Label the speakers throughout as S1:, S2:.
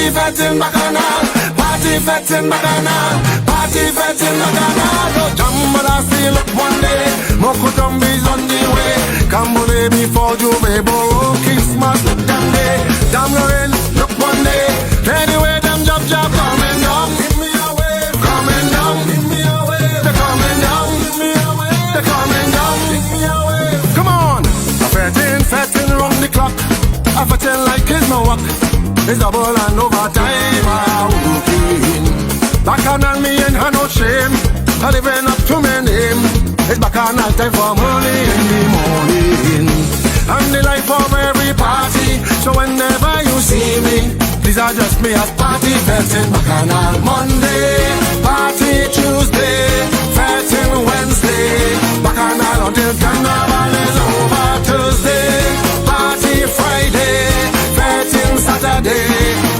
S1: Party fete in Bacchanal, party fete in Bacchanal, party fete in Bacchanal. Go Jambala still up one day, Moko Jumbi's on the way. Cambole before Juve Boro, Christmas look them day. Damn Lorraine, look one day. Anyway, them job coming down. Give me a wave, coming down. Give me a wave, they're coming down. Give me a wave, they're coming down. Give me a wave. Come on, a fetting round the clock. A fetting like it's no walk. It's double and overtime. I'm looking. Bacchanal me and had no shame. I living up to my name. It's Bacchanal time for money in the morning. I'm the life of every party. So whenever you see me, please address me as party fetting Bacchanal. Monday, party Tuesday, fetting Wednesday, Bacchanal until Carnival is over. Thursday, party Friday, fetting Saturday,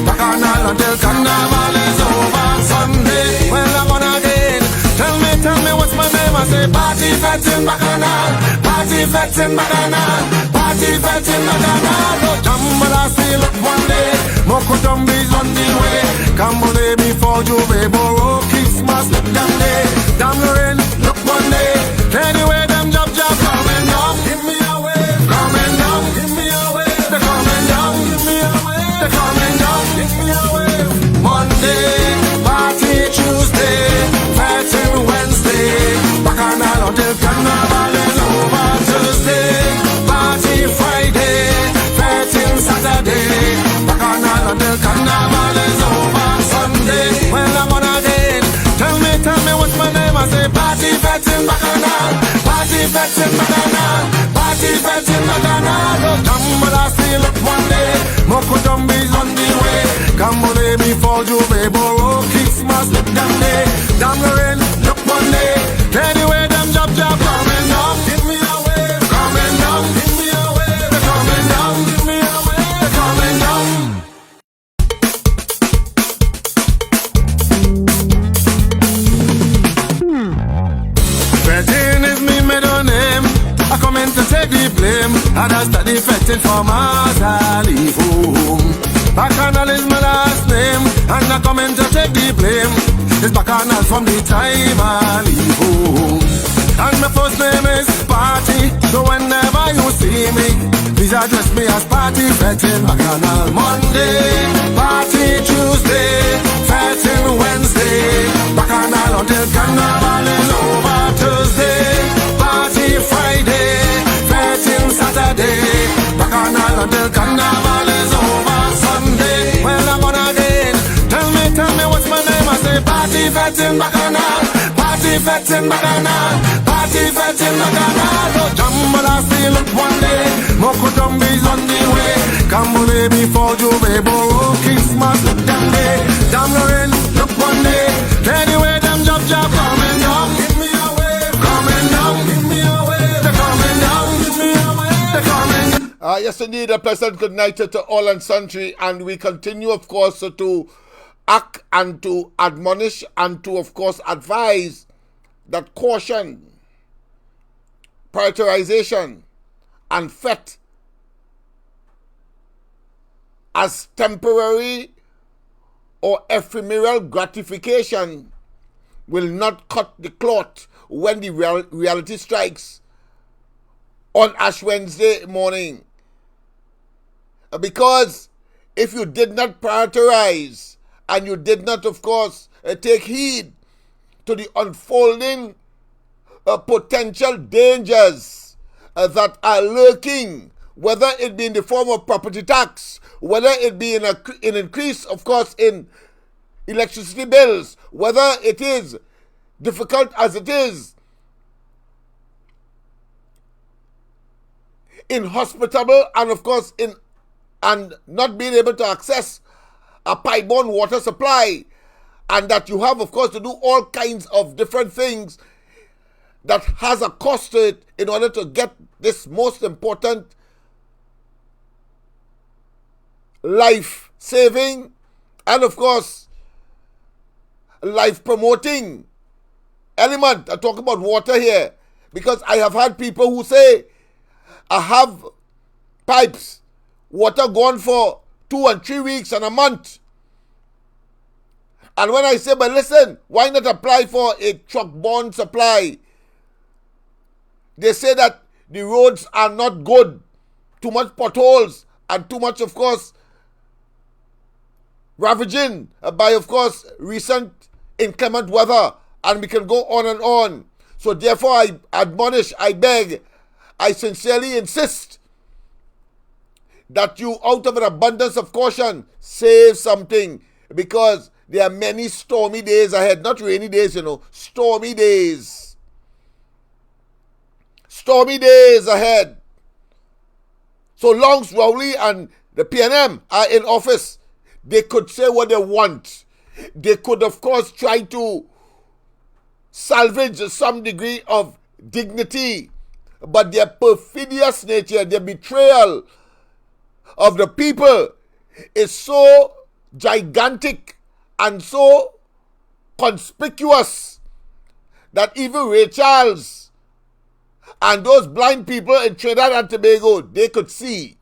S1: Bacchanal until Carnival is over. Sunday, well I'm on again. Tell me what's my name? I say party fetting Bacchanal, party fetting Bacchanal, party fetting Bacchanal. No Jambala still up one day, Moko Jumbi's on the way. Cambole before Juve Boro, Christmas look them day. Damn Lorraine, look one day. Anyway, them job coming down. Give me a wave, coming down. Give me a wave, they're coming down. Give me a wave, they're coming down. Give me a wave. Monday, party Tuesday, fetting Wednesday, Bacchanal until Carnival is over. Thursday, party Friday, fetting Saturday, Bacchanal until Carnival is over. Sunday, well I'm on again. Tell me what's my name? I say party fetting Bacchanal, party fetting Bacchanal, party fetting Bacchanal. No Jambala still up one day, Moko Jumbi's on the way. Cambole before Juve Boro, Christmas look them day. Damn Lorraine, look one day. Anyway, them job coming down. Give me a wave, coming down. Give me a wave, they're coming down. Give me a wave, they're coming down. Fetting is me middle name. I come in to take the blame. And I study fetting for Mars, I leave home. Bacchanal is my last name, and I come in to take the blame. It's Bacchanal from the time I leave home. And my first name is Party, so whenever you see me, please address me as Party fetting Bacchanal. Monday, party Tuesday, fetting Wednesday, Bacchanal until Carnival is over. Thursday, party Friday, fetting Saturday, Bacchanal until Carnival is over. Sunday, well I'm on again. Tell me what's my name? I say party fetting Bacchanal, party fetting Bacchanal, party fetting Bacchanal. No Jambala still up one day, Moko Jumbi's on the way. Cambole before Juve Boro, Christmas look them day. Damn Lorraine, look one day. Anyway, them job coming down. Give me a wave, coming down. Give me a wave, they're coming down. Give me a wave, they're coming down.
S2: Yes, indeed, a pleasant good night to all and sundry, and we continue, of course, to act and to admonish and to, of course, advise that caution, prioritization, and FET as temporary or ephemeral gratification will not cut the cloth when the reality strikes on Ash Wednesday morning. Because if you did not prioritize and you did not, of course, take heed to the unfolding potential dangers that are lurking, whether it be in the form of property tax, whether it be in an increase, of course, in electricity bills, whether it is difficult as it is inhospitable and, of course, and not being able to access a pipe-borne water supply, and that you have, of course, to do all kinds of different things that has a cost to it in order to get this most important life-saving and, of course, life-promoting element. I talk about water here because I have had people who say, I have pipes, water gone for 2 and 3 weeks and a month, And when I say, but listen, why not apply for a truck-borne supply? They say that the roads are not good. Too much potholes and too much, of course, ravaging by, of course, recent inclement weather. And we can go on and on. So therefore, I admonish, I beg, I sincerely insist that you, out of an abundance of caution, save something, because there are many stormy days ahead. Not rainy days, stormy days. Stormy days ahead. So long as Rowley and the PNM are in office, they could say what they want. They could, of course, try to salvage some degree of dignity. But their perfidious nature, their betrayal of the people is so gigantic and so conspicuous that even Ray Charles and those blind people in Trinidad and Tobago, they could see.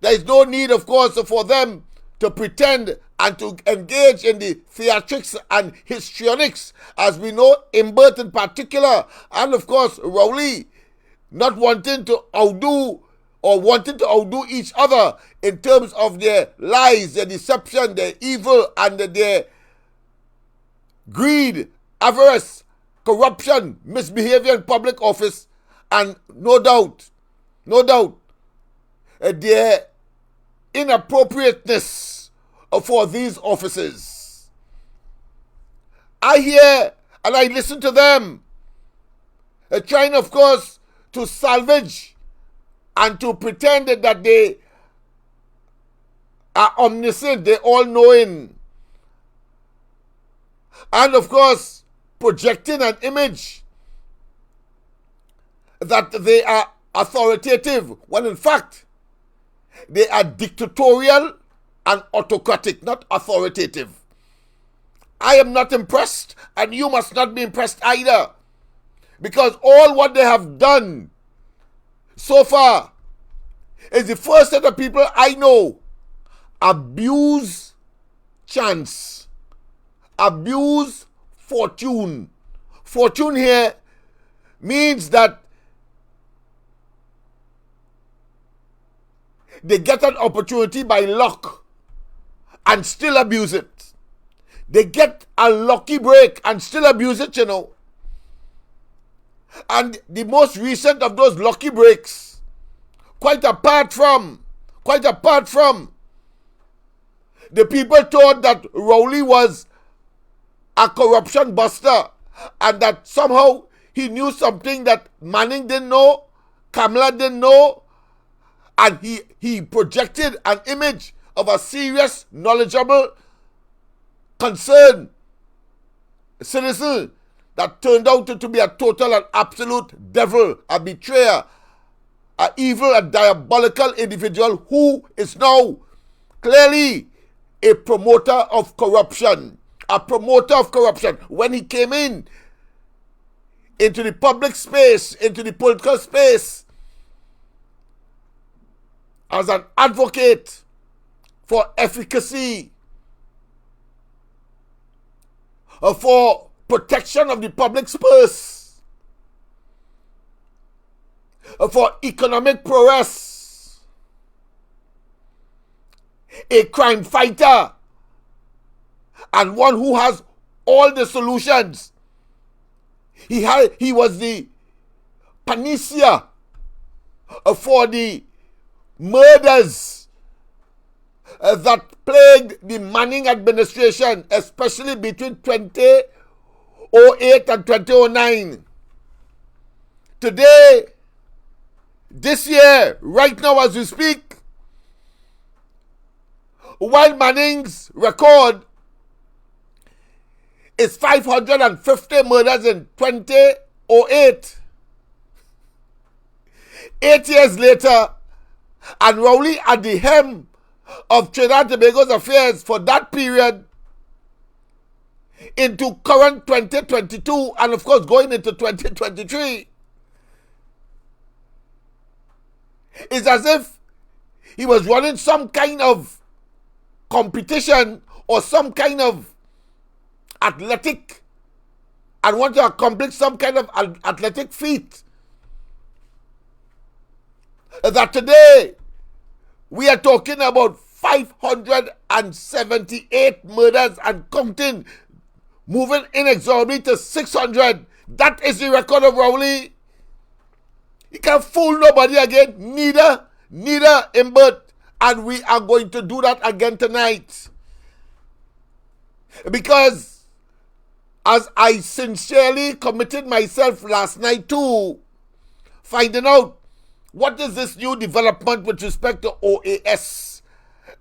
S2: There is no need, of course, for them to pretend and to engage in the theatrics and histrionics, as we know Imbert in particular, and of course Rowley, not wanting to outdo or wanting to outdo each other in terms of their lies, their deception, their evil, and their greed, avarice, corruption, misbehavior in public office, and no doubt, their inappropriateness for these offices. I hear and I listen to them trying, of course, to salvage and to pretend that they are omniscient, they're all-knowing. And, of course, projecting an image that they are authoritative, when in fact, they are dictatorial and autocratic, not authoritative. I am not impressed, and you must not be impressed either, because all what they have done so far is the first set of people I know abuse chance, abuse fortune. Fortune here means that they get an opportunity by luck and still abuse it. They get a lucky break and still abuse it, And the most recent of those lucky breaks, quite apart from the people thought that Rowley was a corruption buster and that somehow he knew something that Manning didn't know, Kamala didn't know, and he projected an image of a serious, knowledgeable, concerned citizen that turned out to be a total and absolute devil, a betrayer, an evil and diabolical individual who is now clearly a promoter of corruption. A promoter of corruption. When he came into the public space, into the political space, as an advocate for efficacy, for protection of the public's purse, for economic progress, a crime fighter, and one who has all the solutions. He was the panacea for the murders that plagued the Manning administration, especially between 2008 and 2009. Today, this year, right now as we speak, while Manning's record is 550 murders in 2008, 8 years later, and Rowley at the helm of Trinidad and Tobago's affairs for that period into current 2022 and of course going into 2023, it's as if he was running some kind of competition or some kind of athletic and want to accomplish some kind of athletic feat, that today we are talking about 578 murders and counting, moving inexorably to 600. That is the record of Rowley. He can't fool nobody again, neither Imbert. And we are going to do that again tonight. Because as I sincerely committed myself last night to finding out what is this new development with respect to OAS,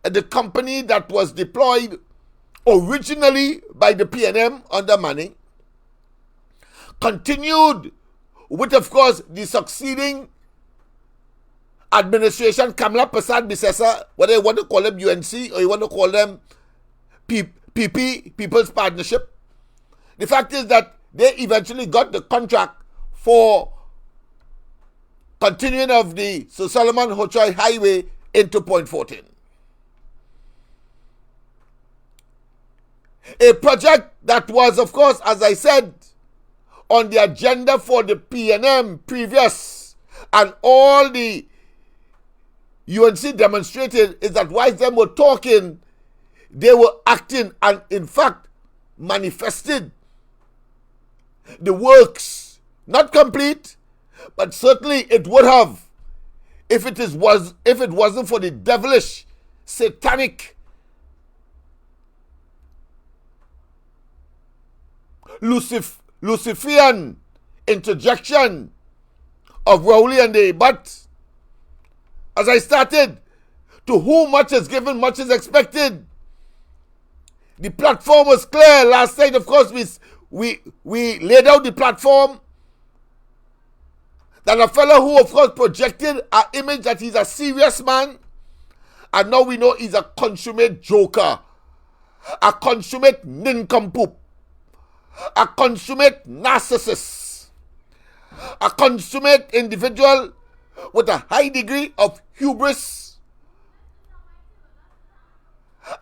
S2: the company that was deployed originally by the PNM under Manning, continued with, of course, the succeeding administration, Kamla Prasad Bisesa, whether you want to call them UNC or you want to call them PP, People's Partnership. The fact is that they eventually got the contract for continuing of the Sir Solomon Hochoy Highway into Point 14. A project that was, of course, as I said, on the agenda for the PNM previous, and all the UNC demonstrated is that while them were talking, they were acting, and in fact manifested the works, not complete, but certainly it would have if it wasn't for the devilish, satanic, Luciferian interjection of Rowley and they. But as I started, to whom much is given, much is expected. The platform was clear last night. Of course, we laid out the platform that a fellow who, of course, projected an image that he's a serious man, and now we know he's a consummate joker, a consummate nincompoop, a consummate narcissist, a consummate individual with a high degree of hubris,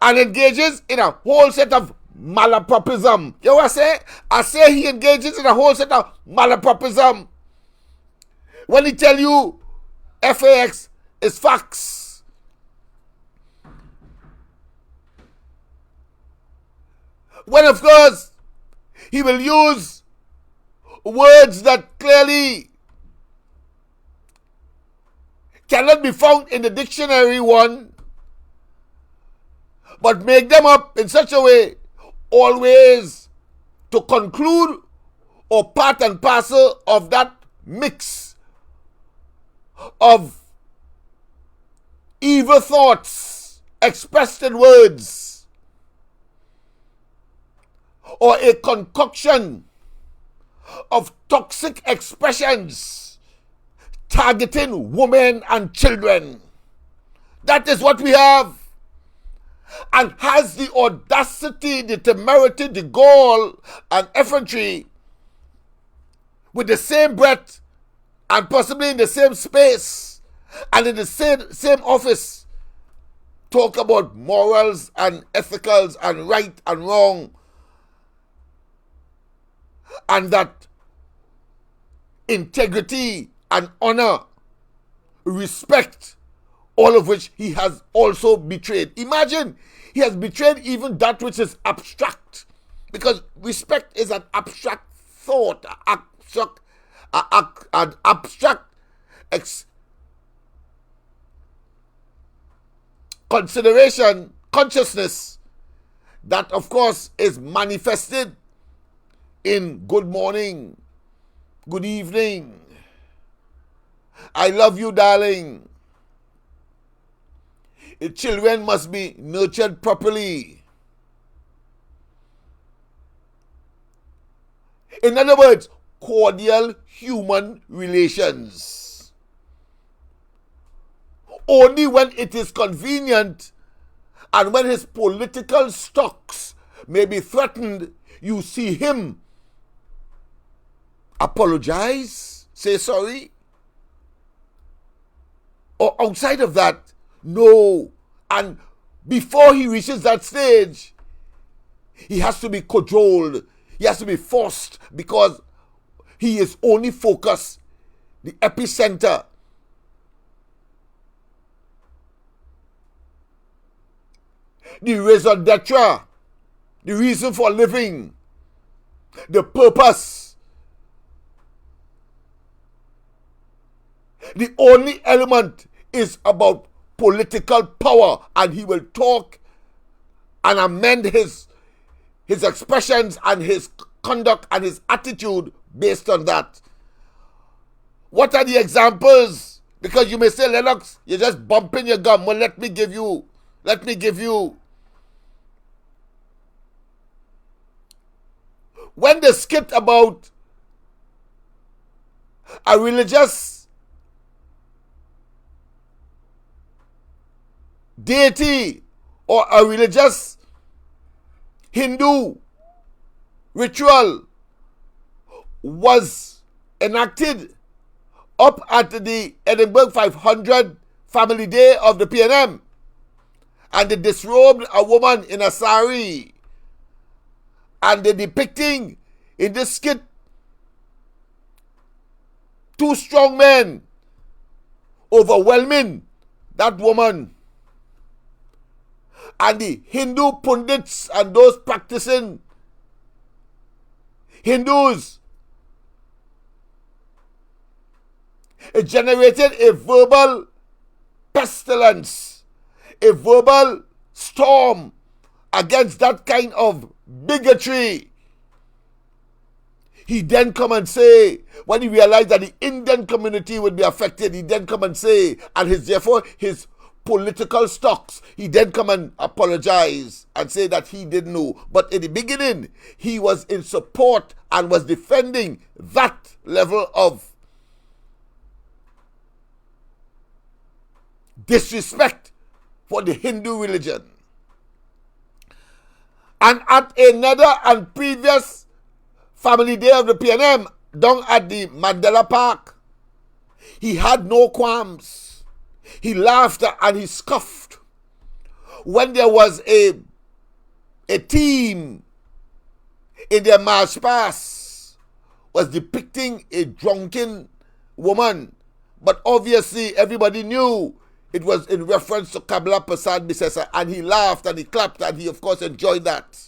S2: and engages in a whole set of malapropism. You know what I say? I say he engages in a whole set of malapropism. When he tell you FAX is facts, when of course he will use words that clearly cannot be found in the dictionary one, but make them up in such a way always to conclude or part and parcel of that mix of evil thoughts expressed in words, or a concoction of toxic expressions targeting women and children. That is what we have. And has the audacity, the temerity, the gall and effrontery with the same breath and possibly in the same space and in the same office talk about morals and ethicals and right and wrong, and that integrity and honor, respect, all of which he has also betrayed. Imagine, he has betrayed even that which is abstract, because respect is an abstract thought, an abstract consideration, consciousness, that of course is manifested in good morning, good evening, I love you, darling. The children must be nurtured properly. In other words, cordial human relations. Only when it is convenient and when his political stocks may be threatened, you see him apologize, say sorry. Or outside of that, no. And before he reaches that stage, He has to be cajoled. He has to be forced because he is only focused, the epicenter. The raison d'etre, the reason for living, the purpose. The only element is about political power, and he will talk and amend his expressions and his conduct and his attitude based on that. What are the examples? Because you may say, Lennox, you're just bumping your gum. Well, let me give you. When the skit about a religious deity or a religious Hindu ritual was enacted up at the Edinburgh 500 Family Day of the PNM, and they disrobed a woman in a sari, and they're depicting in this skit two strong men overwhelming that woman. And the Hindu pundits and those practicing Hindus, it generated a verbal pestilence, a verbal storm against that kind of bigotry. He then come and say, when he realized that the Indian community would be affected, he then come and say, and therefore his political stocks, he then come and apologize and say that he didn't know. But in the beginning, he was in support and was defending that level of disrespect for the Hindu religion. And at another and previous Family Day of the PNM, down at the Mandela Park, he had no qualms. He laughed and he scoffed when there was a team in their march past was depicting a drunken woman. But obviously everybody knew it was in reference to Kamala Prasad Bisesa, and he laughed and he clapped and he of course enjoyed that.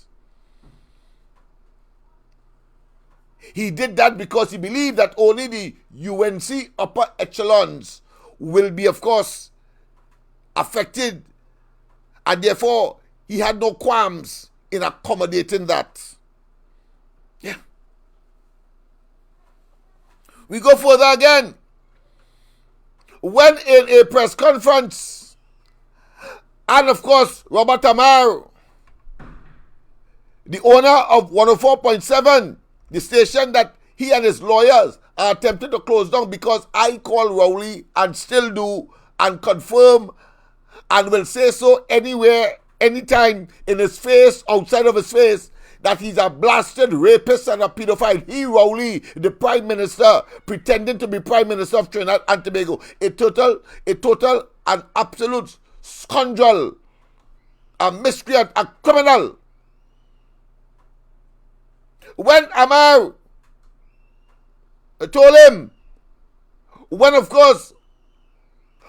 S2: He did that because he believed that only the UNC upper echelons will be, of course, affected, and therefore he had no qualms in accommodating that. Yeah. We go further again. When in a press conference, and of course, Robert Amar, the owner of 104.7, the station that he and his lawyers are attempting to close down because I call Rowley and still do and confirm and will say so anywhere, anytime, in his face, outside of his face, that he's a blasted rapist and a pedophile. He, Rowley, the Prime Minister, pretending to be Prime Minister of Trinidad and Tobago, a total and absolute scoundrel, a miscreant, a criminal. When Amar told him, when of course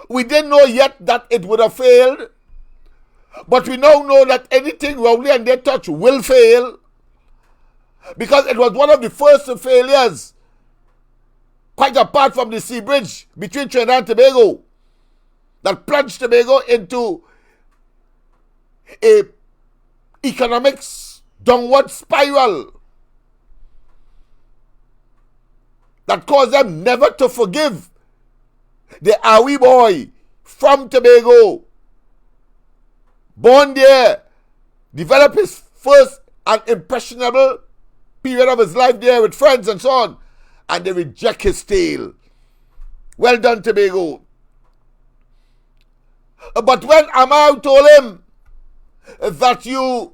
S2: we didn't know yet that it would have failed, but we now know that anything Rowley and they touch will fail, because it was one of the first failures, quite apart from the sea bridge between Trinidad and Tobago, that plunged Tobago into a economics downward spiral that caused them never to forgive the Awi boy from Tobago, born there, developed his first and impressionable period of his life there with friends and so on, and they reject his tale. Well done, Tobago. But when Amar told him that you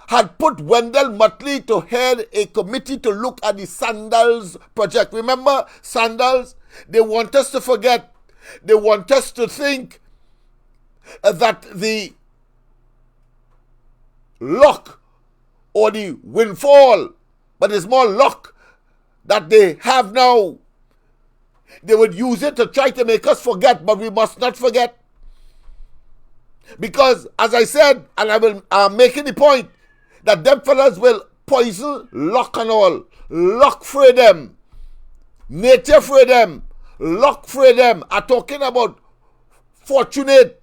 S2: had put Wendell Mutley to head a committee to look at the Sandals project. Remember Sandals? They want us to forget. They want us to think that the lock or the windfall, but it's more luck that they have now. They would use it to try to make us forget, but we must not forget. Because, as I said, and I'm making the point, that them fellas will poison luck and all. Luck for them. Nature for them. Luck for them. I'm talking about fortunate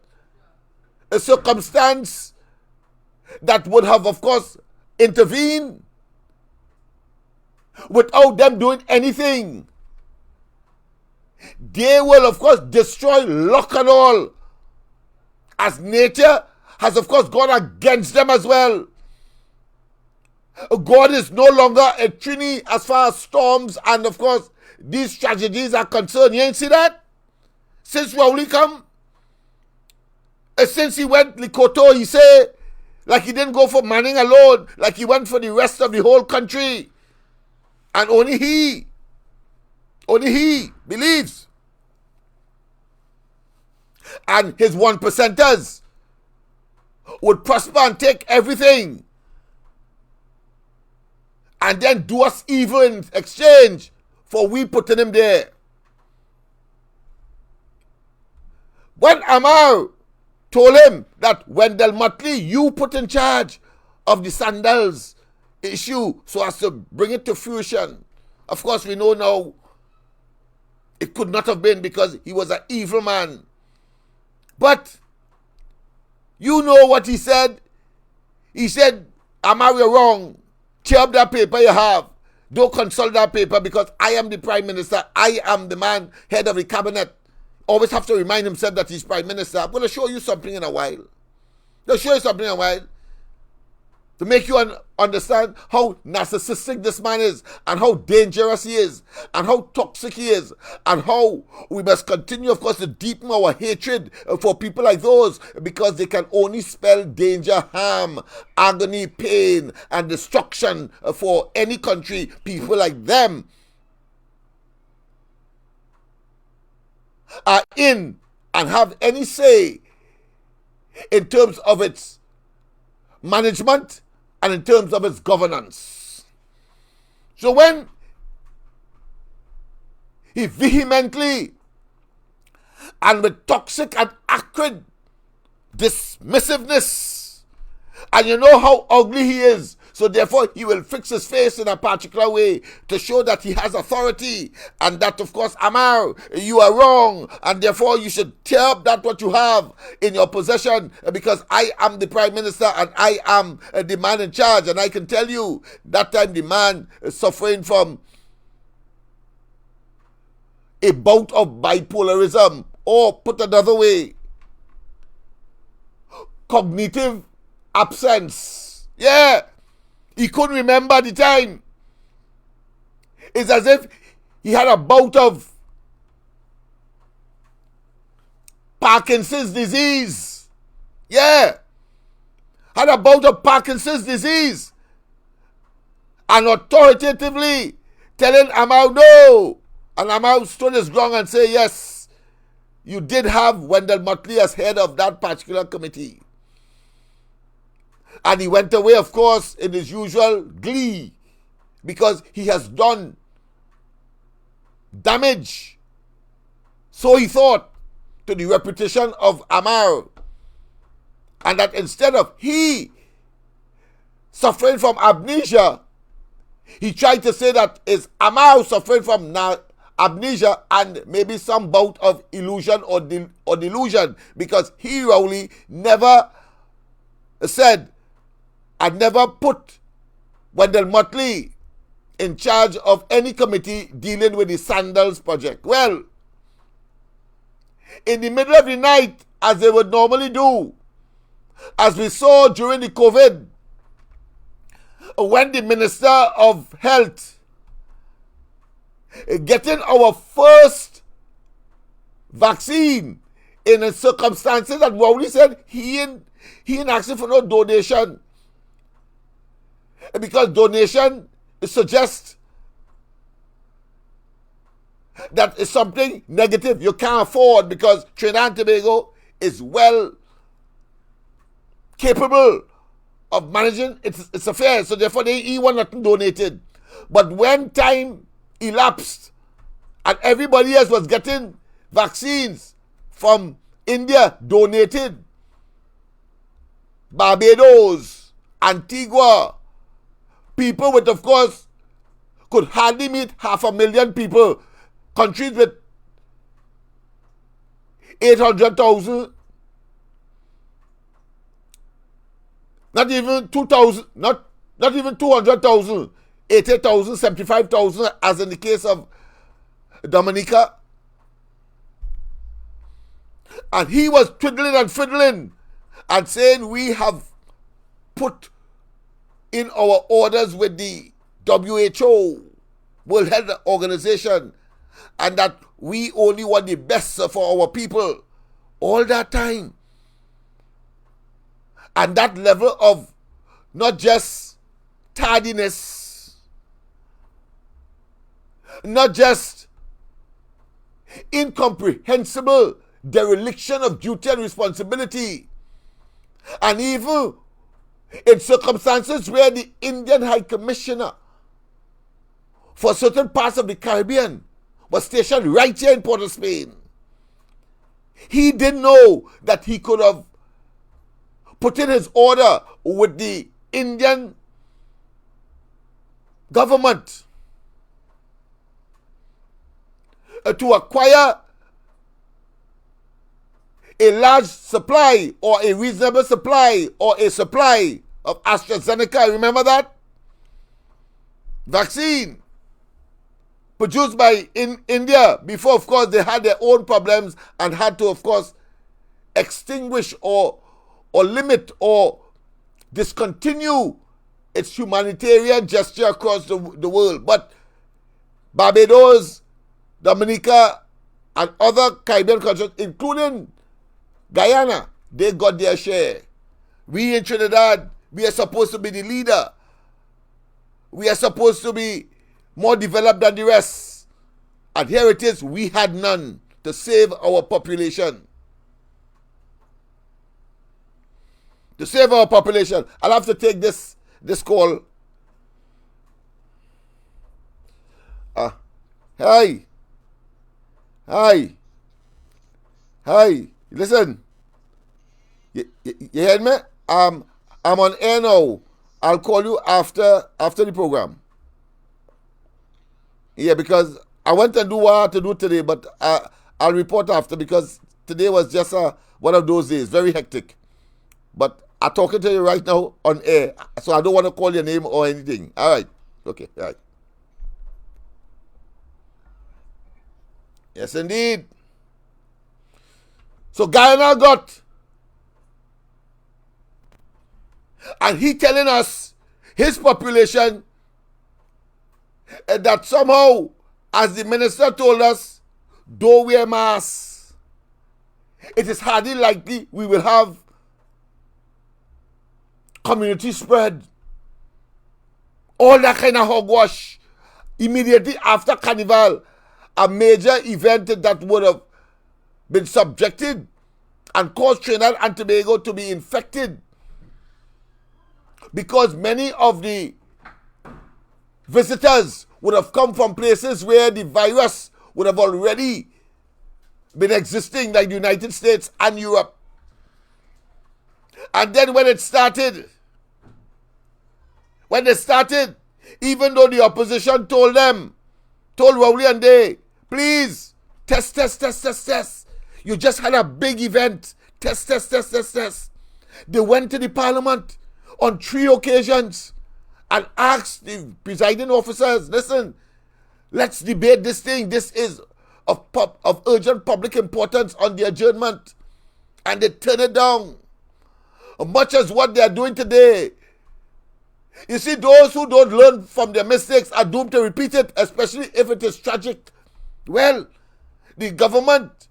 S2: a circumstance that would have, of course, intervened without them doing anything. They will, of course, destroy luck and all, as nature has, of course, gone against them as well. God is no longer a trinity as far as storms and, of course, these tragedies are concerned. You ain't see that? Since Rowley come, since he went Likoto, he say, like he didn't go for Manning alone, like he went for the rest of the whole country. And only he believes. And his 1%ers would prosper and take everything and then do us evil in exchange for we putting him there. When Amar told him that Wendell Motley, you put in charge of the sandals issue so as to bring it to fruition, of course we know now it could not have been, because he was an evil man. But you know what he said? He said, Amar, you're wrong. Tear up that paper you have. Don't consult that paper, because I am the prime minister. I am the man, head of the cabinet. Always have to remind himself that he's prime minister. I'm going to show you something in a while. I'll show you something in a while to make you understand how narcissistic this man is, and how dangerous he is, and how toxic he is, and how we must continue, of course, to deepen our hatred for people like those, because they can only spell danger, harm, agony, pain, and destruction for any country. People like them are in and have any say in terms of its management and in terms of its governance. So when he vehemently and with toxic and acrid dismissiveness, and you know how ugly he is, so therefore he will fix his face in a particular way to show that he has authority, and that, of course, Amar, you are wrong, and therefore you should tear up that what you have in your possession, because I am the prime minister and I am the man in charge. And I can tell you, that time the man is suffering from a bout of bipolarism, or put another way, cognitive absence. Yeah. He couldn't remember the time. It's as if he had a bout of Parkinson's disease. Yeah. Had a bout of Parkinson's disease. And authoritatively telling Amar no. And Amar stood his ground and said, yes, you did have Wendell Motley as head of that particular committee. And he went away, of course, in his usual glee, because he has done damage, so he thought, to the reputation of Amar. And that instead of he suffering from amnesia, he tried to say that it's Amar suffering from amnesia and maybe some bout of illusion or delusion, because he, Rowley, never said and never put Wendell Motley in charge of any committee dealing with the Sandals project. Well, in the middle of the night, as they would normally do, as we saw during the COVID, when the Minister of Health getting our first vaccine in circumstances that Rowley said he ain't asking for no donation, because donation suggests that it's something negative you can't afford, because Trinidad and Tobago is well capable of managing its affairs. So therefore, he want nothing donated. But when time elapsed and everybody else was getting vaccines from India donated, Barbados, Antigua, people with, of course, could hardly meet 500,000 people. Countries with 800,000, not even 2,000, not even 200,000, 80,000, 75,000, as in the case of Dominica. And he was twiddling and fiddling and saying we have put in our orders with the WHO, World Health Organization, and that we only want the best for our people. All that time. And that level of not just tardiness, not just incomprehensible dereliction of duty and responsibility, and even in circumstances where the Indian High Commissioner for certain parts of the Caribbean was stationed right here in Port of Spain, he didn't know that he could have put in his order with the Indian government to acquire a large supply or a reasonable supply or a supply of AstraZeneca. Remember that? Vaccine produced by India before, of course, they had their own problems and had to, of course, extinguish or limit or discontinue its humanitarian gesture across the world. But Barbados, Dominica, and other Caribbean countries, including Guyana, they got their share. We in Trinidad, we are supposed to be the leader. We are supposed to be more developed than the rest. And here it is, we had none to save our population. To save our population. I'll have to take this call. Hi. Listen. You heard me? I'm on air now. I'll call you after the program. Yeah, because I went and do what I had to do today, but I'll report after, because today was just one of those days, very hectic. But I'm talking to you right now on air, so I don't want to call your name or anything. All right. Okay. All right. Yes, indeed. So Guyana got, and he telling us his population that somehow, as the minister told us, don't wear masks. It is hardly likely we will have community spread. All that kind of hogwash. Immediately after Carnival, a major event that would have been subjected and caused Trinidad and Tobago to be infected, because many of the visitors would have come from places where the virus would have already been existing, like the United States and Europe. And then when they started, even though the opposition told Rowley and they, please, test. You just had a big event. Test. They went to the parliament on 3 occasions and asked the presiding officers, listen, let's debate this thing. This is of urgent public importance on the adjournment. And they turned it down. Much as what they are doing today. You see, those who don't learn from their mistakes are doomed to repeat it, especially if it is tragic. Well, the government,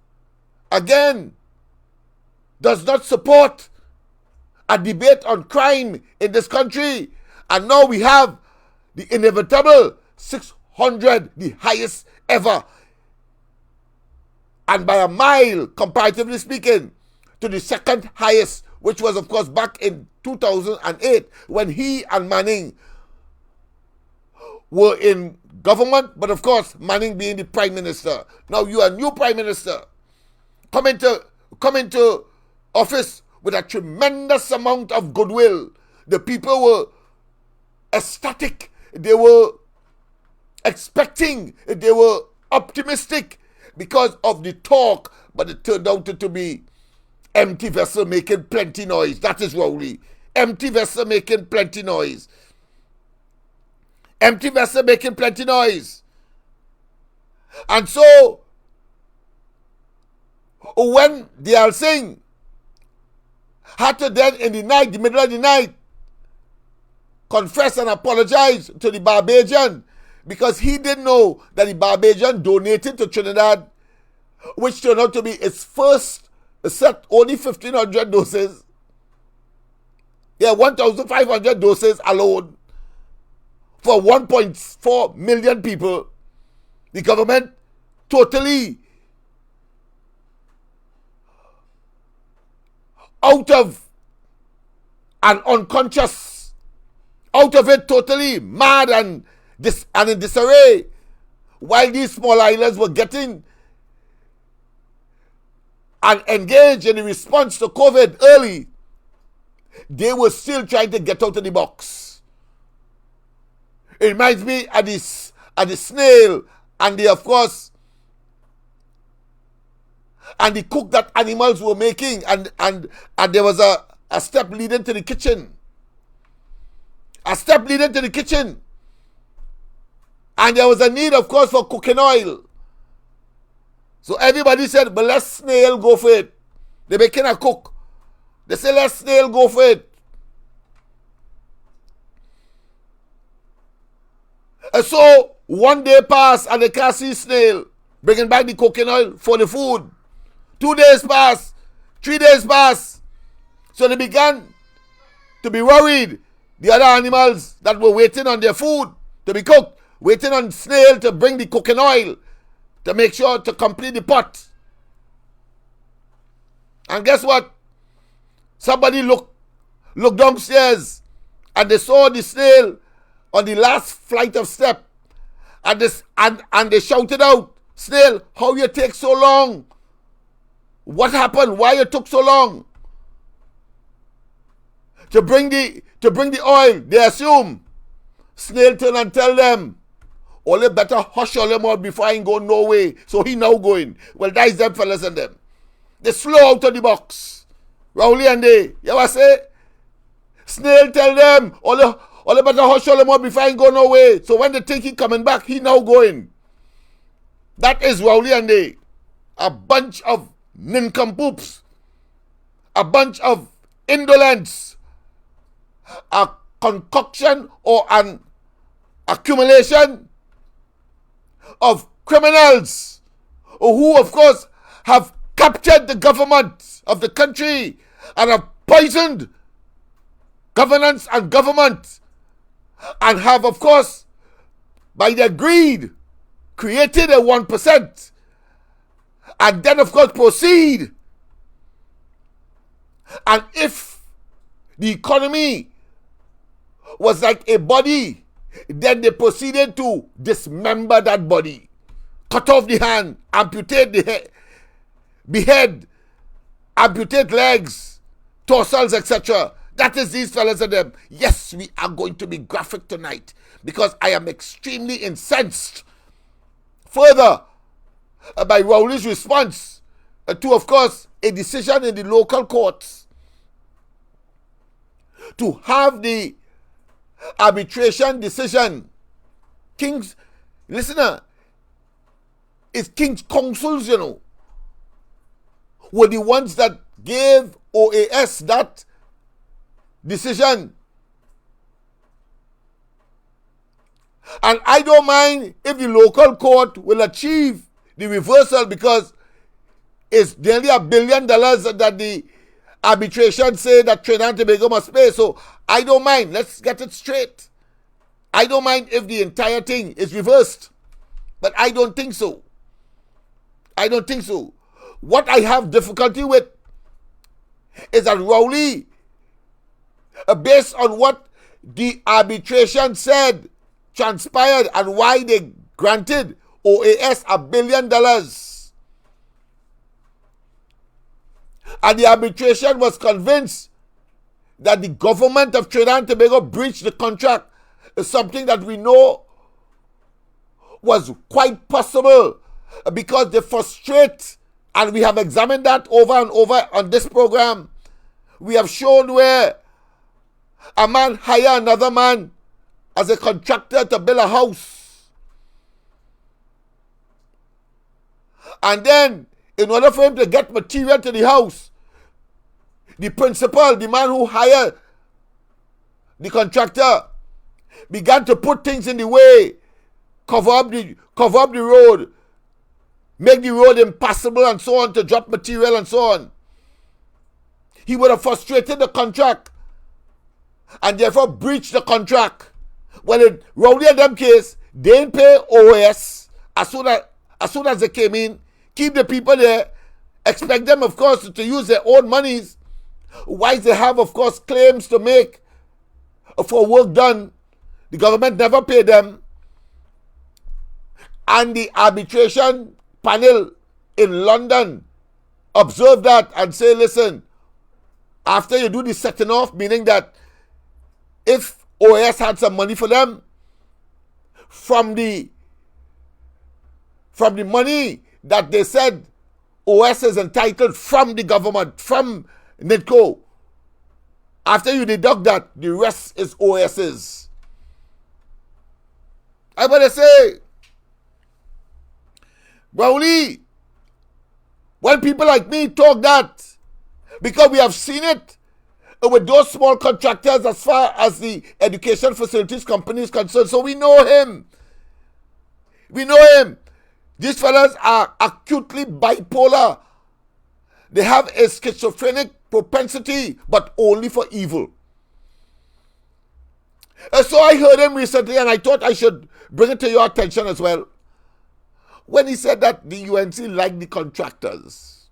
S2: again, does not support a debate on crime in this country. And now we have the inevitable 600, the highest ever. And by a mile, comparatively speaking, to the second highest, which was, of course, back in 2008 when he and Manning were in government, but of course, Manning being the prime minister. Now you are new prime minister. Come into office with a tremendous amount of goodwill. The people were ecstatic. They were expecting. They were optimistic because of the talk, but it turned out to be empty vessel making plenty noise. That is Rowley. Empty vessel making plenty noise. Empty vessel making plenty noise. And so, when Diyal Singh had to then in the night, the middle of the night, confess and apologize to the Barbadian because he didn't know that the Barbadian donated to Trinidad, which turned out to be its first set, only 1,500 doses. Yeah, 1,500 doses alone for 1.4 million people. The government totally out of and unconscious, out of it, totally mad and in disarray, while these small islands were getting and engaged in the response to COVID early, they were still trying to get out of the box. It reminds me of the snail and the, of course, and the cook that animals were making, and there was a step leading to the kitchen. A step leading to the kitchen. And there was a need, of course, for cooking oil. So everybody said, but let snail go for it. They're making a cook. They say, let snail go for it. And so one day passed and they can't see snail bringing back the cooking oil for the food. 2 days passed. 3 days passed. So they began to be worried. The other animals that were waiting on their food to be cooked, waiting on snail to bring the cooking oil to make sure to complete the pot. And guess what? Somebody looked downstairs and they saw the snail on the last flight of step. And they shouted out, "Snail, how you take so long? What happened? Why you took so long to bring the oil?" They assume. Snail turn and tell them, "All you better hush all them out before I ain't go no way." So he now going. Well, that is them fellas and them. They slow out of the box. Rowley and they, you ever say? Snail tell them, all you better hush all them out before I ain't go no way. So when they think he coming back, he now going. That is Rowley and they. A bunch of nincompoops. A bunch of indolence. A concoction or an accumulation of criminals who, of course, have captured the government of the country and have poisoned governance and government and have, of course, by their greed, created a 1% and then, of course, proceed. And if the economy was like a body, then they proceeded to dismember that body, cut off the hand, amputate the head, behead, amputate legs, torsals, etc. That is these fellas and them. Yes, we are going to be graphic tonight because I am extremely incensed further by Rowley's response to, of course, a decision in the local courts to have the arbitration decision. King's, listener, it's King's councils, you know, were the ones that gave OAS that decision. And I don't mind if the local court will achieve the reversal because it's nearly $1 billion that the arbitration say that Trinidad and Tobago must pay. So I don't mind. Let's get it straight. I don't mind if the entire thing is reversed. But I don't think so. I don't think so. What I have difficulty with is that Rowley, based on what the arbitration said, transpired, and why they granted OAS $1 billion. And the arbitration was convinced that the government of Trinidad and Tobago breached the contract, is something that we know was quite possible because they frustrate, and we have examined that over and over on this program. We have shown where a man hire another man as a contractor to build a house. And then, in order for him to get material to the house, the principal, the man who hired the contractor, began to put things in the way, cover up the road, make the road impassable and so on, to drop material and so on. He would have frustrated the contract and therefore breached the contract. Well, in Rowley and them case, they didn't pay OAS as soon as they came in, keep the people there, expect them, of course, to use their own monies, whilst they have, of course, claims to make for work done. The government never paid them. And the arbitration panel in London observed that and say, listen, after you do the setting off, meaning that if OAS had some money for them, from the money that they said OAS is entitled from the government, from NIDCO, after you deduct that, the rest is OAS's. I better say, Rowley, when people like me talk that, because we have seen it with those small contractors as far as the education facilities company is concerned, so we know him. We know him. These fellas are acutely bipolar. They have a schizophrenic propensity, but only for evil. So I heard him recently, and I thought I should bring it to your attention as well, when he said that the UNC like the contractors.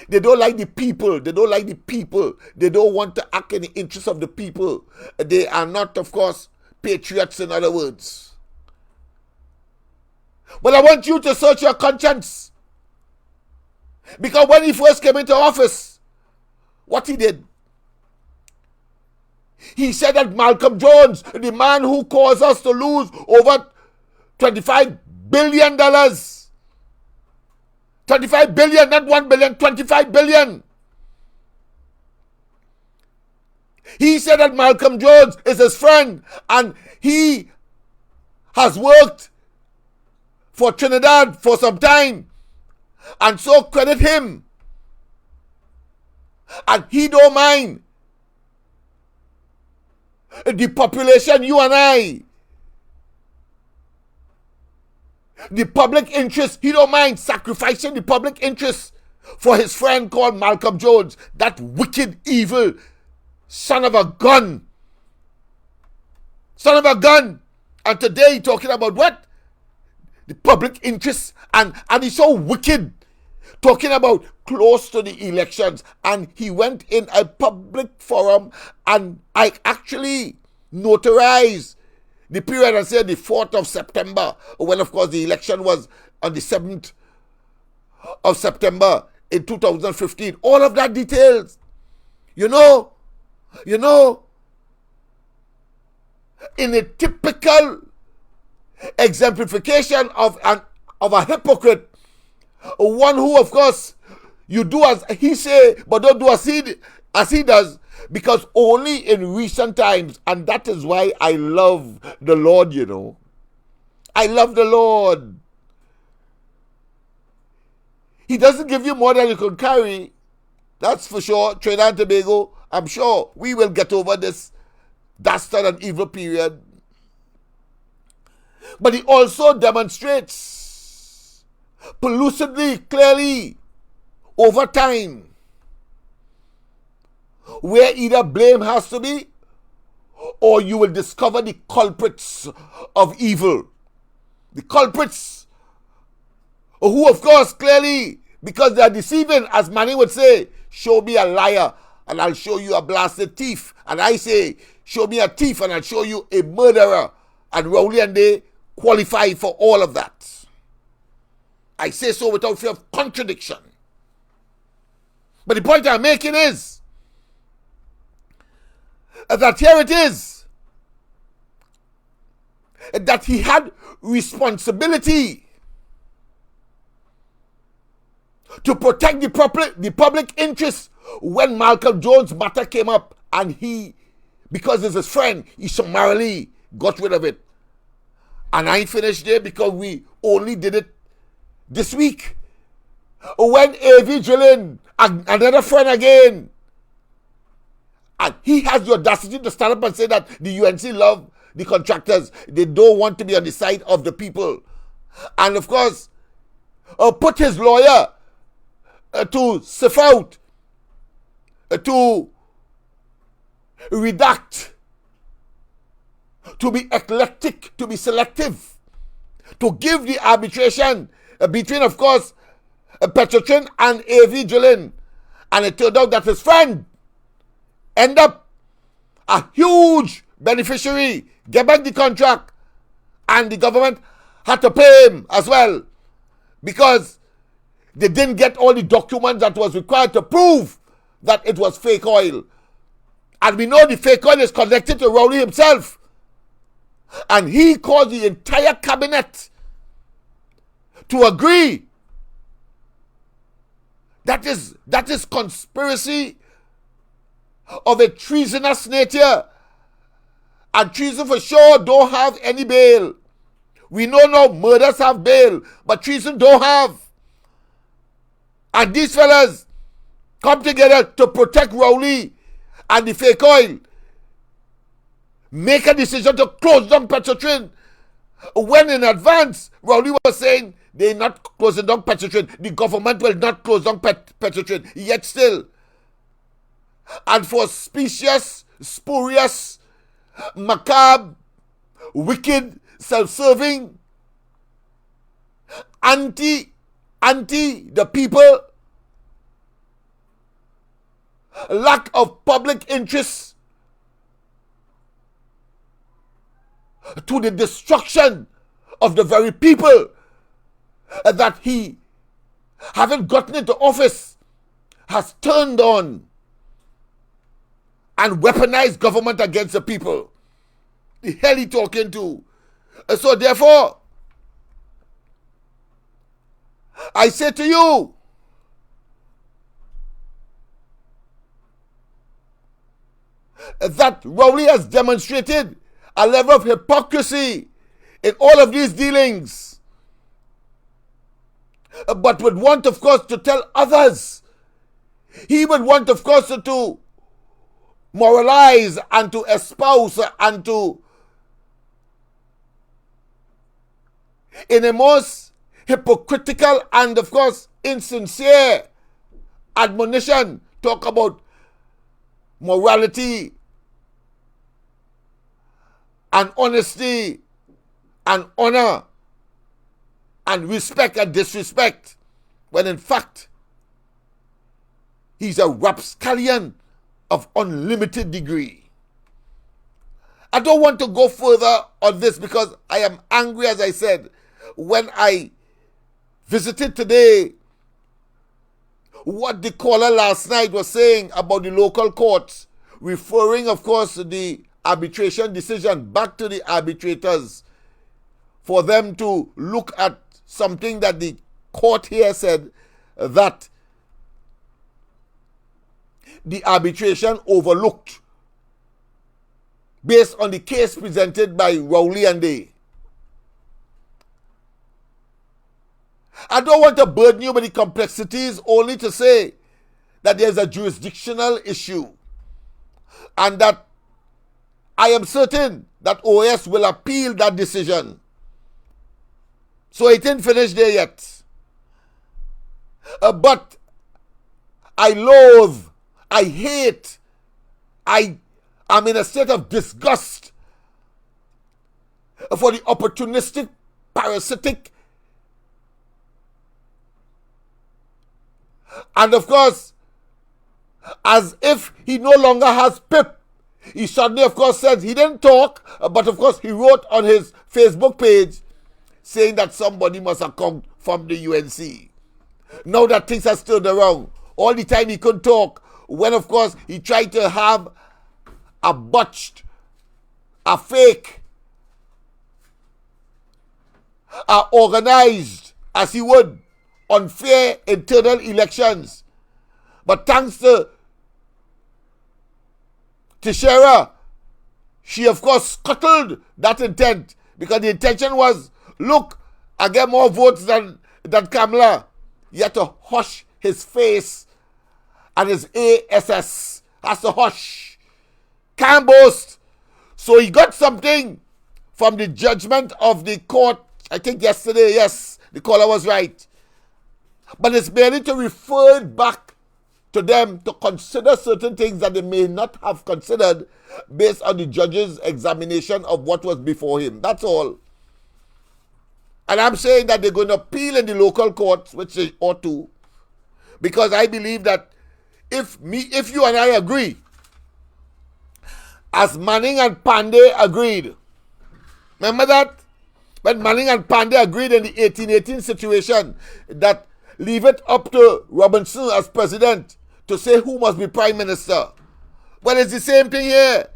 S2: They don't like the people. They don't like the people. They don't want to act in the interest of the people. They are not, of course, patriots, in other words. But I want you to search your conscience. Because when he first came into office, what he did? He said that Malcolm Jones, the man who caused us to lose over $25 billion. 25 billion, not 1 billion, 25 billion. He said that Malcolm Jones is his friend and he has worked for Trinidad for some time, and so credit him. And he don't mind the population, you and I, the public interest. He don't mind sacrificing the public interest for his friend called Malcolm Jones, that wicked, evil son of a gun. Son of a gun. And today he's talking about what? The public interest. And he's so wicked, talking about close to the elections. And he went in a public forum, and I actually notarized the period and said the 4th of September, when of course the election was on the 7th of September in 2015. All of that details. You know, in a typical exemplification of a hypocrite, one who, of course, you do as he say, but don't do as he does, because only in recent times, and that is why I love the Lord, you know. I love the Lord. He doesn't give you more than you can carry. That's for sure. Trinidad and Tobago, I'm sure we will get over this dastard and evil period. But he also demonstrates pellucidly, clearly, over time, where either blame has to be, or you will discover the culprits of evil. The culprits who, of course, clearly because they are deceiving. As Manny would say, show me a liar and I'll show you a blasted thief. And I say, show me a thief and I'll show you a murderer. And Rowley and they qualify for all of that. I say so without fear of contradiction. But the point I'm making is that here it is, that he had responsibility to protect the public interest when Malcolm Jones' matter came up, and he, because it's his friend, he summarily got rid of it. And I ain't finished there, because we only did it this week when A.V. Drilling, another friend again, and he has the audacity to stand up and say that the UNC love the contractors. They don't want to be on the side of the people. And of course, put his lawyer to sift out, to redact, to be eclectic, to be selective, to give the arbitration between, of course, Petrotrin and A.V. Drilling. And it turned out that his friend ended up a huge beneficiary, get back the contract, and the government had to pay him as well because they didn't get all the documents that was required to prove that it was fake oil. And we know the fake oil is connected to Rowley himself. And he caused the entire cabinet to agree. That is conspiracy of a treasonous nature. And treason for sure don't have any bail. We know now murders have bail, but treason don't have. And these fellas come together to protect Rowley and the fake oil. Make a decision to close down Petrotrin. When in advance, Rowley was saying they're not closing down Petrotrin. The government will not close down Petrotrin. Yet still. And for specious, spurious, macabre, wicked, self-serving, anti the people, lack of public interest to the destruction of the very people that he, having gotten into office, has turned on and weaponized government against the people. The hell he talking to? So therefore, I say to you, that Rowley has demonstrated a level of hypocrisy in all of these dealings, but would want, of course, to tell others. He would want, of course, to moralize and to espouse and to, in a most hypocritical and, of course, insincere admonition, talk about morality and honesty and honor and respect and disrespect, when in fact he's a rapscallion of unlimited degree. I don't want to go further on this because I am angry, as I said, when I visited today what the caller last night was saying about the local courts, referring, of course, the arbitration decision back to the arbitrators for them to look at something that the court here said that the arbitration overlooked based on the case presented by Rowley and they. I don't want to burden you with the complexities, only to say that there's a jurisdictional issue and that I am certain that OAS will appeal that decision. So it ain't finished there yet. But I loathe, I hate, I am in a state of disgust for the opportunistic, parasitic And of course, as if he no longer has pip, he suddenly, of course, said he didn't talk, but of course, he wrote on his Facebook page saying that somebody must have come from the UNC. Now that things have turned around, all the time he couldn't talk, when, of course, he tried to have a botched, a fake, a organized, as he would, unfair internal elections. But thanks to Teixeira, she of course scuttled that intent, because the intention was, look, I get more votes than Kamala. You have to hush his face and his ASS. Has to hush. Can't boast. So he got something from the judgment of the court, I think yesterday, yes, the caller was right. But it's merely to refer it back to them to consider certain things that they may not have considered based on the judge's examination of what was before him. That's all. And I'm saying that they're going to appeal in the local courts, which they ought to, because I believe that if you and I agree, as Manning and Pandey agreed, remember that? When Manning and Pandey agreed in the 1818 situation that leave it up to Robinson as president to say who must be prime minister. Well, it's the same thing here.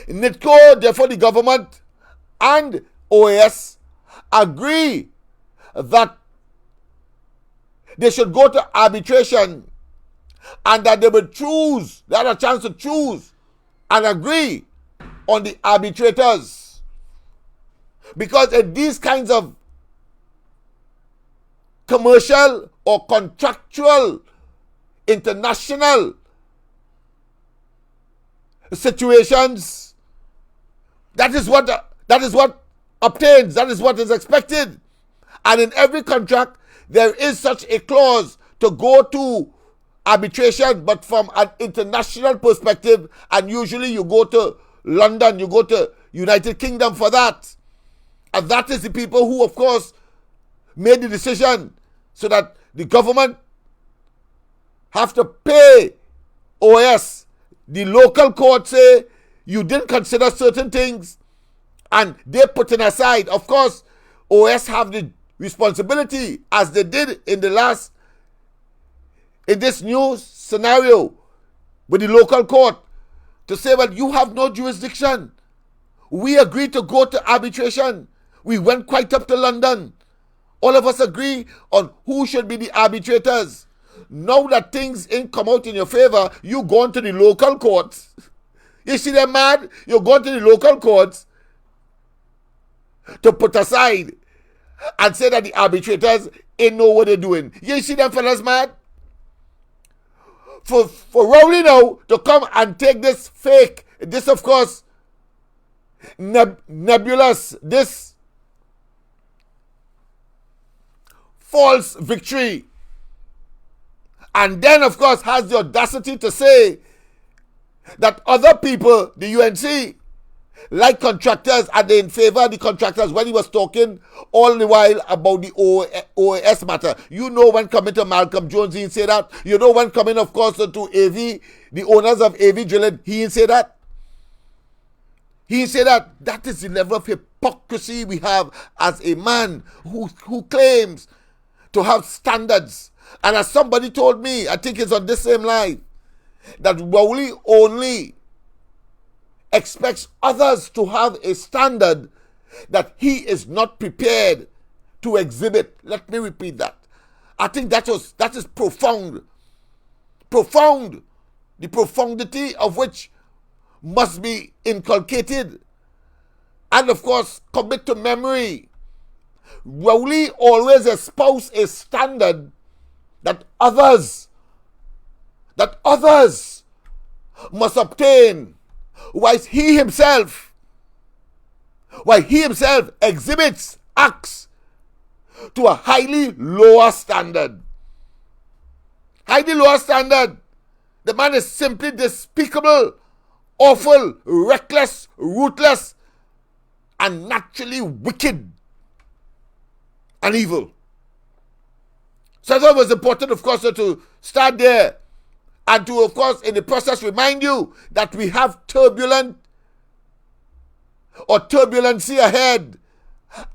S2: NITCO, therefore the government and OAS agree that they should go to arbitration and that they will choose, they had a chance to choose and agree on the arbitrators. Because in these kinds of commercial or contractual international situations, that is what obtains, that is what is expected. And in every contract there is such a clause to go to arbitration, but from an international perspective, and usually you go to London, you go to United Kingdom for that. And that is the people who, of course, made the decision so that the government have to pay OS. The local court say you didn't consider certain things and they're putting aside. Of course, OS have the responsibility, as they did in this new scenario with the local court, to say, well, you have no jurisdiction. We agreed to go to arbitration. We went quite up to London. All of us agree on who should be the arbitrators. Now that things ain't come out in your favor, you gone to the local courts. You see them mad? You're going to the local courts to put aside and say that the arbitrators ain't know what they're doing. You see them fellas mad? For Rowley now to come and take this fake, this of course, nebulous, this false victory, and then of course has the audacity to say that other people, the UNC, like contractors, and they in favor of the contractors, when he was talking all the while about the OAS matter. You know, when coming to Malcolm Jones, he didn't say that. You know, when coming, of course, to AV, the owners of AV Drilling, he didn't say that. He didn't say that. That is the level of hypocrisy we have as a man who claims to have standards. And as somebody told me, I think it's on this same line, that Rowley only expects others to have a standard that he is not prepared to exhibit. Let me repeat that. I think that is profound. Profound. The profundity of which must be inculcated and of course commit to memory. Rowley always espoused a standard that others must obtain, while he himself exhibits acts to a highly lower standard. Highly lower standard. The man is simply despicable, awful, reckless, ruthless, and naturally wicked and evil. So I thought it was important, of course, to start there and to, of course, in the process remind you that we have turbulency ahead,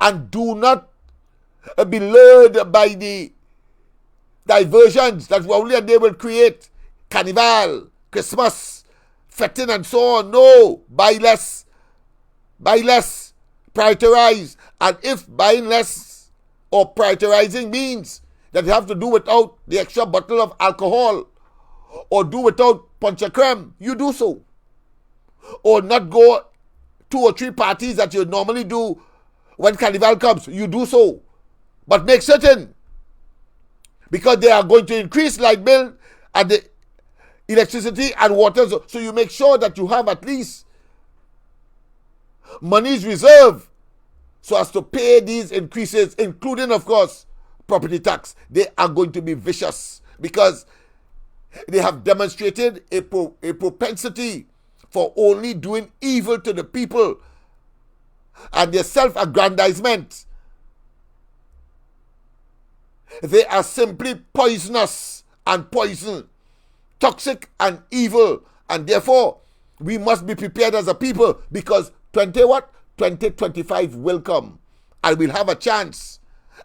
S2: and do not be lured by the diversions that Rowley and they will create. Carnival, Christmas, fetting and so on. No, buy less, prioritize. And if buying less or prioritizing means that you have to do without the extra bottle of alcohol or do without punch a creme, you do so. Or not go 2 or 3 parties that you normally do when Carnival comes, you do so. But make certain, because they are going to increase light bill and the electricity and water, so you make sure that you have at least monies reserved so as to pay these increases, including, of course, property tax. They are going to be vicious because they have demonstrated a propensity for only doing evil to the people and their self-aggrandizement. They are simply poisonous and poison, toxic and evil, and therefore we must be prepared as a people, because 2025 will come and we'll have a chance,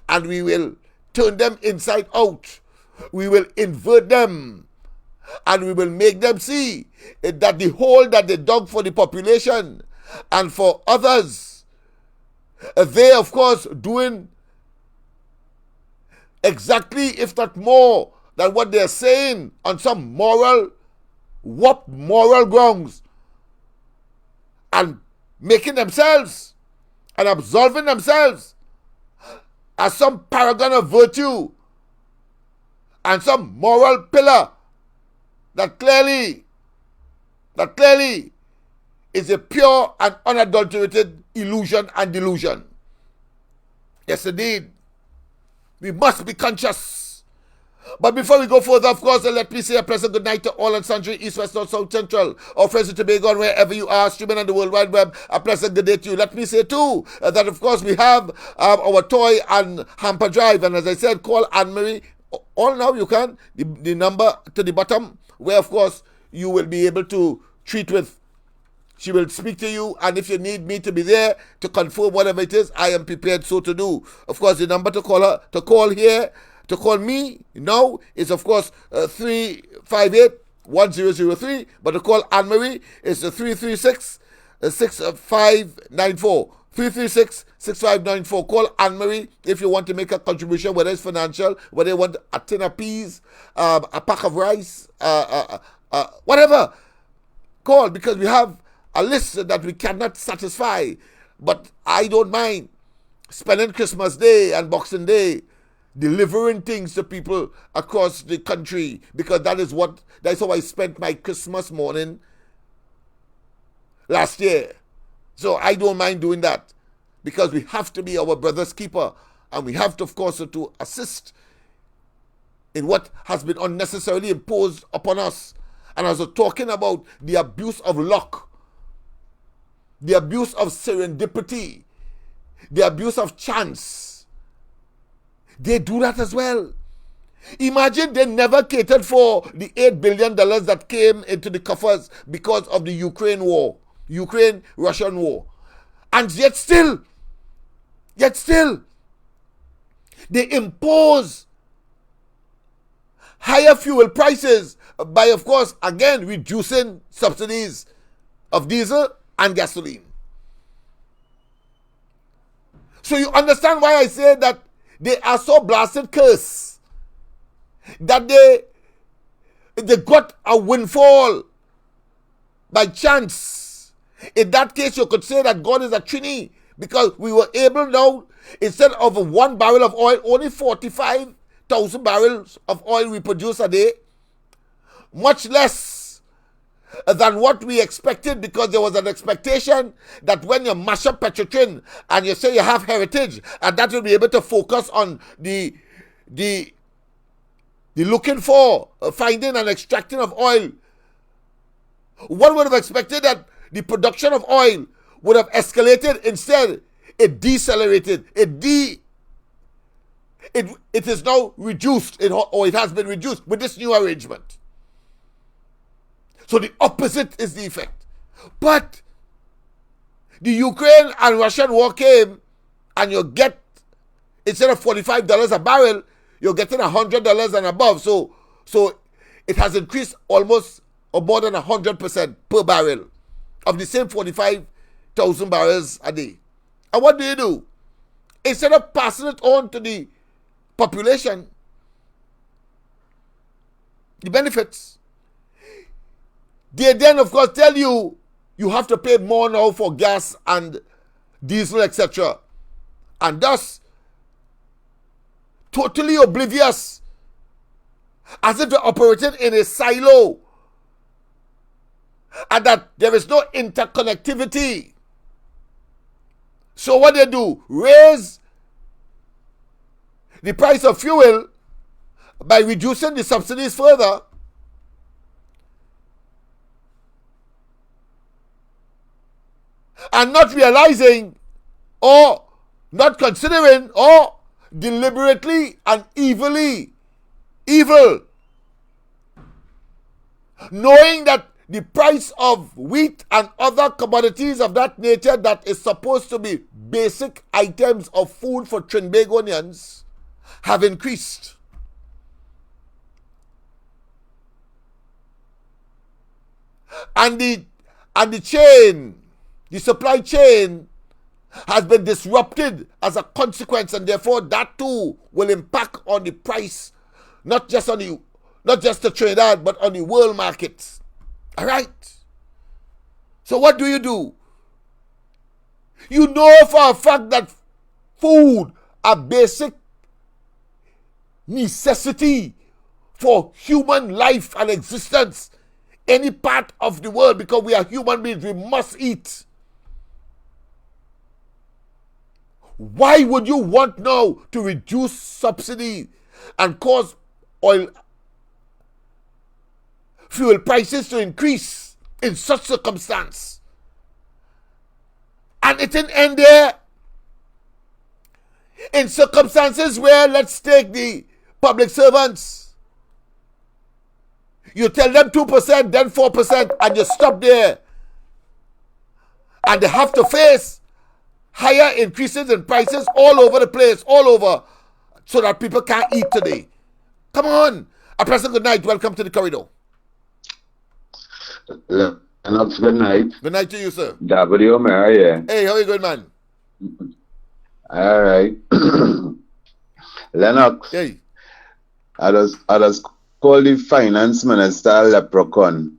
S2: and we will turn them inside out. We will invert them, and we will make them see that the hole that they dug for the population and for others, they, of course, doing exactly, if not more, than what they're saying on some moral grounds, and making themselves and absolving themselves as some paragon of virtue and some moral pillar that clearly is a pure and unadulterated illusion and delusion. Yes, indeed. We must be conscious. But before we go further, of course, let me say a pleasant good night to all and sundry, East, West, North, South, Central, or Friends of Tobago, and wherever you are, streaming on the World Wide Web. A pleasant good day to you. Let me say, too, that, of course, we have our toy and hamper drive. And as I said, call Anne-Marie. All now you can. The number to the bottom, where, of course, you will be able to treat with. She will speak to you, and if you need me to be there to confirm whatever it is, I am prepared so to do. Of course, the number to call me now is, of course, 358-1003, but to call Anne-Marie is 336-6594. 336-6594. Call Anne-Marie if you want to make a contribution, whether it's financial, whether you want a tin of peas, a pack of rice, whatever. Call, because we have a list that we cannot satisfy. But I don't mind spending Christmas Day and Boxing Day delivering things to people across the country, because that's how I spent my Christmas morning last year. So I don't mind doing that, because we have to be our brother's keeper, and we have to, of course, to assist in what has been unnecessarily imposed upon us. And I was talking about the abuse of luck, the abuse of serendipity, the abuse of chance. They do that as well. Imagine they never catered for the $8 billion that came into the coffers because of the Ukraine-Russian war. And yet still, they impose higher fuel prices by, of course, again, reducing subsidies of diesel and gasoline. So you understand why I say that they are so blasted cursed that they got a windfall by chance. In that case, you could say that God is a Trini, because we were able now, instead of 1 barrel of oil, only 45,000 barrels of oil we produce a day, much less than what we expected, because there was an expectation that when you mash up Petrotrin and you say you have heritage, and that will be able to focus on the looking for, finding and extracting of oil. One would have expected that the production of oil would have escalated. Instead, it decelerated. It it is now reduced, or it has been reduced with this new arrangement. So the opposite is the effect. But the Ukraine and Russian war came, and you get, instead of $45 a barrel, you're getting $100 and above. So it has increased almost or more than 100% per barrel of the same 45,000 barrels a day. And what do? Instead of passing it on to the population, the benefits, they then of course tell you you have to pay more now for gas and diesel, etc. And thus totally oblivious, as if they're operating in a silo and that there is no interconnectivity. So what they do, raise the price of fuel by reducing the subsidies further, and not realizing or not considering or deliberately and evil, knowing that the price of wheat and other commodities of that nature that is supposed to be basic items of food for Trinbagonians have increased. And the chain, the supply chain has been disrupted as a consequence, and therefore that too will impact on the price, not just the Trinidad, but on the world markets. All right. So what do? You know for a fact that food, a basic necessity for human life and existence, any part of the world, because we are human beings, we must eat. Why would you want now to reduce subsidy and cause fuel prices to increase in such circumstance? And it didn't end there. In circumstances where, let's take the public servants, you tell them 2%, then 4%, and you stop there. And they have to face higher increases in prices all over the place, all over, so that people can't eat today. Come on. A person, good night. Welcome to the corridor.
S3: Lennox, good night.
S2: Good night to you, sir.
S3: W. Mary, yeah.
S2: Hey, how are you good, man?
S3: All right. Lennox.
S2: Hey.
S3: I just call the finance minister a leprechaun.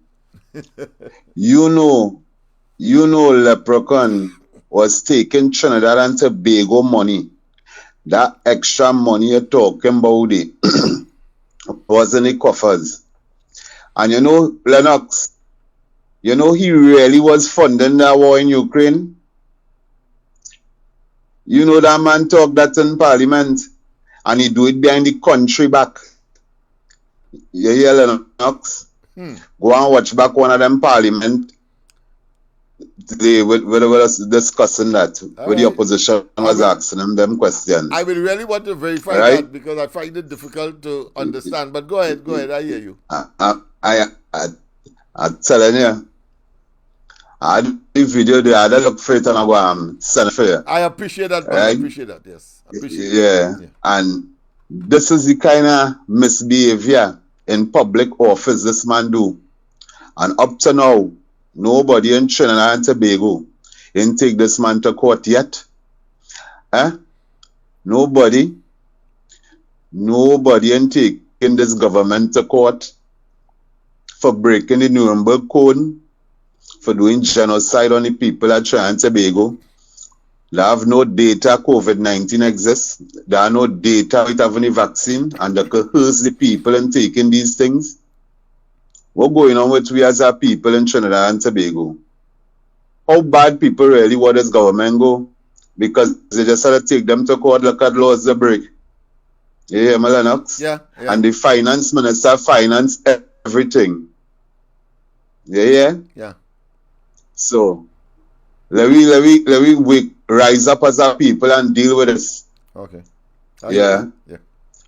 S3: You know leprechaun was taking Trinidad and Tobago money. That extra money you're talking about it was in the coffers. And you know, Lennox, you know he really was funding that war in Ukraine. You know that man talk that in Parliament, and he do it behind the country back. You hear, Lennox? Go and watch back one of them Parliament. They were discussing that, where the opposition was asking them questions.
S2: I will really want to verify that, because I find it difficult to understand. But go ahead, I hear you.
S3: I'm telling you, I had the video there. I had to look for it and I go send it for you.
S2: I appreciate that, right? I appreciate that, yes.
S3: Yeah, and this is the kind of misbehavior in public office this man do. And up to now, nobody in Trinidad and Tobago didn't take this man to court yet. Nobody ain't taking this government to court for breaking the Nuremberg Code, for doing genocide on the people at Trinidad and Tobago. They have no data COVID-19 exists. There are no data with having a vaccine, and they coerce the people in taking these things. What's going on with we as our people in Trinidad and Tobago? How bad people really want this government go? Because they just had to take them to court, look at laws they break. You hear me, Lennox?
S2: Yeah.
S3: And the finance minister finance everything. Yeah. So let we rise up as our people and deal with this.
S2: Okay.
S3: Yeah.
S2: Yeah.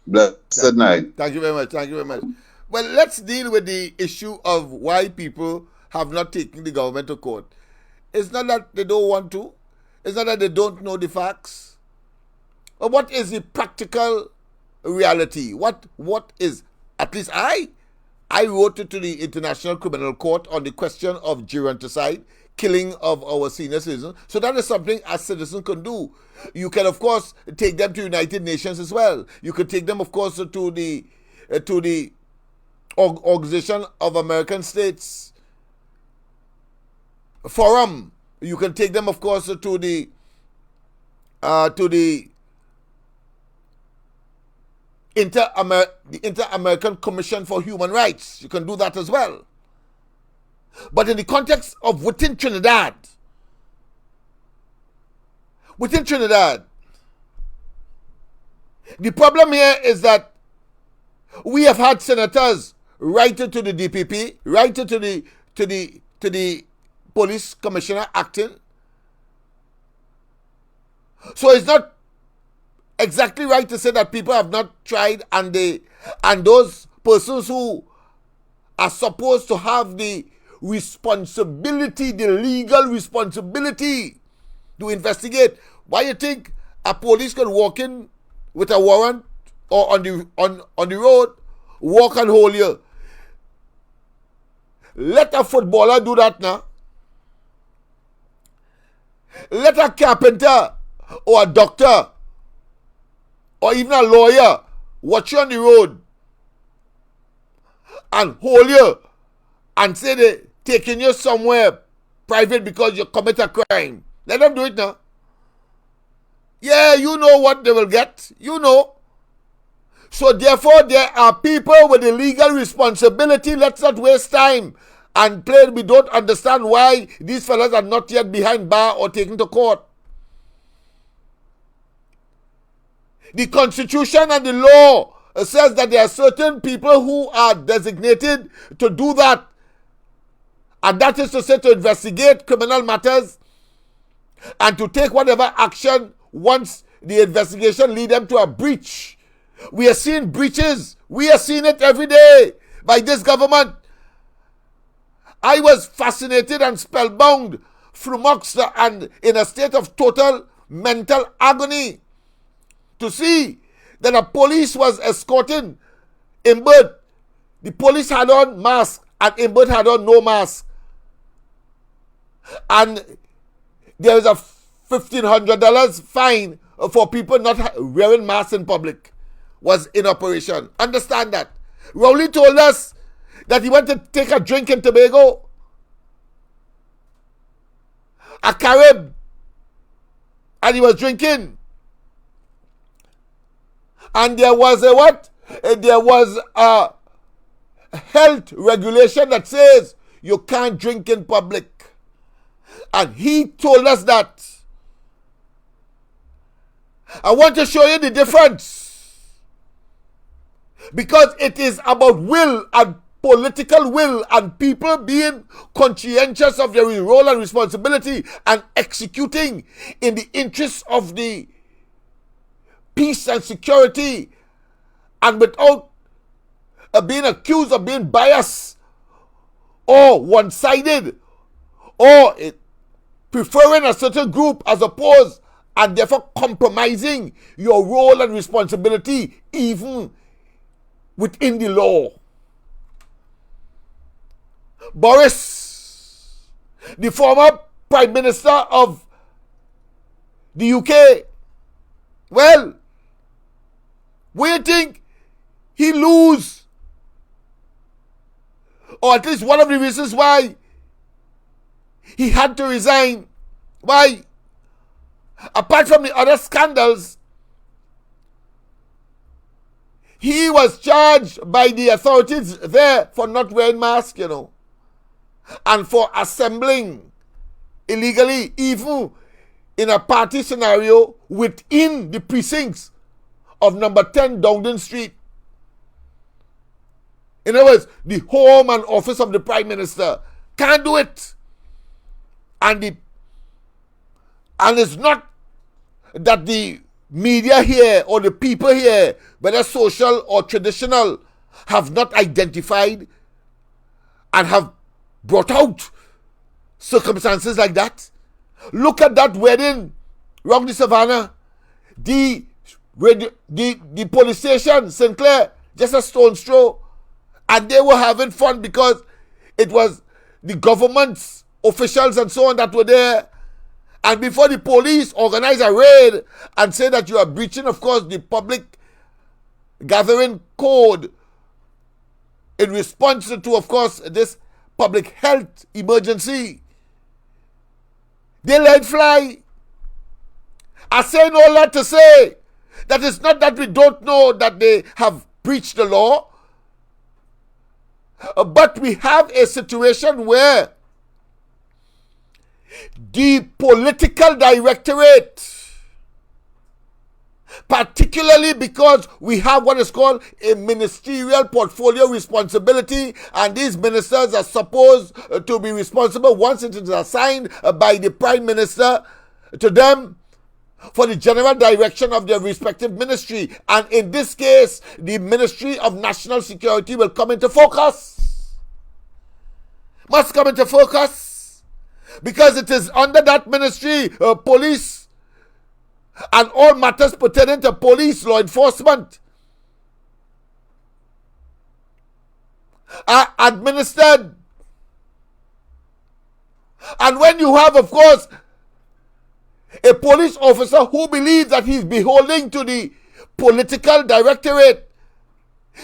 S3: Blessed night.
S2: Thank you very much. Thank you very much. Well, let's deal with the issue of why people have not taken the government to court. It's not that they don't want to. It's not that they don't know the facts. But what is the practical reality? What is, at least I wrote it to the International Criminal Court on the question of geronticide, killing of our senior citizens. So that is something a citizen can do. You can, of course, take them to United Nations as well. You could take them, of course, to the Organization of American States Forum. You can take them, of course, to the Inter-American Commission for Human Rights. You can do that as well. But in the context of within Trinidad, the problem here is that we have had senators write to the DPP, write to the police commissioner acting. So it's not exactly right to say that people have not tried, and those persons who are supposed to have the responsibility, the legal responsibility to investigate. Why you think a police can walk in with a warrant or on the road, walk and hold you? Let a footballer do that now. Let a carpenter or a doctor or even a lawyer watch you on the road and hold you and say they're taking you somewhere private because you commit a crime. Let them do it now. Yeah, you know what they will get. You know. So therefore, there are people with the legal responsibility. Let's not waste time and play. We don't understand why these fellas are not yet behind bar or taken to court. The Constitution and the law says that there are certain people who are designated to do that. And that is to say, to investigate criminal matters and to take whatever action once the investigation lead them to a breach. We are seeing breaches. We are seeing it every day by this government. I was fascinated and spellbound, flummoxed, and in a state of total mental agony to see that a police was escorting Imbert. The police had on masks and Imbert had on no mask. And there was a $1,500 fine for people not wearing masks in public was in operation. Understand that. Rowley told us that he went to take a drink in Tobago, a Carib, and he was drinking. And there was a what? There was a health regulation that says you can't drink in public. And he told us that. I want to show you the difference. Because it is about will and political will and people being conscientious of their role and responsibility and executing in the interests of the peace and security, and without being accused of being biased or one-sided or preferring a certain group as opposed, and therefore compromising your role and responsibility even within the law. Boris, the former Prime Minister of the UK, well, where do you think he lose? Or at least one of the reasons why he had to resign. Why? Apart from the other scandals, he was charged by the authorities there for not wearing masks, and for assembling illegally, even in a party scenario within the precincts of number 10 Dowden Street. In other words, the home and office of the Prime Minister can't do it. And it's not that the media here or the people here, whether social or traditional, have not identified and have brought out circumstances like that. Look at that wedding around the savannah. The police station, St. Clair, just a stone's throw. And they were having fun because it was the government's officials and so on that were there. And before the police organize a raid and say that you are breaching, of course, the public gathering code in response to, of course, this public health emergency, they let fly. I say all that to say that it's not that we don't know that they have breached the law, but we have a situation where the political directorate, particularly because we have what is called a ministerial portfolio responsibility, and these ministers are supposed to be responsible once it is assigned by the Prime Minister to them for the general direction of their respective ministry. And in this case, the Ministry of National Security will come into focus. Must come into focus because it is under that ministry, police, and all matters pertaining to police, law enforcement are administered. And when you have, of course, a police officer who believes that he's beholding to the political directorate,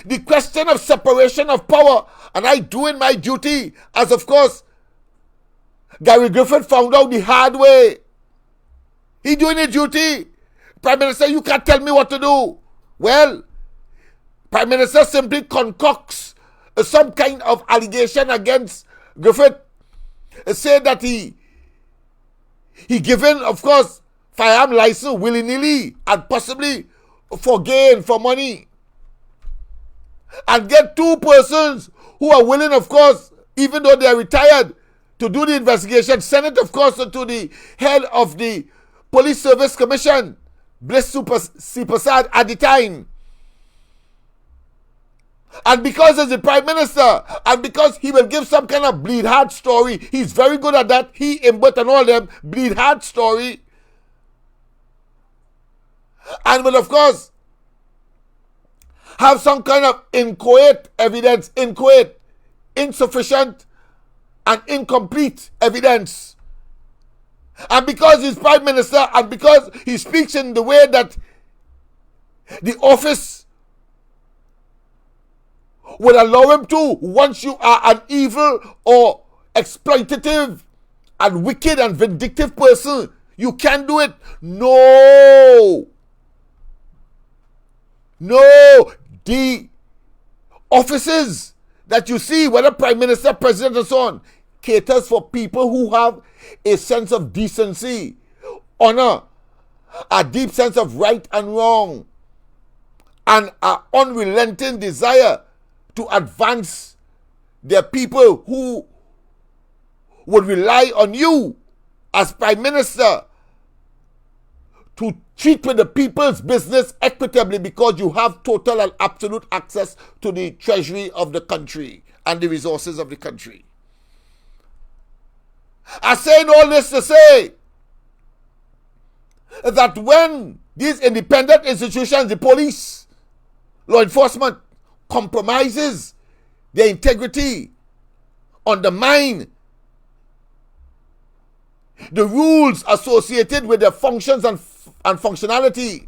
S2: the question of separation of power, and I doing my duty, as of course Gary Griffith found out the hard way. He doing his duty. Prime Minister, you can't tell me what to do. Well, Prime Minister simply concocts some kind of allegation against Griffith, say that he given, of course, firearm license willy-nilly and possibly for gain, for money, and get two persons who are willing, of course, even though they are retired, to do the investigation. Send it, of course, to the head of the Police Service Commission, Bliss Sipasad, at the time. And because he's the Prime Minister, and because he will give some kind of bleed heart story, he's very good at that. He, Imbert, and all them, bleed heart story. And will, of course, have some kind of inchoate evidence, insufficient and incomplete evidence. And because he's Prime Minister, and because he speaks in the way that the office would allow him to, once you are an evil or exploitative and wicked and vindictive person, you can't do it. No. The offices that you see, whether Prime Minister, President, and so on, caters for people who have a sense of decency, honor, a deep sense of right and wrong, and an unrelenting desire to advance their people, who would rely on you as Prime Minister to treat with the people's business equitably, because you have total and absolute access to the treasury of the country and the resources of the country. I'm saying all this to say that when these independent institutions, the police, law enforcement, compromises their integrity, undermine the rules associated with their functions and functionality,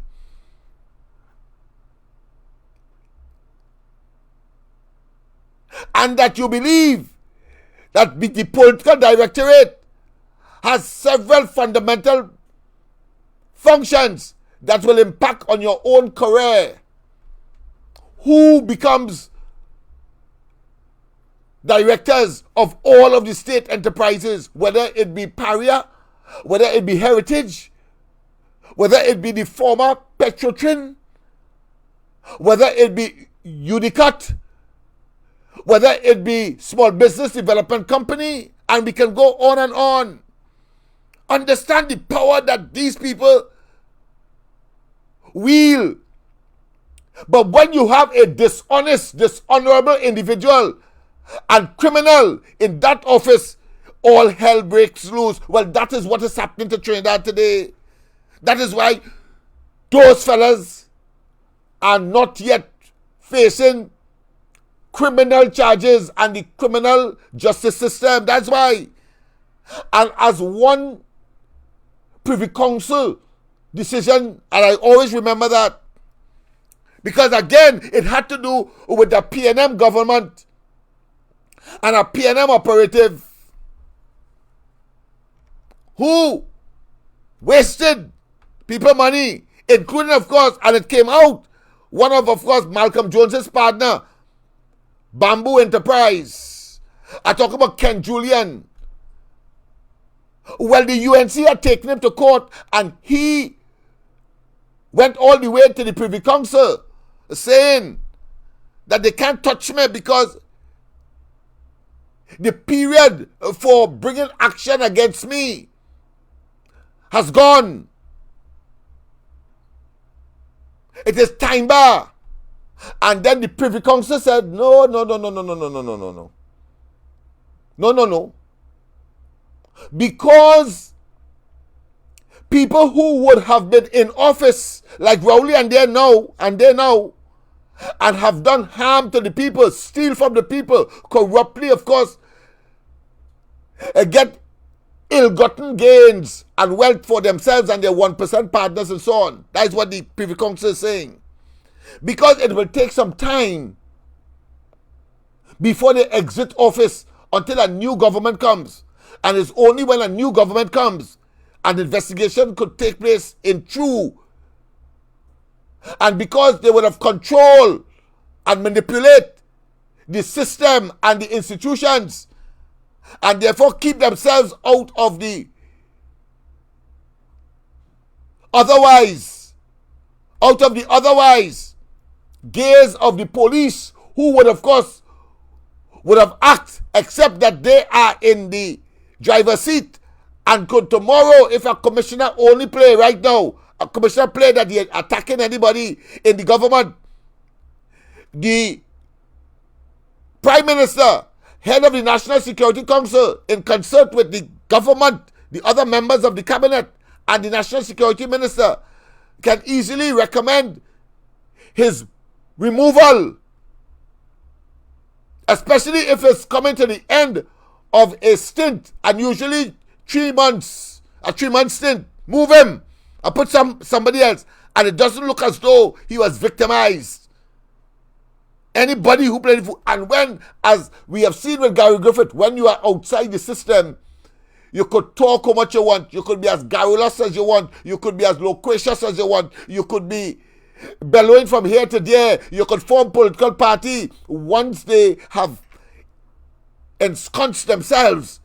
S2: and that you believe that the political directorate has several fundamental functions that will impact on your own career. Who becomes directors of all of the state enterprises, whether it be Paria, whether it be Heritage, whether it be the former Petrotrin, whether it be Unicut, whether it be Small Business Development Company, and we can go on and on. Understand the power that these people wheel. But when you have a dishonest, dishonorable individual and criminal in that office, all hell breaks loose. Well, that is what is happening to Trinidad today. That is why those fellas are not yet facing criminal charges and the criminal justice system. That's why. And as one Privy Council decision, and I always remember that, because again, it had to do with the PNM government and a PNM operative who wasted people money, including, of course, and it came out, one of course, Malcolm Jones's partner, Bamboo Enterprise. I talk about Ken Julian. Well, the UNC had taken him to court, and he went all the way to the Privy Council saying that they can't touch me because the period for bringing action against me has gone. It is time bar. And then the Privy Council said, no. Because people who would have been in office like Rowley and they now, and have done harm to the people, steal from the people, corruptly, of course, get ill-gotten gains and wealth for themselves and their 1% partners and so on. That is what the Privy Council is saying. Because it will take some time before they exit office until a new government comes. And it's only when a new government comes an investigation could take place in true. And because they would have control and manipulate the system and the institutions, and therefore keep themselves out of the otherwise gaze of the police, who would of course would have acted, except that they are in the driver's seat and could tomorrow, if a commissioner only play right now, a commissioner play that he attacking anybody in the government, the Prime Minister, head of the National Security Council, in concert with the government, the other members of the cabinet, and the National Security Minister, can easily recommend his removal, especially if it's coming to the end of a stint, and usually 3 months, a 3-month stint. Move him and put somebody else, and it doesn't look as though he was victimized. Anybody who played fool, and when, as we have seen with Gary Griffith, when you are outside the system, you could talk how much you want, you could be as garrulous as you want, you could be as loquacious as you want, you could be bellowing from here to there, you could form political party. Once they have ensconced themselves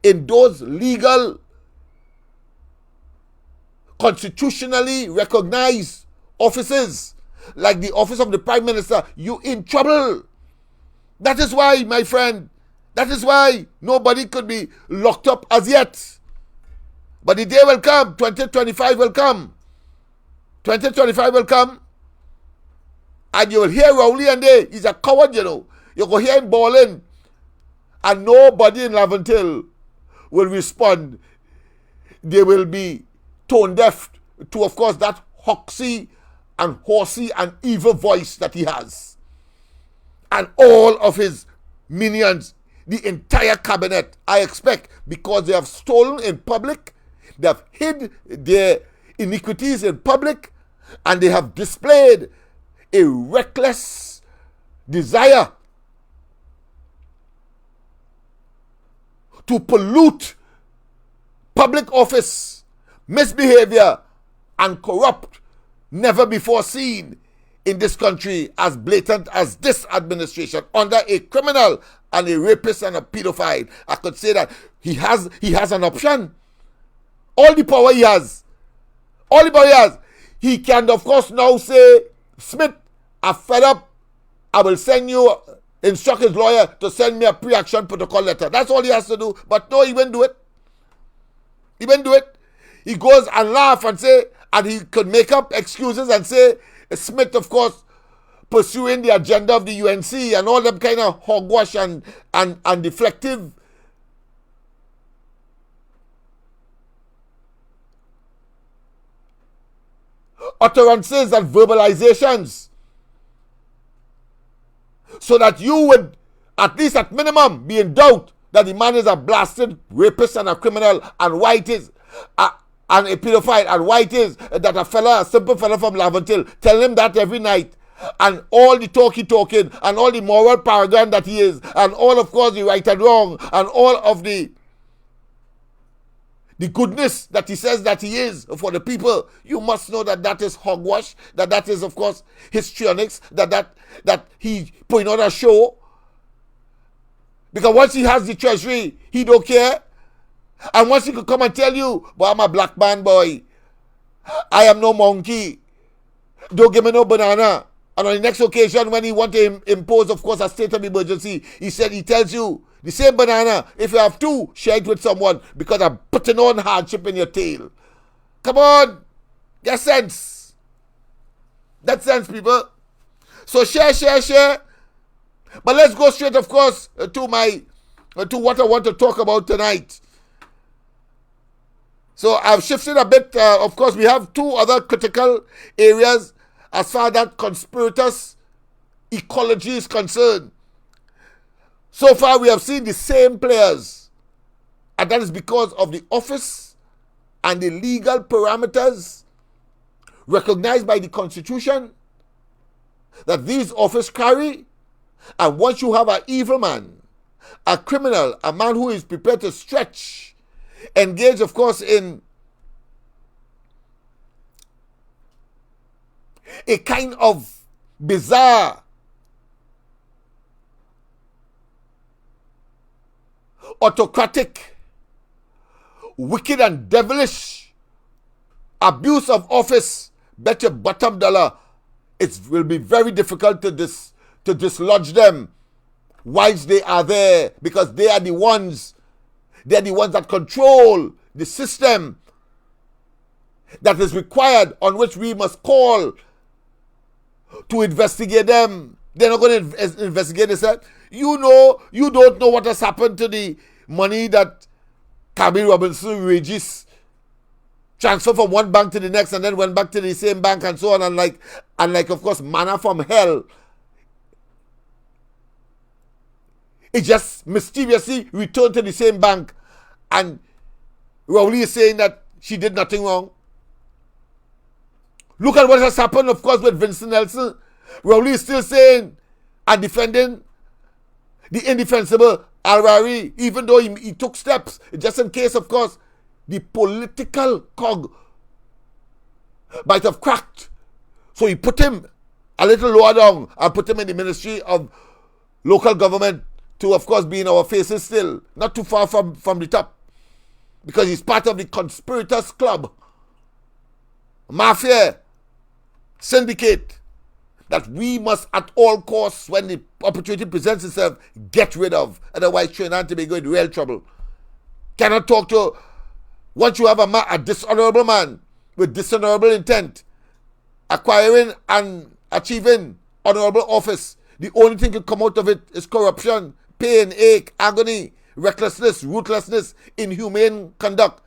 S2: in those legal, constitutionally recognized offices, like the office of the Prime Minister, you in trouble. That is why, my friend, that is why nobody could be locked up as yet. But the day will come, 2025 will come. 2025 will come, and you will hear Rowley and he's a coward, you know. You go hear him bawling, and nobody in Laventille will respond. They will be tone deaf to, of course, that hoxy and horsey and evil voice that he has. And all of his minions, the entire cabinet, I expect, because they have stolen in public, they have hid their iniquities in public, and they have displayed a reckless desire to pollute public office, misbehavior, and corrupt, never before seen in this country, as blatant as this administration under a criminal and a rapist and a pedophile. I could say that he has an option. All the power he has. He can, of course, now say, Smith, I'm fed up. I will send you, instruct his lawyer to send me a pre-action protocol letter. That's all he has to do. But no, he won't do it. He goes and laugh and say, And he could make up excuses and say Smith, of course, pursuing the agenda of the UNC and all them kind of hogwash and deflective utterances and verbalizations, so that you would, at least at minimum, be in doubt that the man is a blasted rapist and a criminal, and why it is and a pedophile, and why it is that a simple fella from Laventil tell him that every night, and all the talking and all the moral paragon that he is, and all, of course, the right and wrong, and all of the goodness that he says that he is for the people. You must know that that is hogwash, that is, of course, histrionics, that he putting on a show. Because once he has the treasury, he don't care. And once he could come and tell you, boy, I'm a black man, boy, I am no monkey, don't give me no banana. And on the next occasion, when he want to impose, of course, a state of emergency, he tells you, the same banana, if you have two, share it with someone, because I'm putting on hardship in your tail. Come on, get sense. That sense, people. So share. But let's go straight, of course, to what I want to talk about tonight. So I've shifted a bit. Of course, we have two other critical areas as far as that conspirators ecology is concerned. So far, we have seen the same players, and that is because of the office and the legal parameters recognized by the Constitution that these office carry. And once you have an evil man, a criminal, a man who is prepared to stretch, engage, of course, in a kind of bizarre, autocratic, wicked and devilish abuse of office, bet your bottom dollar it will be very difficult to dislodge them whilst they are there, because they are the ones that control the system that is required, on which we must call to investigate them. They're not going to investigate themselves. You don't know what has happened to the money that Camille Robinson Regis transferred from one bank to the next, and then went back to the same bank, and so on, and like of course, manna from hell. It just mysteriously returned to the same bank, and Rowley is saying that she did nothing wrong. Look at what has happened, of course, with Vincent Nelson. Rowley is still saying and defending the indefensible Alrari, even though he took steps, just in case, of course, the political cog might have cracked. So he put him a little lower down and put him in the Ministry of Local Government to, of course, be in our faces still, not too far from the top, because he's part of the conspirators club, mafia, syndicate, that we must at all costs, when the opportunity presents itself, get rid of. Otherwise, Trinidad and Tobago in real trouble. Cannot talk to, once you have a dishonorable man with dishonorable intent, acquiring and achieving honorable office, the only thing to come out of it is corruption, pain, ache, agony, recklessness, ruthlessness, inhumane conduct,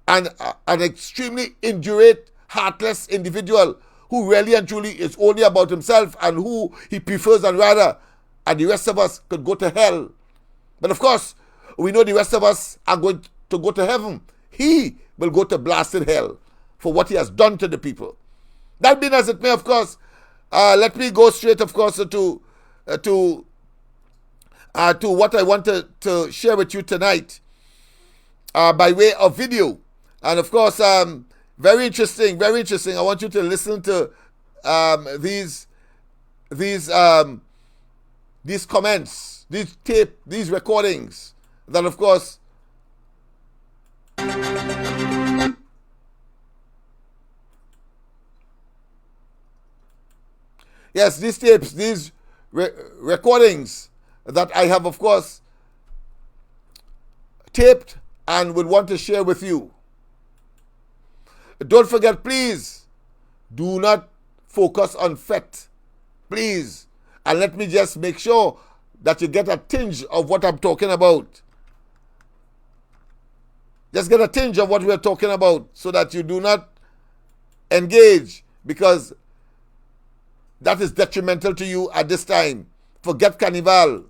S2: and an extremely indurate, heartless individual who really and truly is only about himself and who he prefers and rather, and the rest of us could go to hell. But of course, we know the rest of us are going to go to heaven. He will go to blasted hell for what he has done to the people. That being as it may, of course, let me go straight, of course, to what I wanted to share with you tonight by way of video. And of course, very interesting. I want you to listen to these comments, these recordings that, of course, yes, these tapes, these recordings that I have, of course, taped and would want to share with you. Don't forget, please, do not focus on FET. Please. And let me just make sure that you get a tinge of what I'm talking about. Just get a tinge of what we're talking about so that you do not engage, because that is detrimental to you at this time. Forget Carnival.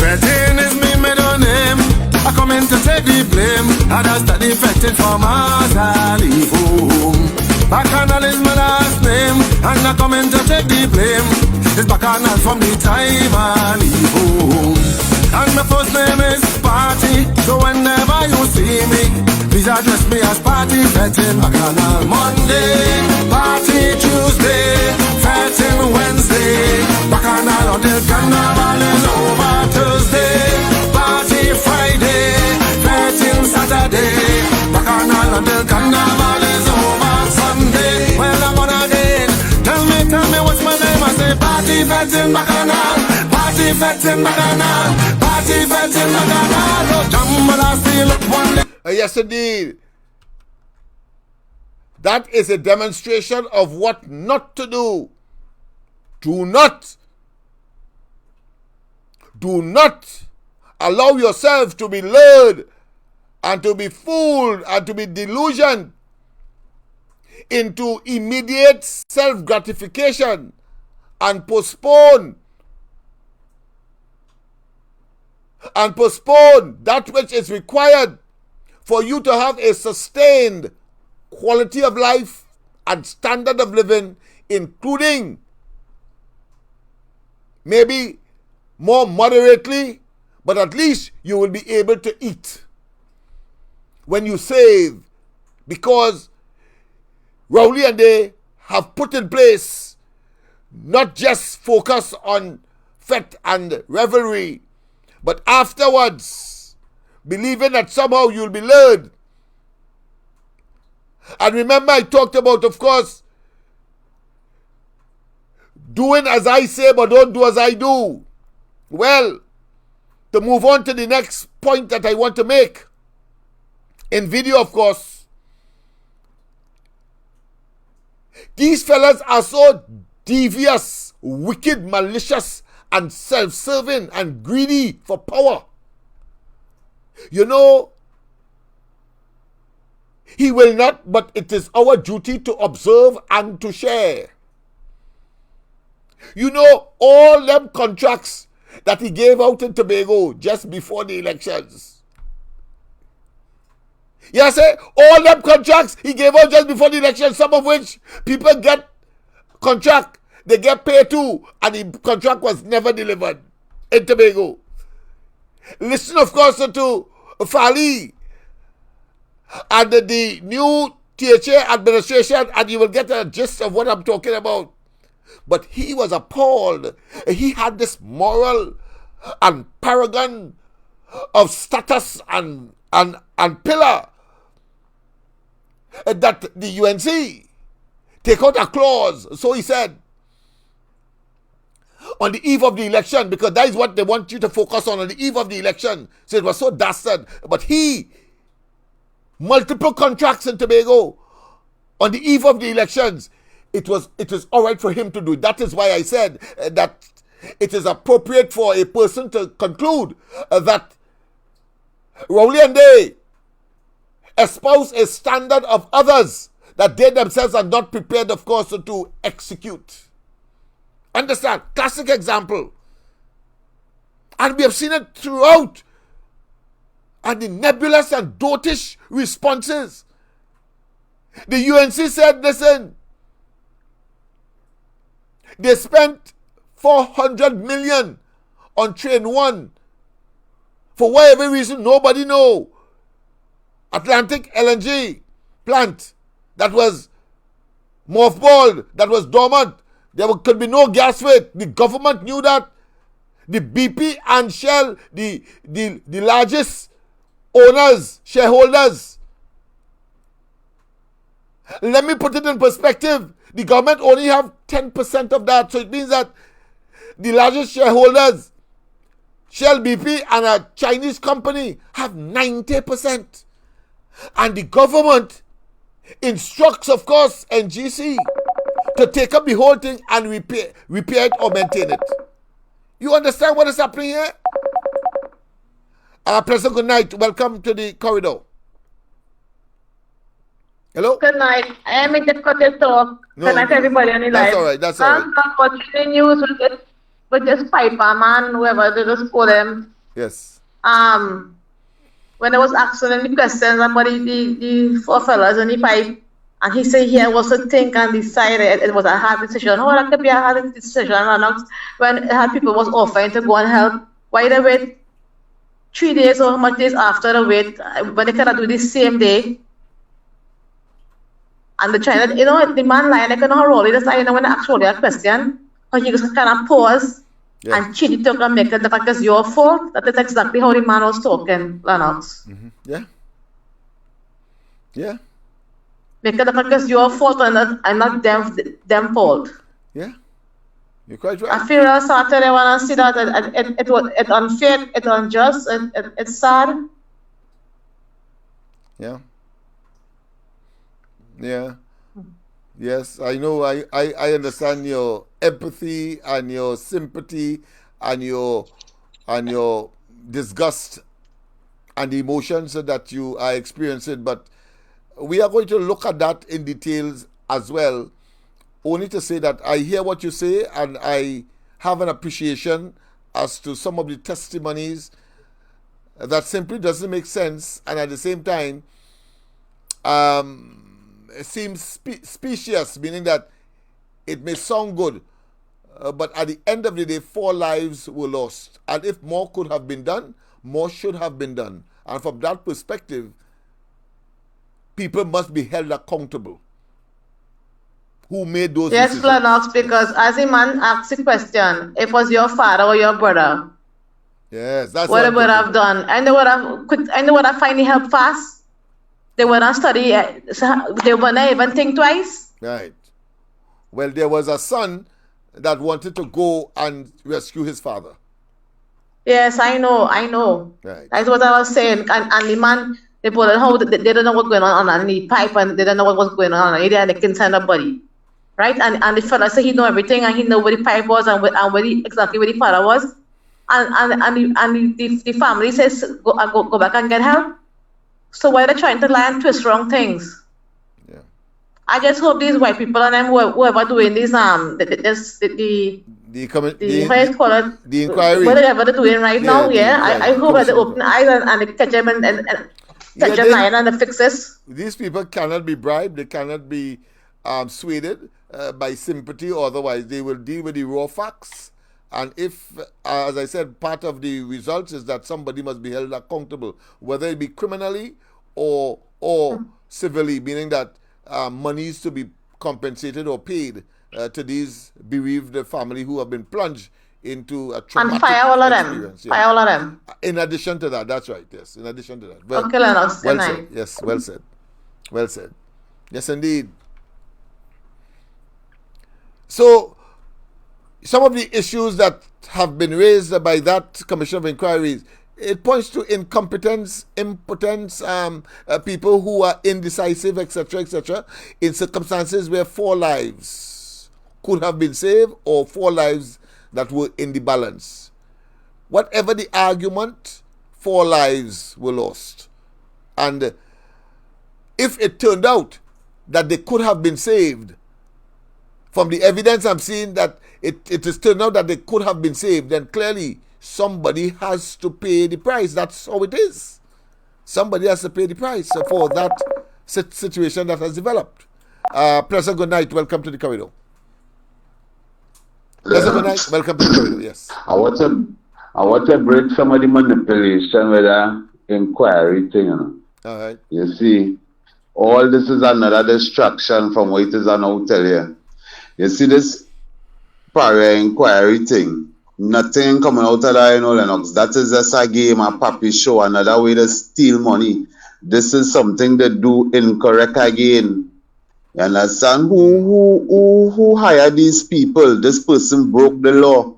S1: Fetting is me middle name. I come in to take the blame. I just study fetting for Mars, I leave home. Bacchanal is my last name, and I come in to take the blame. It's Bacchanal from the time I leave home. And my first name is Party, so whenever you see me, please address me as Party Fetting Bacchanal. Monday, Party Tuesday, Fetting Wednesday, Bacchanal until Carnival is over. Thursday, Party Friday, Fetting Saturday, Bacchanal until Carnival is over. Sunday, well I'm on again. Tell me what's my name? I say Party Fetting Bacchanal, Party Fetting Bacchanal, Party Fetting Bacchanal. Jambalaya still up one day.
S2: Yes, indeed. That is a demonstration of what not to do. Do not allow yourself to be lured and to be fooled and to be delusioned into immediate self-gratification and postpone that which is required for you to have a sustained quality of life and standard of living, including maybe more moderately, but at least you will be able to eat when you save, because Rowley and they have put in place not just focus on fete and revelry, but afterwards believing that somehow you'll be lured. And remember, I talked about, of course, doing as I say but don't do as I do. Well, to move on to the next point that I want to make, in video, of course, these fellas are so devious, wicked, malicious, and self-serving and greedy for power. You know, he will not, but it is our duty to observe and to share. You know, all them contracts that he gave out in Tobago just before the elections. Yes, all them contracts he gave out just before the elections, some of which people get contract, they get paid too, and the contract was never delivered in Tobago. Listen, of course, to Fali and the new THA administration, and you will get a gist of what I'm talking about. But he was appalled. He had this moral and paragon of status and pillar that the UNC take out a clause. So he said, on the eve of the election, because that is what they want you to focus on the eve of the election. So it was so dastard. But he, multiple contracts in Tobago on the eve of the elections, it was all right for him to do. That is why I said that it is appropriate for a person to conclude that Rowley and they espouse a standard of others that they themselves are not prepared, of course, to execute. Understand? Classic example. And we have seen it throughout. And the nebulous and dotish responses. The UNC said, listen, they spent 400 million on Train 1. For whatever reason, nobody know. Atlantic LNG plant that was mothballed, that was dormant. There could be no gas for it. The government knew that. The BP and Shell, the largest owners, shareholders. Let me put it in perspective. The government only have 10% of that. So it means that the largest shareholders, Shell BP and a Chinese company have 90%. And the government instructs, of course, NGC to take up the whole thing and repair it or maintain it. You understand what is happening here? President, good night. Welcome to the corridor. Hello?
S4: Good night. I am in difficulty talk. Good night, everybody on the line.
S2: That's all right. That's all right.
S4: I'm watching the news with this piper man, whoever they just call him.
S2: Yes.
S4: When I was asking him the questions about the four fellas in the pipe, and he said he was to think and decide it was a hard decision. Oh, that could be a hard decision, Lennox, when people was offering to go and help. Why they wait 3 days or how much days after the wait, when they cannot do the same day? And the China, the man lying like Rowley, that's like, when I ask Rowley a question, how he just kind of pause and change it and make it the fact it's your fault. That is exactly how the man was talking, Lennox.
S2: Mm-hmm. Yeah. Yeah.
S4: Make it the fact it's your fault and not them fault.
S2: Yeah. You're quite right.
S4: I feel Saturday when I see that it's unfair, it's unjust, it's sad.
S2: Yeah. Yeah. Yes, I know. I understand your empathy and your sympathy and your disgust and the emotions that you are experiencing, but we are going to look at that in details as well. Only to say that I hear what you say and I have an appreciation as to some of the testimonies that simply doesn't make sense, and at the same time it seems specious, meaning that it may sound good, but at the end of the day, 4 lives were lost. And if more could have been done, more should have been done. And from that perspective, people must be held accountable. Who made those decisions?
S4: Yes, Lennox, because as a man asks the question, if it was your father or your brother,
S2: yes, that's
S4: what they would have done. And they would have finally helped fast. They would not study, they would not even think twice.
S2: Right. Well, there was a son that wanted to go and rescue his father.
S4: Yes, I know.
S2: Right.
S4: That's what I was saying. And the man, they put it how they didn't know what's going on the pipe, and they didn't know what was going on. And they couldn't send nobody. Right? And the fella said he know everything, and he know where the pipe was and exactly where the father was. And the family says, go back and get help. So why are they trying to lie and twist wrong things?
S2: Yeah.
S4: I just hope these white people and them whoever doing these the
S2: inquiry,
S4: whatever they're doing right now, I hope that they open eyes and they catch them and catch them lying and they fix this.
S2: These people cannot be bribed. They cannot be swayed by sympathy, or otherwise they will deal with the raw facts. And if, as I said, part of the results is that somebody must be held accountable, whether it be criminally or civilly, meaning that money is to be compensated or paid to these bereaved family who have been plunged into a traumatic
S4: and fire all of them.
S2: experience.
S4: Fire all of them.
S2: In addition to that, that's right. Yes, in addition to that.
S4: Okay, Lennox.
S2: Well said. Yes, well said. Well said. Yes, indeed. So, some of the issues that have been raised by that Commission of Inquiries, it points to incompetence, impotence, people who are indecisive, etc., in circumstances where 4 lives could have been saved or 4 lives that were in the balance. Whatever the argument, 4 lives were lost. And if it turned out that they could have been saved, from the evidence I'm seeing that it is turned out that they could have been saved, then clearly somebody has to pay the price. That's how it is. Somebody has to pay the price for that situation that has developed. Professor, good night. Welcome to the corridor. Professor, good night. Welcome to the corridor. Yes.
S3: I want to break some of the manipulation with the inquiry thing.
S2: All right.
S3: You see, all this is another distraction from what it is an out here. You see this prior inquiry thing, nothing coming out of that, Lennox. That is just a game, a puppy show, another way to steal money. This is something they do incorrect again. You understand? Who hired these people? This person broke the law.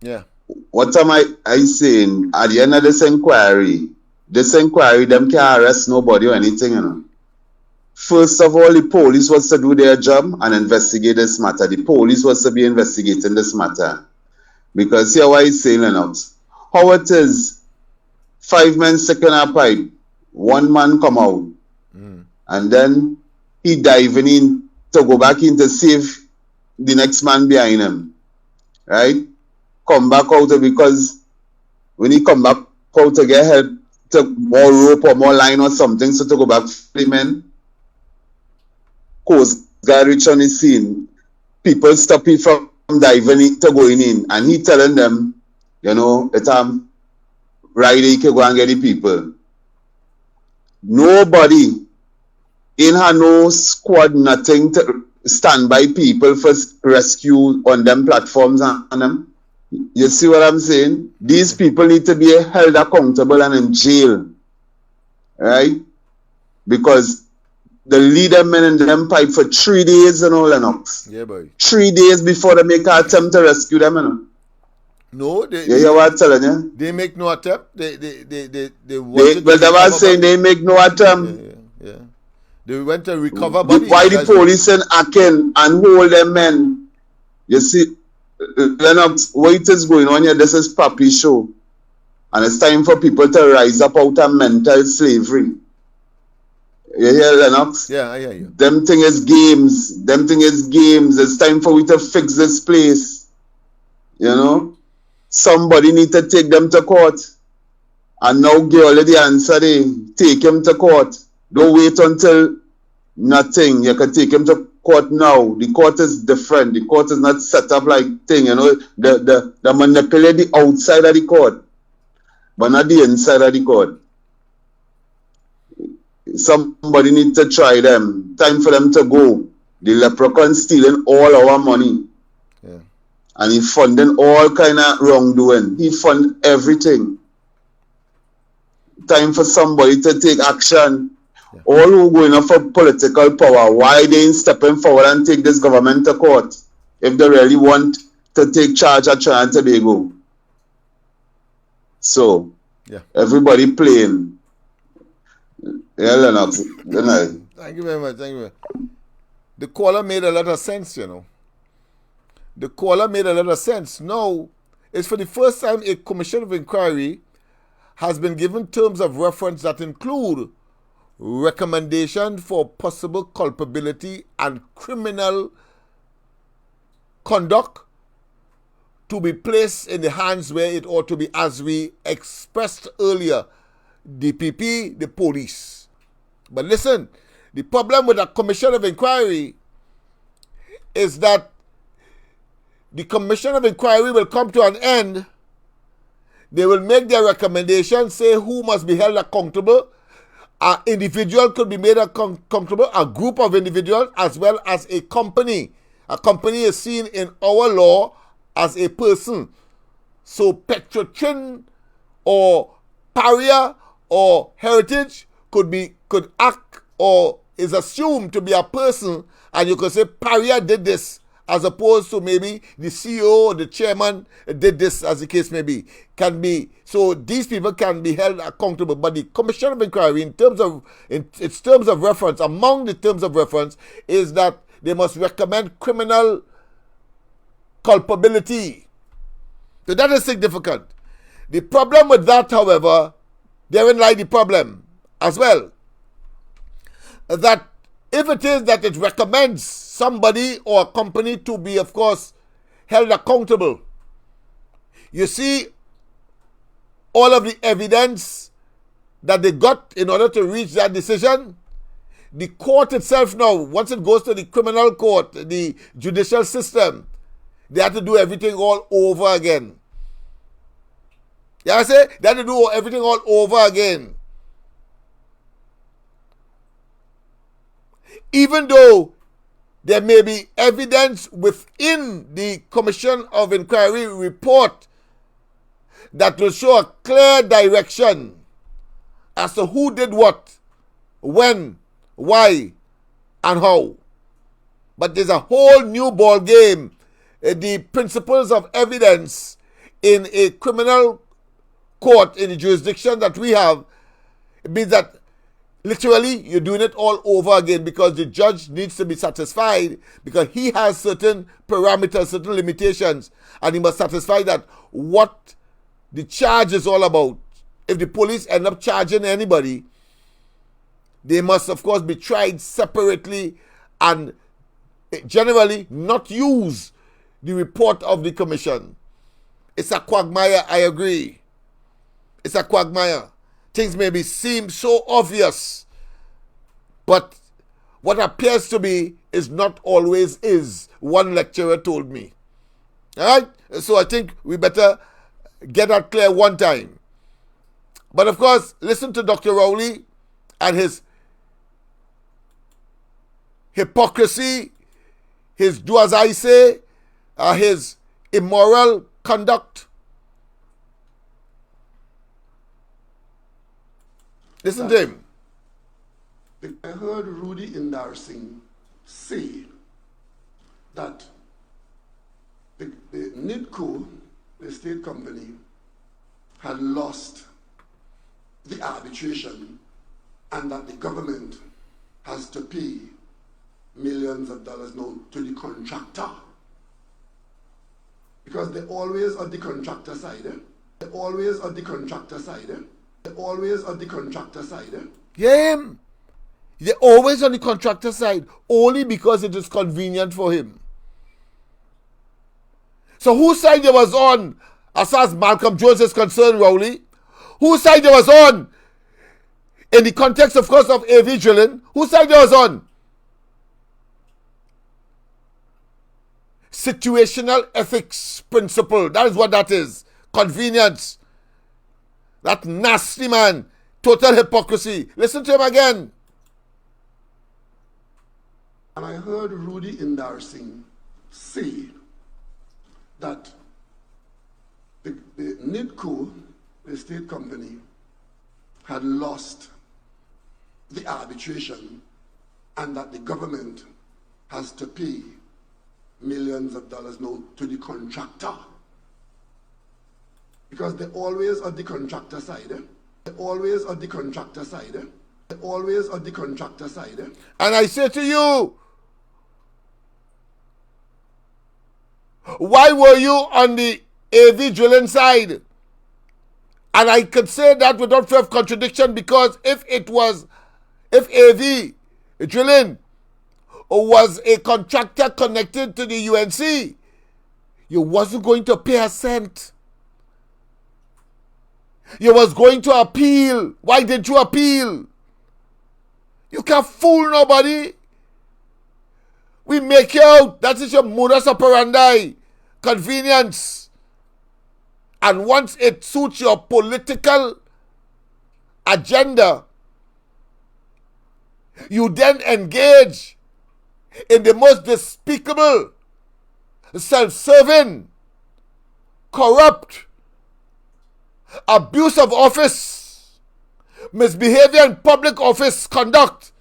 S2: Yeah.
S3: What am I saying? At the end of this inquiry, them can't arrest nobody or anything, you know. First of all, the police was to do their job and investigate this matter. The police was to be investigating this matter. Because here what he's saying, Lennox, how it is, 5 men sick in a pipe, 1 man come out, and then he diving in to go back in to save the next man behind him, right? Come back out because when he come back out to get help, to more rope or more line or something, so to go back for the men, Coast Guard reach on the scene, people stop him from diving to going in, and he telling them, you know, it's right, he can go and get the people. Nobody in her no squad, nothing to stand by people for rescue on them platforms and them. You see what I'm saying? These people need to be held accountable and in jail, right? Because the leader men in them pipe for 3 days and all, Lennox.
S2: Yeah, boy.
S3: 3 days before they make an attempt to rescue them, you know.
S2: No,
S3: You hear what I'm telling you?
S2: they make no attempt. They
S3: Well, they were saying they make no attempt.
S2: Yeah. They went to recover body.
S3: Why the police and Aken and hold them men? You see, Lennox, what it is going on here, this is Papi show. And it's time for people to rise up out of mental slavery. You hear, Lennox?
S2: Yeah, I hear you.
S3: Them thing is games. Them thing is games. It's time for we to fix this place. You know? Somebody need to take them to court. And now give all the answer they take him to court. Don't wait until nothing. You can take him to court now. The court is different. The court is not set up like thing, you know. The manipulate the outside of the court, but not the inside of the court. Somebody need to try them. Time for them to go. The leprechaun stealing all our money.
S2: Yeah.
S3: And he funding all kind of wrongdoing. He fund everything. Time for somebody to take action. Yeah. All who going up for political power, why they ain't stepping forward and take this government to court if they really want to take charge of Trinidad and Tobago? So,
S2: yeah,
S3: everybody playing. Yeah, Lennox.
S2: Thank you very much. Thank you very much. The caller made a lot of sense, you know. The caller made a lot of sense. Now, it's for the first time a commission of inquiry has been given terms of reference that include recommendation for possible culpability and criminal conduct to be placed in the hands where it ought to be, as we expressed earlier, DPP, the police. But listen, the problem with a commission of inquiry is that the commission of inquiry will come to an end. They will make their recommendations, say who must be held accountable. An individual could be made accountable, a group of individuals, as well as a company. A company is seen in our law as a person. So Petrotrin or Paria or Heritage could act or is assumed to be a person, and you could say Paria did this, as opposed to maybe the CEO or the chairman did this, as the case may be. So these people can be held accountable. But the commission of inquiry, in its terms of reference, among the terms of reference, is that they must recommend criminal culpability. So that is significant. The problem with that, however, therein lies the problem as well. That if it is that it recommends somebody or a company to be, of course, held accountable, you see, all of the evidence that they got in order to reach that decision, the court itself now, once it goes to the criminal court, the judicial system, they have to do everything all over again. Yeah, I say they have to do everything all over again. Even though there may be evidence within the Commission of Inquiry report that will show a clear direction as to who did what, when, why, and how. But there's a whole new ball game. The principles of evidence in a criminal court in the jurisdiction that we have, it means that literally you're doing it all over again, because the judge needs to be satisfied, because he has certain parameters, certain limitations, and he must satisfy that what the charge is all about. If the police end up charging anybody, they must of course be tried separately and generally not use the report of the commission. It's a quagmire, I agree. It's a quagmire. Things maybe seem so obvious, but what appears to be is not always is, one lecturer told me. All right? So I think we better get that clear one time. But of course, listen to Dr. Rowley and his hypocrisy, his do as I say, his immoral conduct. Listen to him.
S5: I heard Rudy Indar Singh say that the NIDCO, the state company, had lost the arbitration and that the government has to pay millions of dollars now to the contractor. Because they're always on the contractor side. They're always on the contractor side. They're always on the contractor side.
S2: Yeah, they're always on the contractor side, only because it is convenient for him. So whose side they was on, as far as Malcolm Jones is concerned, Rowley? Whose side they was on? In the context, of course, of A.V. Drilling, whose side they was on? Situational ethics principle. That is what that is. Convenience. That nasty man. Total hypocrisy. Listen to him again.
S5: And I heard Rudy Indar Singh say that the NIDCO, the state company, had lost the arbitration and that the government has to pay millions of dollars now to the contractor. Because they're always on the contractor side. They're always on the contractor side. They're always on the contractor side.
S2: And I say to you, why were you on the A.V. Drilling side? And I could say that without fear of contradiction, because if A.V. Drilling was a contractor connected to the UNC, you wasn't going to pay a cent. You was going to appeal. Why didn't you appeal? You can't fool nobody. We make you out. That is your modus operandi. Convenience. And once it suits your political agenda, you then engage in the most despicable, self-serving, corrupt, abuse of office, misbehavior in public office conduct,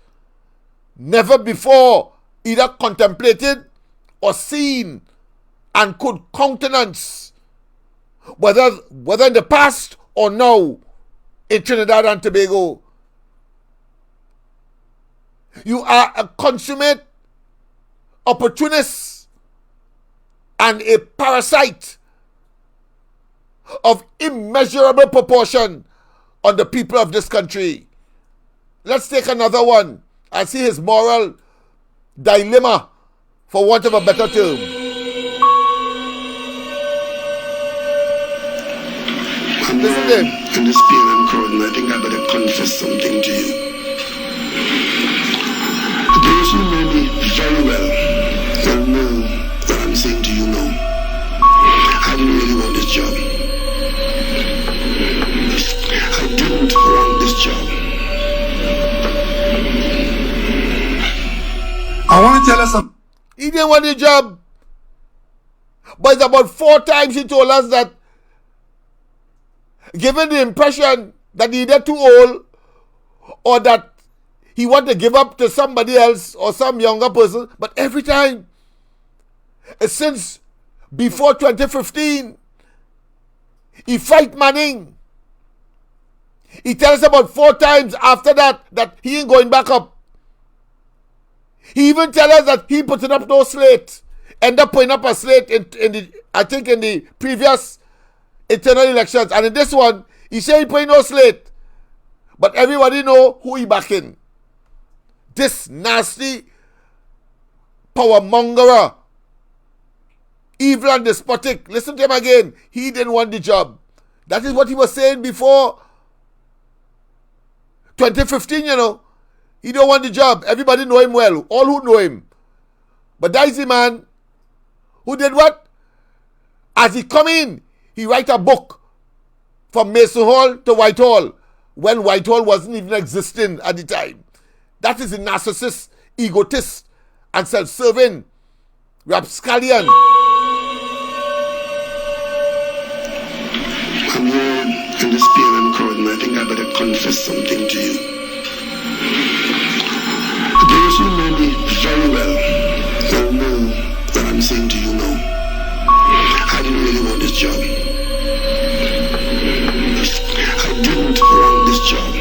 S2: never before either contemplated or seen and could countenance, whether in the past or now in Trinidad and Tobago. You are a consummate opportunist and a parasite of immeasurable proportion on the people of this country. Let's take another one and see his moral dilemma, for want of a better term. Listen to him.
S5: In this PNM crowd, I think I better confess something to you. Those who know me very well will know what I'm saying to you now. I didn't really want this job. I didn't want this job. I want to tell us something.
S2: He didn't want the job. But it's about 4 times he told us that, given the impression that he either too old or that he want to give up to somebody else or some younger person. But every time, since before 2015, He fight Manning. He tells us about 4 times after that he ain't going back up. He even tells us that he putting up no slate. End up putting up a slate in the previous internal elections. And in this one, he said he putting no slate. But everybody know who he backing. This nasty power mongerer, evil and despotic. Listen to him again. He didn't want the job. That is what he was saying before 2015, you know. He don't want the job. Everybody know him well. All who know him. But that is the man who did what? As he come in, he write a book from Mason Hall to Whitehall when Whitehall wasn't even existing at the time. That is a narcissist, egotist, and self-serving rapscallion.
S5: I'm here in this PNM crowd, and I think I better confess something to you. Those who know me very well will know what I'm saying to you now. I didn't really want this job. I didn't want this job.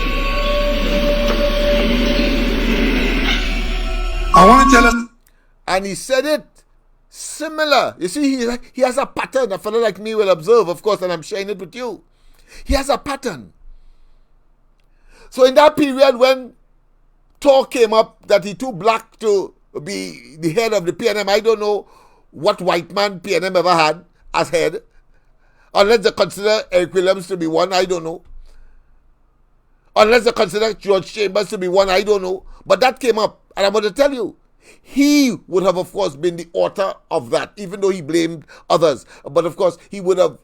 S5: I want to tell us.
S2: And he said it similar. You see, he has a pattern. A fellow like me will observe, of course, and I'm sharing it with you. He has a pattern. So in that period when talk came up that he too black to be the head of the PNM, I don't know what white man PNM ever had as head. Unless they consider Eric Williams to be one, I don't know. Unless they consider George Chambers to be one, I don't know. But that came up. And I'm going to tell you, he would have, of course, been the author of that, even though he blamed others. But, of course, he would have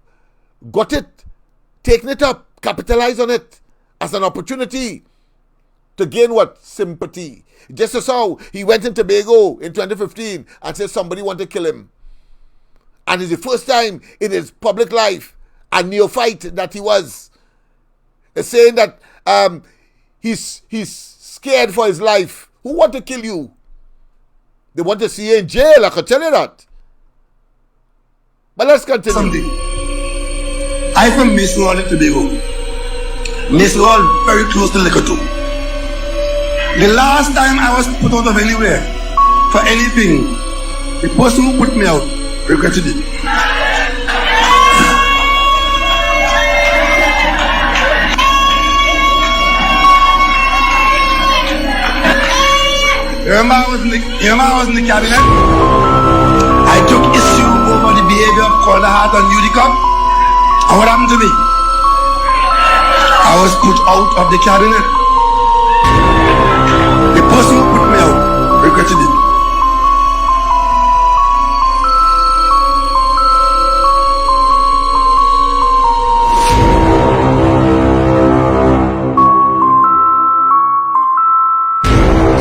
S2: got it, taken it up, capitalized on it as an opportunity to gain what? Sympathy. Just as how he went in Tobago in 2015 and said somebody wanted to kill him. And it's the first time in his public life, a neophyte that he was, saying that he's scared for his life. Who want to kill you? They want to see you in jail, I can tell you that. But let's continue.
S5: Something. I'm from Mason Hall in Tobago. Mason Hall very close to Liquor. The last time I was put out of anywhere for anything, the person who put me out regretted it. Remember I was in the cabinet? I took issue over the behavior of Calder Hart and Unicop. And what happened to me? I was put out of the cabinet. The person who put me out regretted it.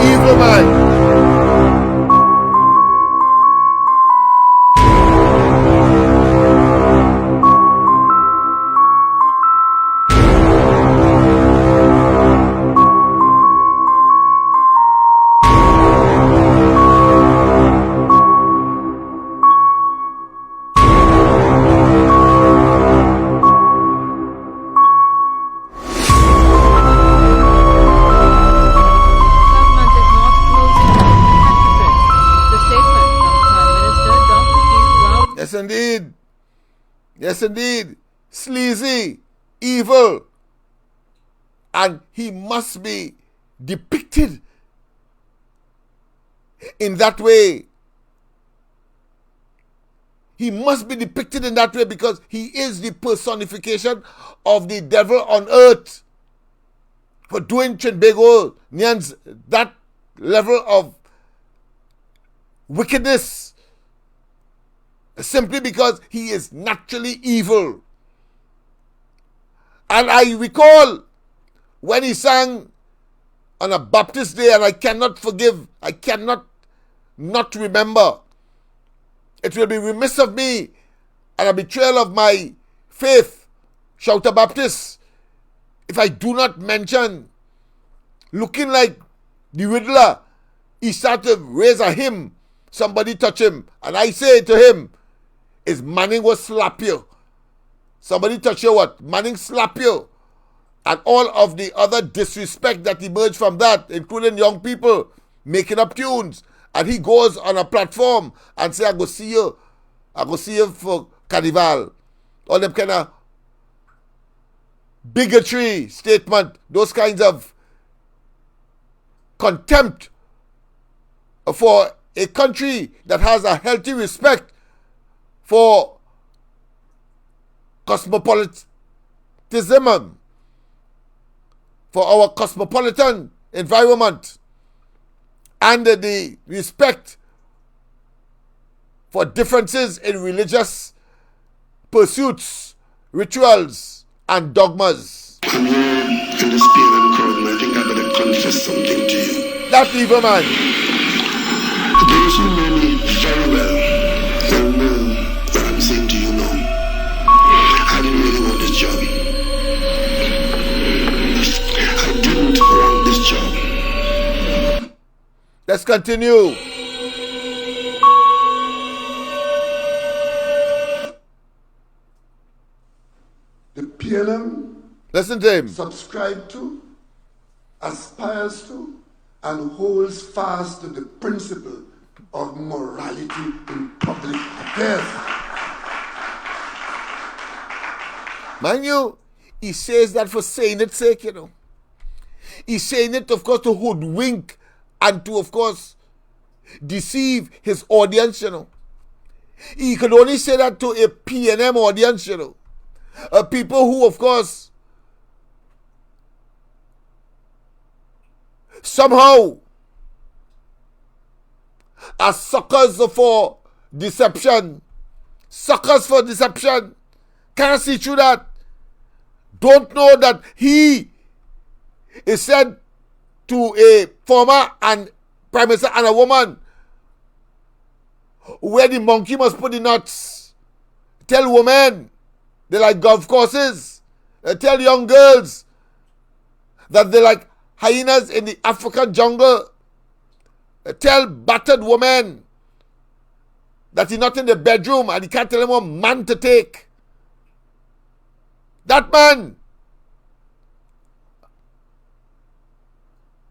S2: Evil man.
S6: Government is not closing down hypocrites. The statement from Prime Minister Dr. Rowley.
S2: Yes, indeed. Yes, indeed. Sleazy, evil. And he must be depicted in that way. He must be depicted in that way because he is the personification of the devil on earth for doing Trinbago Nyan's that level of wickedness simply because he is naturally evil. And I recall when he sang on a Baptist day, and I cannot forgive, I cannot not remember. It will be remiss of me and a betrayal of my faith, Shouter Baptist, if I do not mention looking like the Riddler. He started to raise a hymn, somebody touch him, and I say to him, his Manning will slap you. Somebody touch you what? Manning slap you. And all of the other disrespect that emerged from that, including young people making up tunes. And he goes on a platform and say, I go see you for Carnival. All them kind of bigotry statement, those kinds of contempt for a country that has a healthy respect for cosmopolitanism, for our cosmopolitan environment, and the respect for differences in religious pursuits, rituals, and dogmas.
S5: I'm here in this PNM crowd, and I think I better confess something to you.
S2: That evil man.
S5: Those who know me very well will know what I'm saying to you now. I didn't really want this job. I didn't want this job.
S2: Let's continue.
S5: The PNM
S2: Listen to him.
S5: subscribe to, aspires to, and holds fast to the principle of morality in public affairs.
S2: Mind you, he says that for saying its sake, He's saying it, of course, to hoodwink and to, of course, deceive his audience, He could only say that to a PNM audience, People who, of course, somehow are suckers for deception. Suckers for deception. Can't see through that. Don't know that he is said to a former and prime minister and a woman where the monkey must put the nuts. Tell women they like golf courses. Tell young girls that they like hyenas in the African jungle. Tell battered women that he's not in the bedroom and he can't tell them what man to take. That man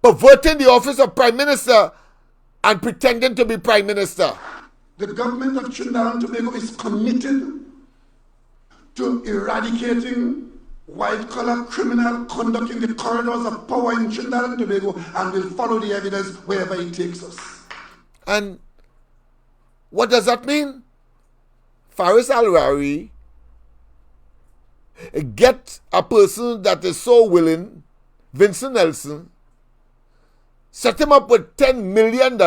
S2: perverting the office of Prime Minister and pretending to be Prime Minister.
S5: The government of Trinidad and Tobago is committed to eradicating white-collar criminal conduct in the corridors of power in Trinidad and Tobago, and will follow the evidence wherever it takes us.
S2: And what does that mean? Faris Al-Rari get a person that is so willing, Vincent Nelson, set him up with $10 million,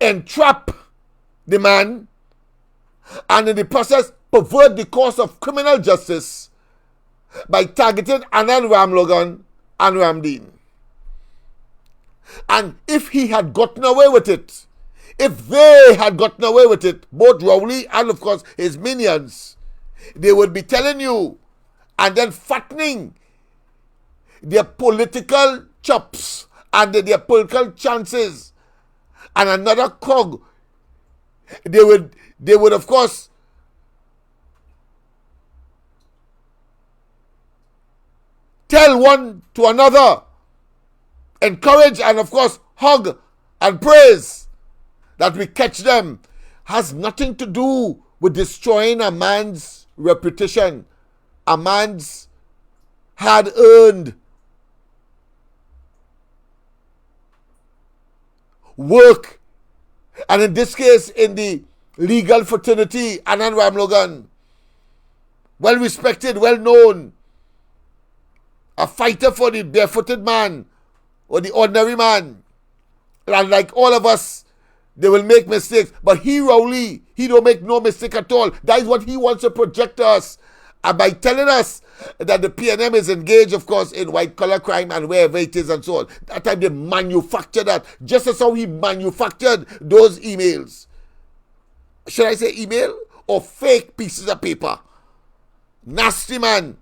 S2: entrap the man, and in the process pervert the course of criminal justice by targeting Anand Ramlogan and Ramdeen. And if he had gotten away with it, if they had gotten away with it, both Rowley and of course his minions, they would be telling you and then fattening their political chops and their political chances, and another cog. They would of course tell one to another, encourage and of course hug and praise that we catch them. Has nothing to do with destroying a man's reputation, a man's hard-earned work, and in this case in the legal fraternity, Anand Ramlogan, well respected, well known, a fighter for the barefooted man or the ordinary man. And like all of us, they will make mistakes, but he, Rowley, he don't make no mistake at all. That is what he wants to project to us. And by telling us that the PNM is engaged, of course, in white-collar crime and wherever it is and so on, that time they manufacture that, just as how he manufactured those emails. Should I say email? Or fake pieces of paper? Nasty man.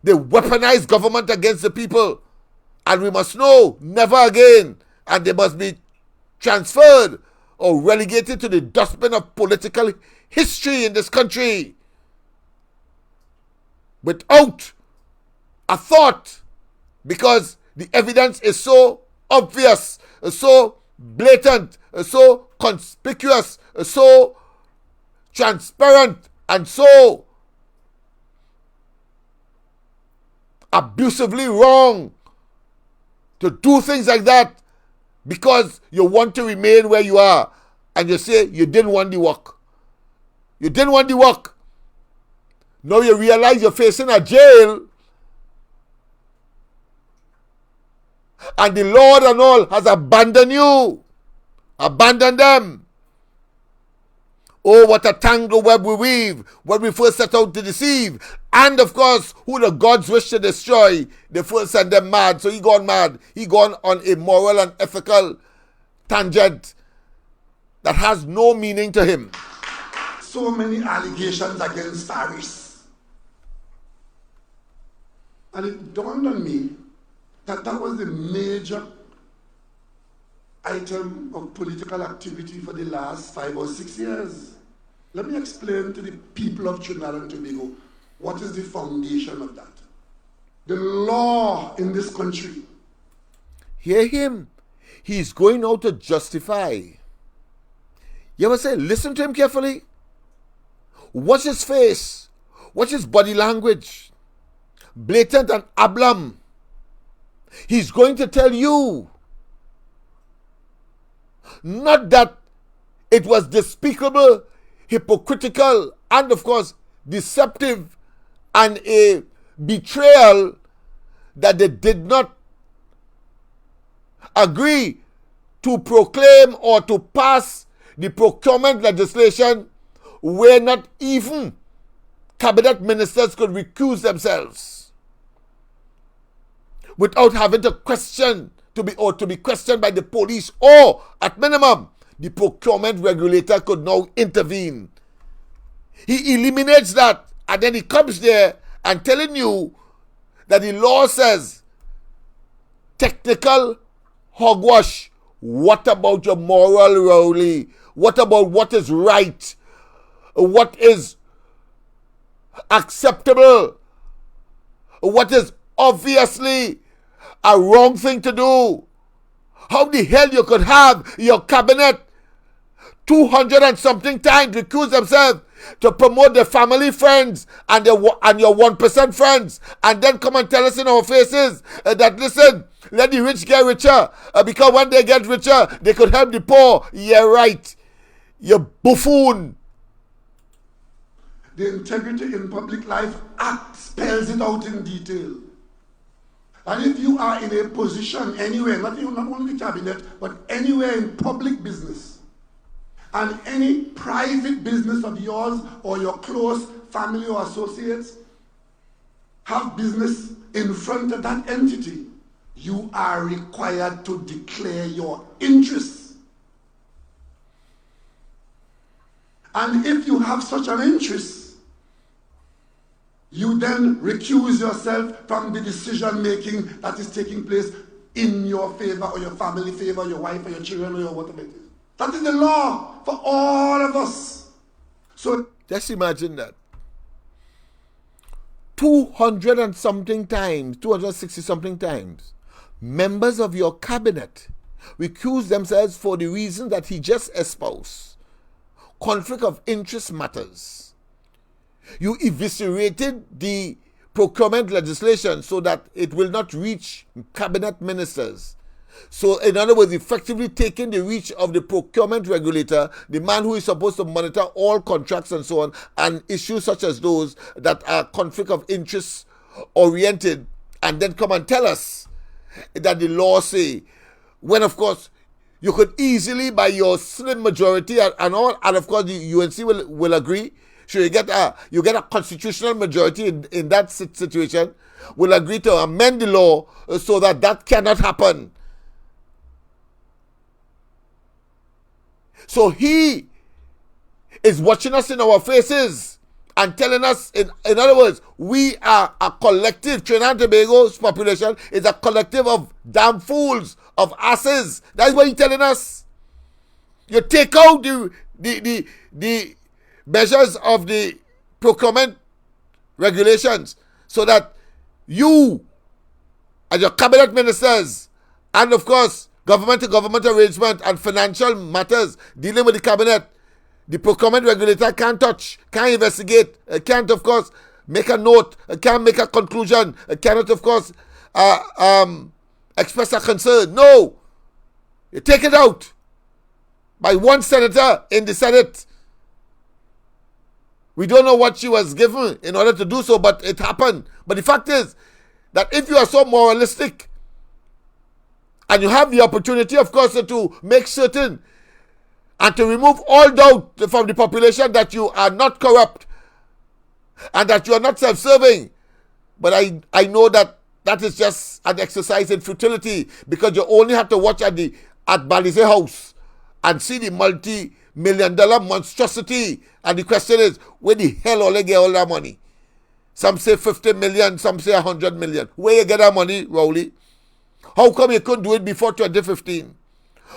S2: They weaponize government against the people. And we must know, never again. And they must be transferred or relegated to the dustbin of political history in this country without a thought, because the evidence is so obvious, so blatant, so conspicuous, so transparent, and so abusively wrong to do things like that because you want to remain where you are, and you say you didn't want the work. You didn't want the work. Now you realize you're facing a jail, and the Lord and all has abandoned you. Abandoned them. Oh, what a tangled web we weave when we first set out to deceive. And of course, who the gods wish to destroy, they first send them mad. So he gone mad. He gone on a moral and ethical tangent that has no meaning to him.
S5: So many allegations against Harris. And it dawned on me that that was the major item of political activity for the last 5 or 6 years. Let me explain to the people of Trinidad and Tobago what is the foundation of that. The law in this country.
S2: Hear him. He's going out to justify. You ever say, listen to him carefully? Watch his face. Watch his body language. Blatant and ablum. He's going to tell you not that it was despicable, hypocritical, and of course deceptive, and a betrayal that they did not agree to proclaim or to pass the procurement legislation where not even cabinet ministers could recuse themselves without having to question to be questioned by the police, or at minimum the procurement regulator could now intervene. He eliminates that, and then he comes there and telling you that the law says technical hogwash. What about your moral, Rowley? What about what is right? What is acceptable? What is obviously a wrong thing to do? How the hell you could have your cabinet 200 and something times recuse themselves to promote their family friends and your 1% friends, and then come and tell us in our faces that, listen, let the rich get richer because when they get richer, they could help the poor. Yeah, right. You buffoon.
S5: The Integrity in Public Life Act spells it out in detail. And if you are in a position anywhere, not only the cabinet, but anywhere in public business, and any private business of yours or your close family or associates have business in front of that entity, you are required to declare your interests. And if you have such an interest, you then recuse yourself from the decision making that is taking place in your favor or your family favor, your wife or your children or your whatever it is. That is the law for all of us. So
S2: just imagine that. 200 and something times, 260 something times, members of your cabinet recuse themselves for the reason that he just espoused. Conflict of interest matters. You eviscerated the procurement legislation so that it will not reach cabinet ministers. So, in other words, effectively taking the reach of the procurement regulator, the man who is supposed to monitor all contracts and so on, and issues such as those that are conflict of interest oriented, and then come and tell us that the law say, when of course you could easily, by your slim majority and all, and of course the UNC will agree. So you get a constitutional majority in that situation, will agree to amend the law so that that cannot happen. So he is watching us in our faces and telling us, in other words, we are a collective. Trinidad and Tobago's population is a collective of damn fools, of asses. That's what he's telling us. You take out the measures of the procurement regulations so that you and your cabinet ministers and of course government to government arrangement and financial matters dealing with the cabinet, the procurement regulator can't touch, can't investigate, can't of course make a note, can't make a conclusion, cannot of course express a concern. No, you take it out by one senator in the Senate. We don't know what she was given in order to do so, but it happened. But the fact is that if you are so moralistic and you have the opportunity, of course, to make certain and to remove all doubt from the population that you are not corrupt and that you are not self-serving, but I know that that is just an exercise in futility, because you only have to watch at Balize House and see the multi-million-dollar monstrosity. And the question is, where the hell all they get all that money? Some say 50 million, some say 100 million. Where you get that money, Rowley? How come you couldn't do it before 2015?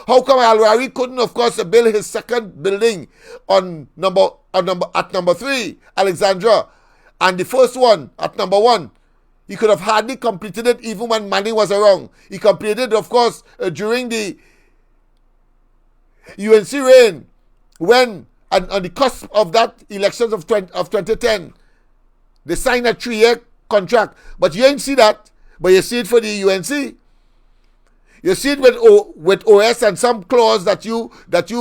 S2: How come Al-Rari couldn't, of course, build his second building at number 3, Alexandra, and the first one at number 1? He could have hardly completed it even when Manning was around. He completed it, of course, during the UNC reign, when on the cusp of that elections of 2010, they signed a 3-year contract. But you ain't see that, but you see it for the UNC. You see it with OS and some clause that you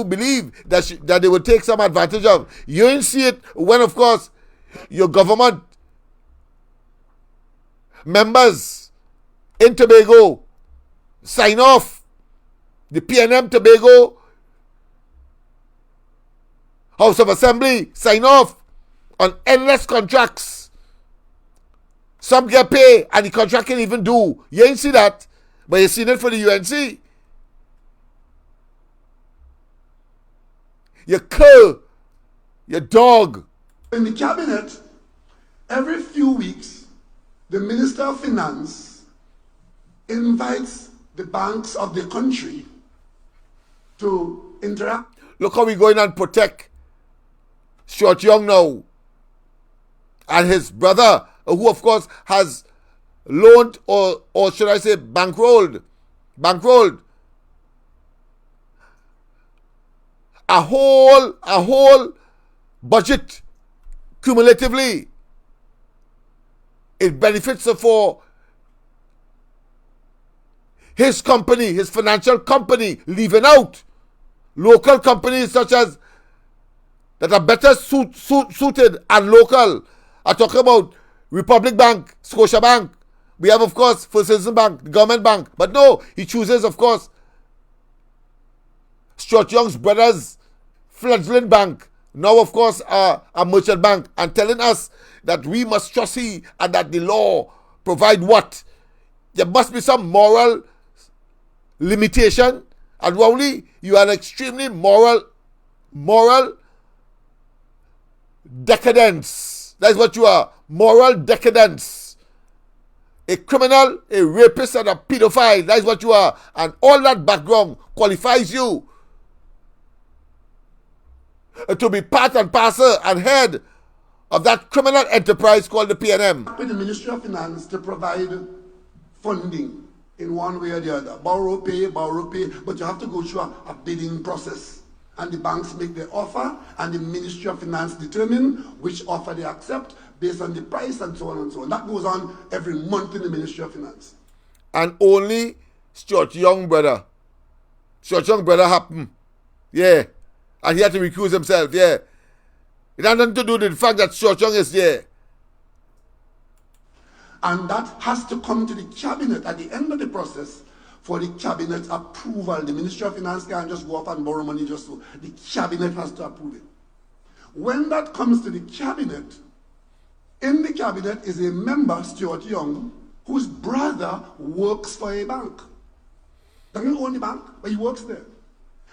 S2: believe that they will take some advantage of. You ain't see it when, of course, your government members in Tobago sign off. The PNM Tobago House of Assembly sign off on endless contracts. Some get paid and the contract can even do. You ain't see that, but you seen it for the UNC. You kill your dog.
S5: In the cabinet, every few weeks, the Minister of Finance invites the banks of the country to interact.
S2: Look how we going and protect Stuart Young now and his brother, who of course has loaned or should I say bankrolled a whole budget cumulatively. It benefits for his company, his financial company, leaving out local companies such as that are better suited and local. I talk about Republic Bank, Scotia Bank. We have, of course, First Citizen Bank, the government bank. But no, he chooses, of course, Stuart Young's brother's fledgling bank, now, of course, a merchant bank, and telling us that we must trust he and that the law provide what? There must be some moral limitation. And Rowley, you are an extremely moral decadence. That's what you are. Moral decadence. A criminal, a rapist, and a pedophile. That's what you are. And all that background qualifies you to be part and parcel and head of that criminal enterprise called the PNM.
S5: With the Ministry of Finance to provide funding in one way or the other. Borrow, pay, but you have to go through a bidding process. And the banks make their offer, and the Ministry of Finance determine which offer they accept based on the price and so on and so on. That goes on every month in the Ministry of Finance.
S2: And only Stuart Young brother happened. Yeah. And he had to recuse himself, yeah. It had nothing to do with the fact that Stuart Young is there.
S5: And that has to come to the cabinet at the end of the process for the cabinet approval. The Ministry of Finance can't just go up and borrow money just so. The cabinet has to approve it. When that comes to the cabinet, in the cabinet is a member, Stuart Young, whose brother works for a bank. Doesn't own the bank, but he works there.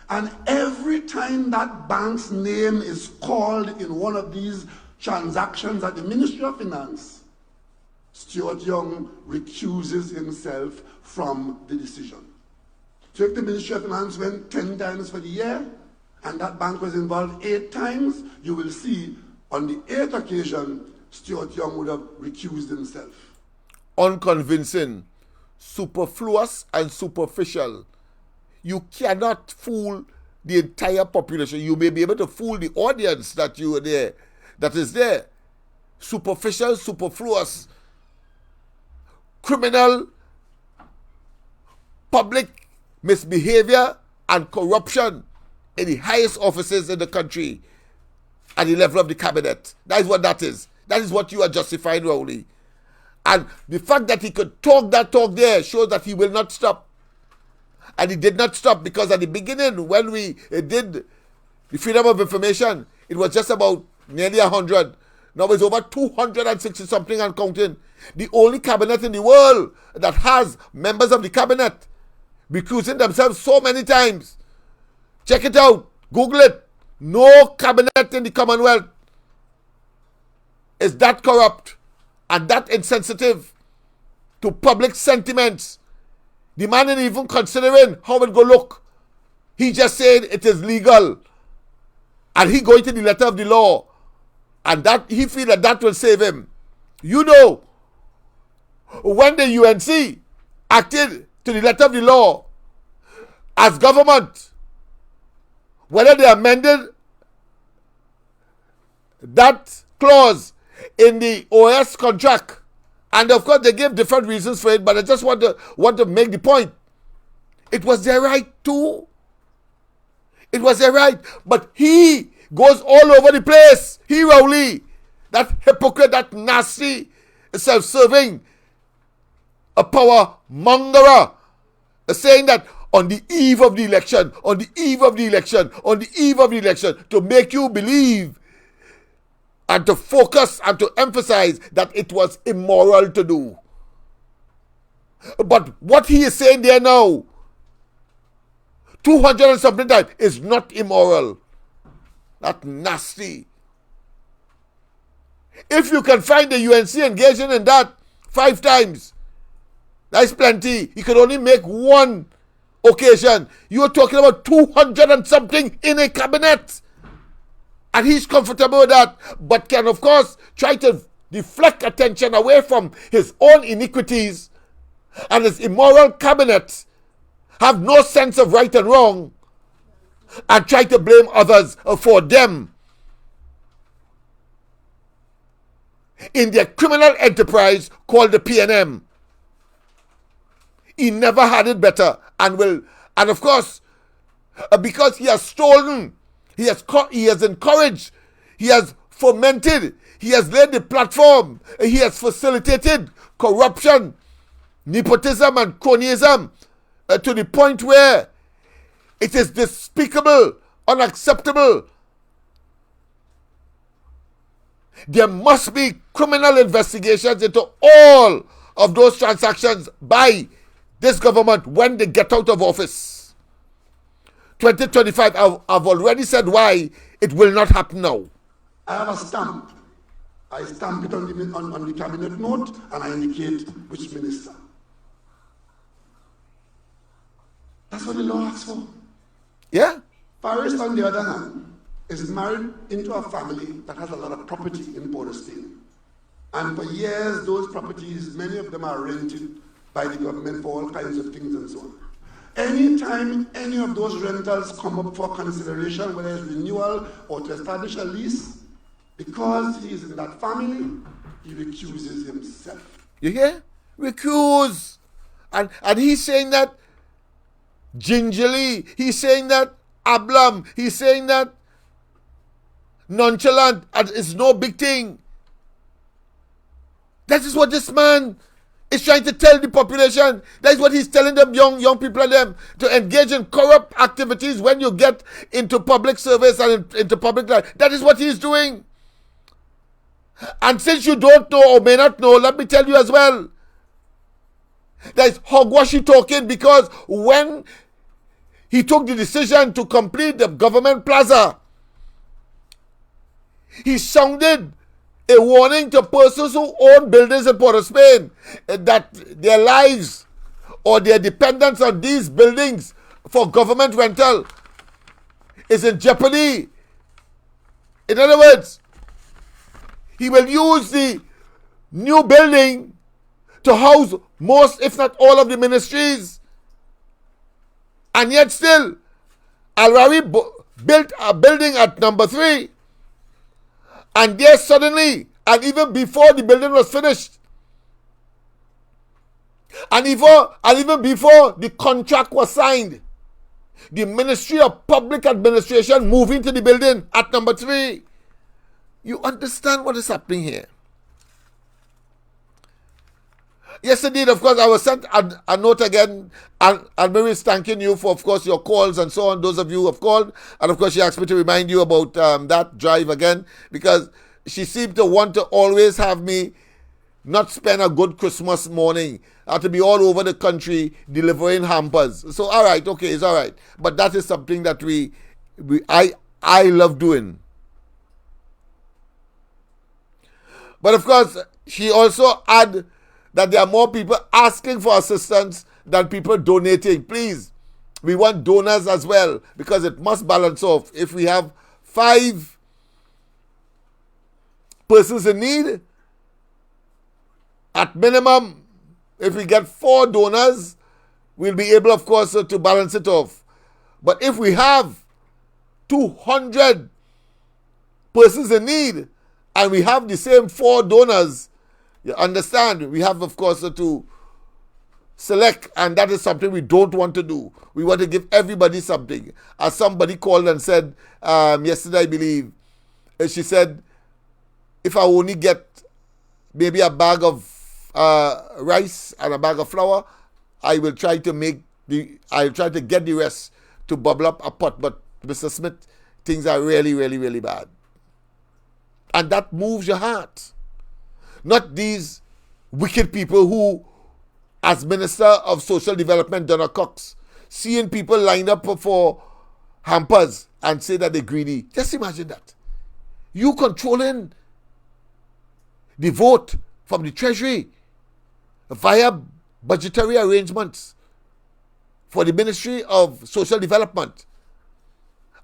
S5: And every time that bank's name is called in one of these transactions at the Ministry of Finance, Stuart Young recuses himself from the decision. So if the Ministry of Finance went 10 times for the year, and that bank was involved 8 times, you will see on the 8th occasion, Stuart Young would have recused himself.
S2: Unconvincing, superfluous, and superficial. You cannot fool the entire population. You may be able to fool the audience that is there. Superficial, superfluous, criminal, public misbehavior and corruption in the highest offices in the country at the level of the cabinet. That is what that is. That is what you are justifying, Rowley. And the fact that he could talk that talk there shows that he will not stop. And he did not stop, because at the beginning, when we did the Freedom of Information, it was just about nearly 100. Now it's over 260 something and counting. The only cabinet in the world that has members of the cabinet recusing themselves so many times. Check it out. Google it. No cabinet in the Commonwealth is that corrupt and that insensitive to public sentiments. The man ain't even considering how it go look. He just said it is legal. And he going to the letter of the law. And that he feel that will save him. You know, when the UNC acted to the letter of the law as government, whether they amended that clause in the OS contract, and of course they gave different reasons for it, but I just want to make the point. It was their right too. It was their right. But he goes all over the place. He, Rowley, that hypocrite, that nasty, self-serving, a power mongerer, saying that on the eve of the election, on the eve of the election, on the eve of the election, to make you believe and to focus and to emphasize that it was immoral to do. But what he is saying there now, 200 and something times, is not immoral. That nasty. If you can find the UNC engaging in that 5 times, that's plenty. You can only make one occasion. You're talking about 200 and something in a cabinet. And he's comfortable with that, but can, of course, try to deflect attention away from his own iniquities, and his immoral cabinet have no sense of right and wrong, and try to blame others for them in their criminal enterprise called the PNM. He never had it better, and of course, because he has stolen, he has encouraged, he has fomented, he has laid the platform, he has facilitated corruption, nepotism and cronyism to the point where it is despicable, unacceptable. There must be criminal investigations into all of those transactions by this government when they get out of office. 2025, I've already said why it will not happen now.
S5: I have a stamp. I stamp it on the cabinet note, and I indicate which minister. That's what the law asks for.
S2: Yeah?
S5: Paris, on the other hand, is married into a family that has a lot of property in Port of Spain. And for years, those properties, many of them are rented by the government for all kinds of things and so on. Anytime any of those rentals come up for consideration, whether it's renewal or to establish a lease, because he is in that family, he recuses himself.
S2: You hear? Recuse. And he's saying that gingerly. He's saying that ablum. He's saying that nonchalant. And it's no big thing. That is what this man is trying to tell the population. That is what he's telling them, young people and them, to engage in corrupt activities when you get into public service and into public life. That is what he's doing. And since you don't know or may not know, let me tell you as well. That is hogwash talking, because when he took the decision to complete the government plaza, he sounded a warning to persons who own buildings in Port of Spain that their lives or their dependence on these buildings for government rental is in jeopardy. In other words, he will use the new building to house most, if not all, of the ministries. And yet still, Al-Rawi built a building at number 3. And there suddenly, and even before the building was finished, and even before the contract was signed, the Ministry of Public Administration moved into the building at number 3. You understand what is happening here? Yes, indeed. Of course, I was sent a note again, and Mary is thanking you for, of course, your calls and so on. Those of you who have called, and of course, she asked me to remind you about that drive again, because she seemed to want to always have me not spend a good Christmas morning. I have to be all over the country delivering hampers. So, all right, okay, it's all right. But that is something that I love doing. But of course, she also add that there are more people asking for assistance than people donating. Please, we want donors as well, because it must balance off. If we have 5 persons in need, at minimum, if we get 4 donors, we'll be able, of course, to balance it off. But if we have 200 persons in need and we have the same 4 donors, you understand, we have, of course, to select, and that is something we don't want to do. We want to give everybody something. As somebody called and said yesterday, I believe, she said, if I only get maybe a bag of rice and a bag of flour, I will try to get the rest to bubble up a pot. But Mr. Smith, things are really, really, really bad. And that moves your heart. Not these wicked people who, as Minister of Social Development, Donna Cox, seeing people line up for hampers and say that they're greedy. Just imagine that. You controlling the vote from the Treasury via budgetary arrangements for the Ministry of Social Development.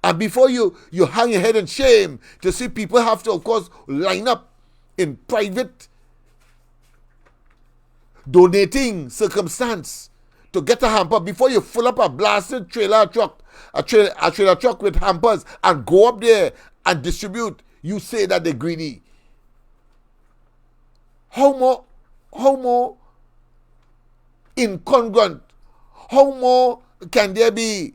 S2: And before you hang your head in shame to see people have to, of course, line up in private donating circumstance to get a hamper before you fill up a blasted trailer truck with hampers and go up there and distribute. You say that they're greedy. How more incongruent, how more can there be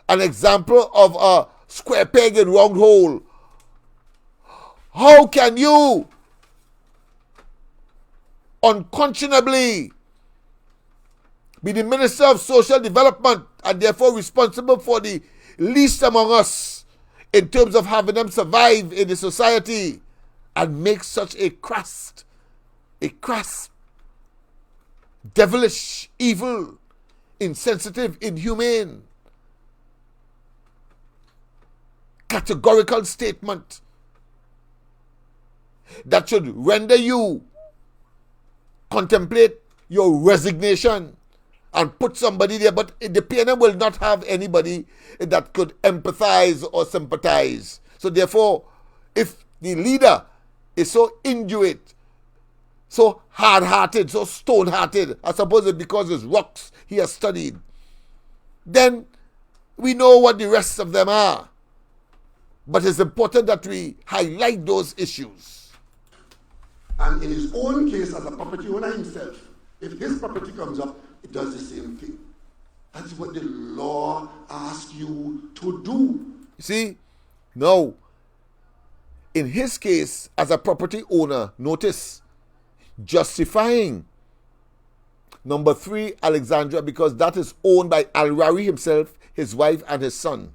S2: an example of a square peg in round hole? How can you unconscionably be the Minister of Social Development and therefore responsible for the least among us in terms of having them survive in the society, and make such a crass, devilish, evil, insensitive, inhumane, categorical statement that should render you contemplate your resignation and put somebody there? But the PNM will not have anybody that could empathize or sympathize. So therefore, if the leader is so indurate, so hard-hearted, so stone-hearted, I suppose it's because it's rocks he has studied, then we know what the rest of them are. But it's important that we highlight those issues.
S5: And in his own case as a property owner himself, if his property comes up, it does the same thing. That's what the law asks you to do.
S2: See, no. In his case, as a property owner, notice, justifying number 3, Alexandria, because that is owned by Al-Rawi himself, his wife, and his son.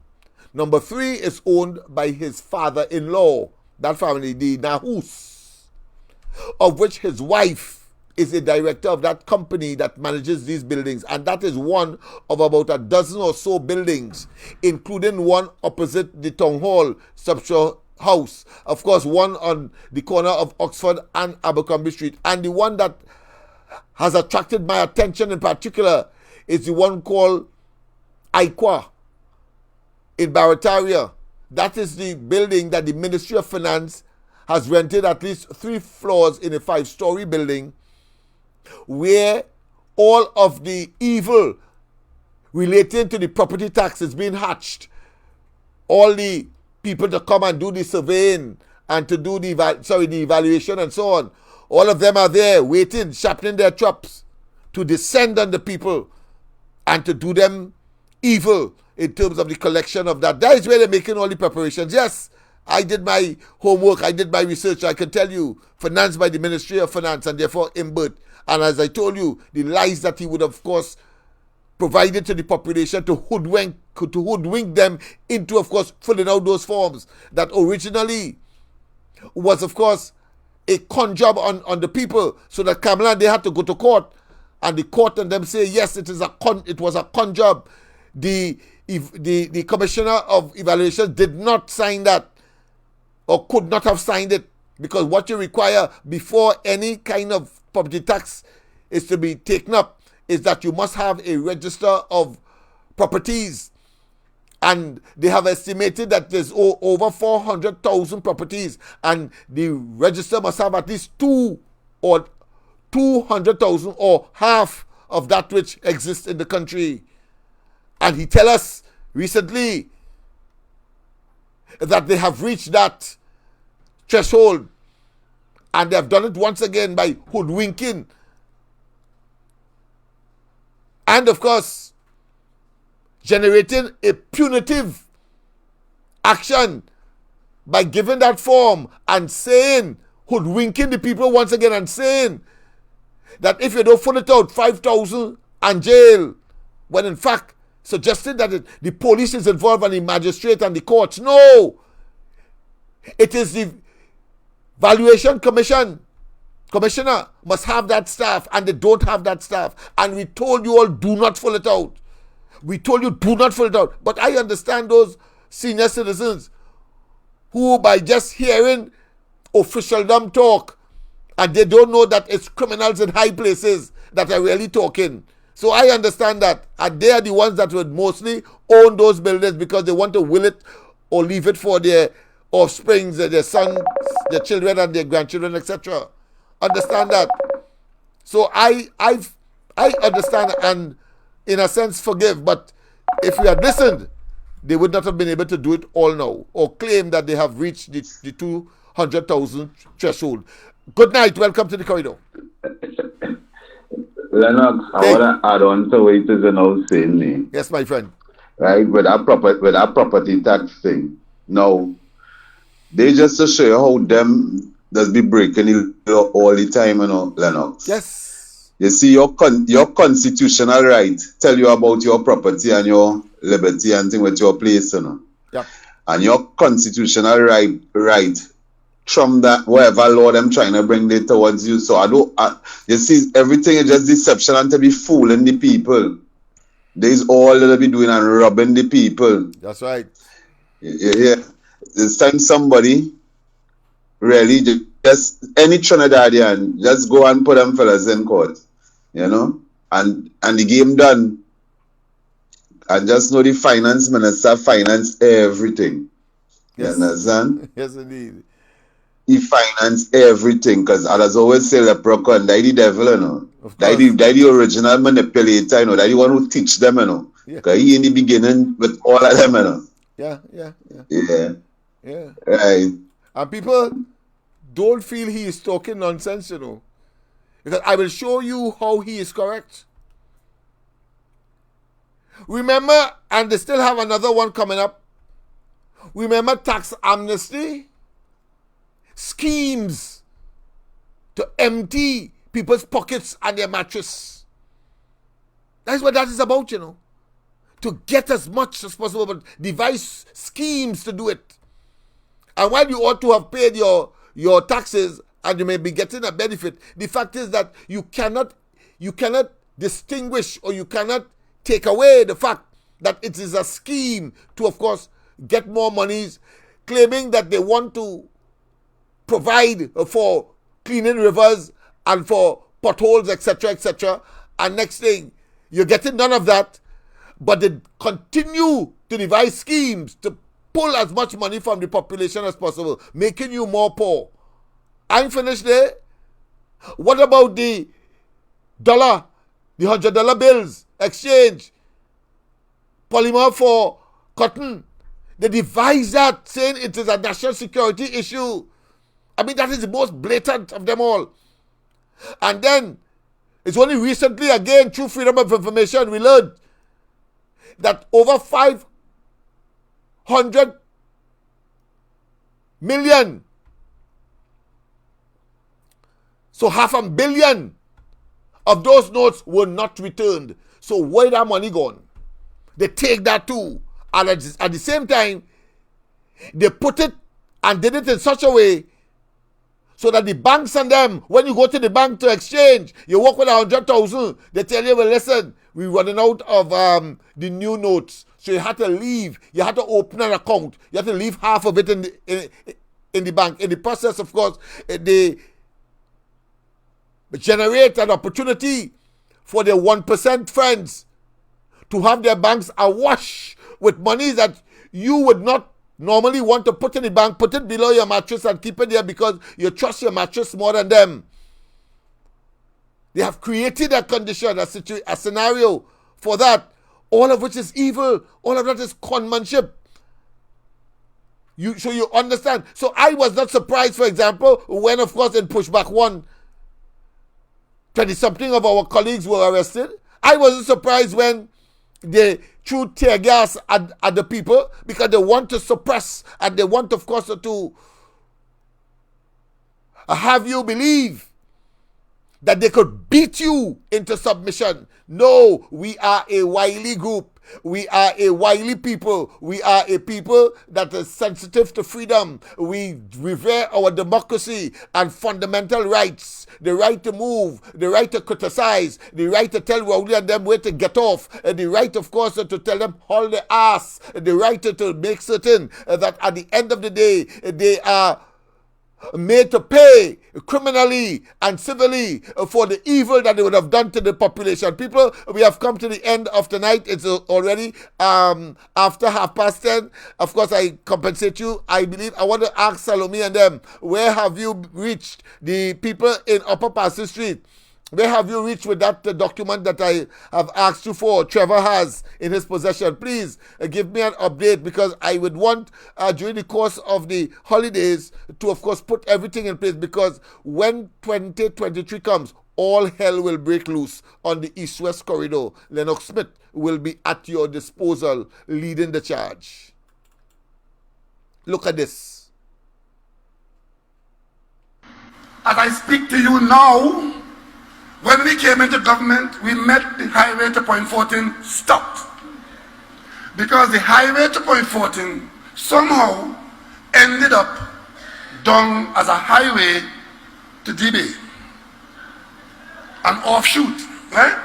S2: Number 3 is owned by his father-in-law, that family, the Nahus, of which his wife is a director of that company that manages these buildings. And that is one of about a dozen or so buildings, including one opposite the Town Hall, Subshore House. Of course, one on the corner of Oxford and Abercrombie Street. And the one that has attracted my attention in particular is the one called Iqua. in Barataria. That is the building that the Ministry of Finance has rented at least 3 floors in a 5-story building, where all of the evil relating to the property tax is being hatched. All the people to come and do the surveying and to do the evaluation and so on, all of them are there waiting, sharpening their chops to descend on the people and to do them evil in terms of the collection of that. That is where they're making all the preparations. Yes, I did my homework, I did my research. I can tell you, financed by the Ministry of Finance and therefore Imbert. And as I told you, the lies that he would, of course, provided to the population to hoodwink them into, of course, filling out those forms that originally was, of course, a con job on the people, so that Kamala, they had to go to court, and the court and them say, yes, it was a con job. The Commissioner of Evaluation did not sign that, or could not have signed it, because what you require before any kind of property tax is to be taken up is that you must have a register of properties. And they have estimated that there's over 400,000 properties, and the register must have at least 200,000 or half of that which exists in the country. And he tell us recently that they have reached that threshold, and they have done it once again by hoodwinking. And of course, generating a punitive action by giving that form and saying, hoodwinking the people once again and saying that if you don't fill it out, 5,000 and jail, when in fact suggesting that the police is involved and the magistrate and the courts. No! It is the Valuation Commissioner must have that staff, and they don't have that staff. And we told you all, do not fill it out. We told you, do not fill it out. But I understand those senior citizens who, by just hearing officialdom talk, and they don't know that it's criminals in high places that are really talking. So I understand that. And they are the ones that would mostly own those buildings because they want to will it or leave it for their offspring, their sons, their children, and their grandchildren, etc. Understand that. So I understand and in a sense forgive, but if we had listened, they would not have been able to do it all now or claim that they have reached the 200,000 threshold. Good night. Welcome to the corridor.
S3: Lennox, I want to add on to what it is now saying.
S2: Yes, my friend.
S3: Right, with that property tax thing. Now, they just to show you how them does be breaking the law all the time, Lennox.
S2: Yes.
S3: You see, your constitutional right tell you about your property and your liberty and thing with your place,
S2: Yeah.
S3: And your constitutional right trump that whatever law them trying to bring it towards you. So you see, everything is just deception and to be fooling the people. There's all that they be doing and robbing the people.
S2: That's right.
S3: Yeah. It's time somebody really just any Trinidadian just go and put them fellas in court, and the game done. And just know the finance minister finance everything.
S2: Yes.
S3: You understand?
S2: Yes, indeed.
S3: He finance everything because others always say leprechaun, die the devil, Die the original manipulator, die the one who teach them,
S2: Yeah.
S3: Because he in the beginning with all of them,
S2: Yeah.
S3: Yeah. Right.
S2: And people don't feel he is talking nonsense, Because I will show you how he is correct. Remember, and they still have another one coming up. Remember tax amnesty? Schemes to empty people's pockets and their mattress. That's what that is about, To get as much as possible, but devise schemes to do it. And while you ought to have paid your taxes and you may be getting a benefit, the fact is that you cannot distinguish or you cannot take away the fact that it is a scheme to, of course, get more monies, claiming that they want to provide for cleaning rivers and for potholes, etc., etc. And next thing, you're getting none of that, but they continue to devise schemes to pull as much money from the population as possible, making you more poor. I'm finished there. What about the dollar, the $100 bills, exchange, polymer for cotton? They devised that, saying it is a national security issue. I mean, that is the most blatant of them all. And then, it's only recently, again, through Freedom of Information, we learned that over 500 million, so 500 million of those notes were not returned. So where that money gone? They take that too. And at the same time, they put it and did it in such a way so that the banks and them, when you go to the bank to exchange, you walk with 100,000, they tell you, well, listen, we're running out of the new notes. So you had to leave. You had to open an account. You had to leave half of it in the bank. In the process, of course, they generate an opportunity for their 1% friends to have their banks awash with money that you would not normally want to put in the bank. Put it below your mattress and keep it there because you trust your mattress more than them. They have created a condition, a scenario for that, all of which is evil. All of that is conmanship. So you understand. So I was not surprised, for example, when, of course, in Pushback 1, 20-something of our colleagues were arrested. I wasn't surprised when they threw tear gas at the people because they want to suppress and they want, of course, to have you believe that they could beat you into submission. No, we are a wily group. We are a wily people. We are a people that is sensitive to freedom. We revere our democracy and fundamental rights. The right to move, the right to criticize, the right to tell Rowley and them where to get off, the right, of course, to tell them hold their ass, the right to make certain that at the end of the day, they are made to pay criminally and civilly for the evil that they would have done to the population. People, we have come to the end of the night. It's already after 10:30. Of course, I compensate you. I believe I want to ask Salome and them, where have you reached? The people in Upper Passage Street, where have you reached with that document that I have asked you for, Trevor has in his possession? Please give me an update because I would want during the course of the holidays to, of course, put everything in place because when 2023 comes, all hell will break loose on the East-West corridor. Lennox Smith will be at your disposal leading the charge. Look at this.
S5: As I speak to you now, when we came into government, we met the highway to Point 14 stopped. Because the highway to Point 14 somehow ended up down as a highway to D-Bay. An offshoot, right?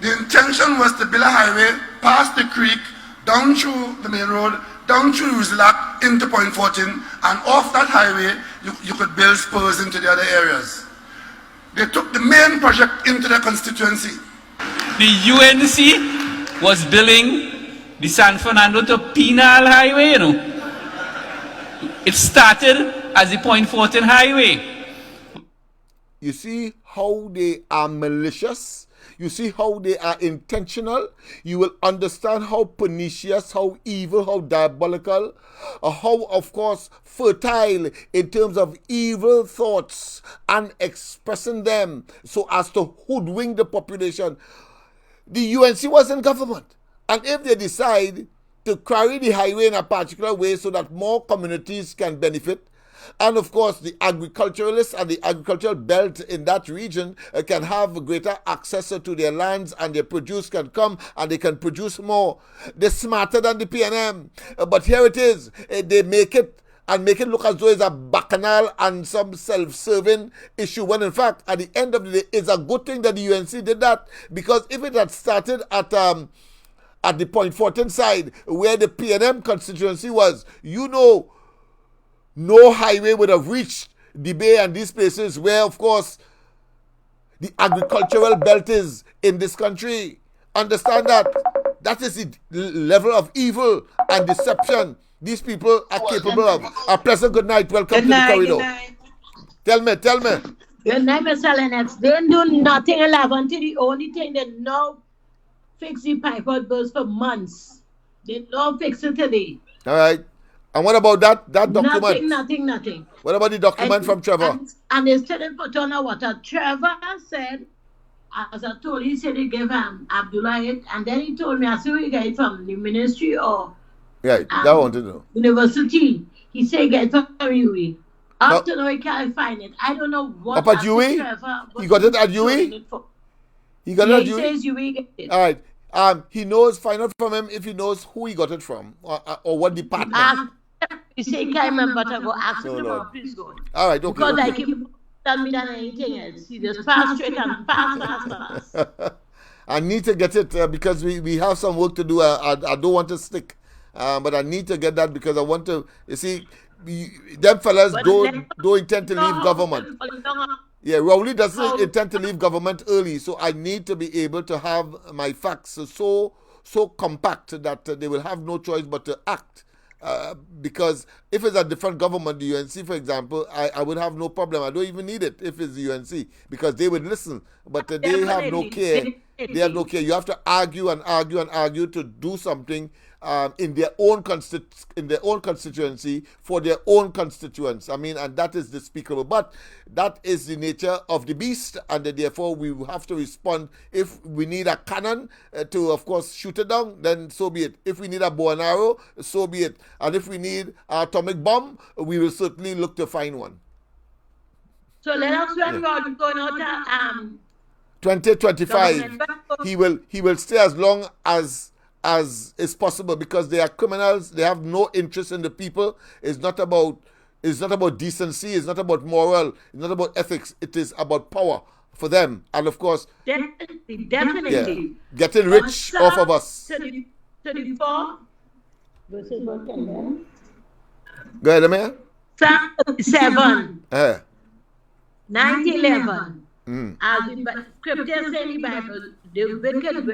S5: The intention was to build a highway past the creek, down through the main road, down through Rizalak into Point 14, and off that highway, you could build spurs into the other areas. They took the main project into their constituency.
S7: The UNC was building the San Fernando to Penal Highway, you know. It started as the Point 14 Highway.
S2: You see how they are malicious? You see how they are intentional? You will understand how pernicious, how evil, how diabolical, how, of course, fertile in terms of evil thoughts and expressing them so as to hoodwink the population. The UNC was in government. And if they decide to carry the highway in a particular way so that more communities can benefit, and of course, the agriculturalists and the agricultural belt in that region can have greater access to their lands and their produce can come and they can produce more. They're smarter than the PNM. But here it is. They make it look as though it's a bacchanal and some self-serving issue, when in fact, at the end of the day, it's a good thing that the UNC did that, because if it had started at the Point 14 side, where the PNM constituency was, no highway would have reached the Bay and these places where, of course, the agricultural belt is in this country. Understand that. That is the level of evil and deception these people are capable of. A pleasant good night. Welcome to the corridor. Tell me.
S8: Good night, Mr. Lennox. They didn't do nothing 11 till the only thing they know fix the pipe out goes for months. They don't fix it today.
S2: All right. And what about that document?
S8: Nothing.
S2: What about the document from Trevor?
S8: And they still didn't put on a water. Trevor said, as I told you, he said he gave Abdullah it. And then he told me, I said, we get it from the ministry or
S2: Right, that I want to know.
S8: university. He said, get it from UE. Up to now, he can't find it. I don't know what.
S2: Up at UE? He got it at UE? He got it at UE?
S8: He says UE get it.
S2: All right. He knows, find out from him if he knows who he got it from or what department.
S8: He said he can't remember, but I go ask him tomorrow, please go.
S2: All right, okay.
S8: Because like him tell me than anything else. He just pass straight and pass.
S2: I need to get it because we have some work to do. I don't want to stick, but I need to get that because I want to. You see, them fellas don't intend to leave government. Yeah, Rowley doesn't intend to leave government early, so I need to be able to have my facts so compact that they will have no choice but to act. Because if it's a different government, the UNC, for example, I would have no problem. I don't even need it if it's the UNC because they would listen. But they have no care. They have no care. You have to argue to do something in their own constituency for their own constituents. I mean, and that is despicable. But that is the nature of the beast, and therefore we have to respond. If we need a cannon to, of course, shoot it down, then so be it. If we need a bow and arrow, so be it. And if we need an atomic bomb, we will certainly look to find one.
S8: So let us when we're going out
S2: 2025, he will stay as long as is possible because they are criminals. They have no interest in the people. It's not about decency. It's not about moral. It's not about ethics. It is about power for them. And of course,
S8: definitely,
S2: getting rich off of us.
S8: 34 versus what can
S2: Go ahead, Amir.
S8: Psalm 7, 90:11.
S2: Mm.
S8: As the scriptures say in the Bible, the wicked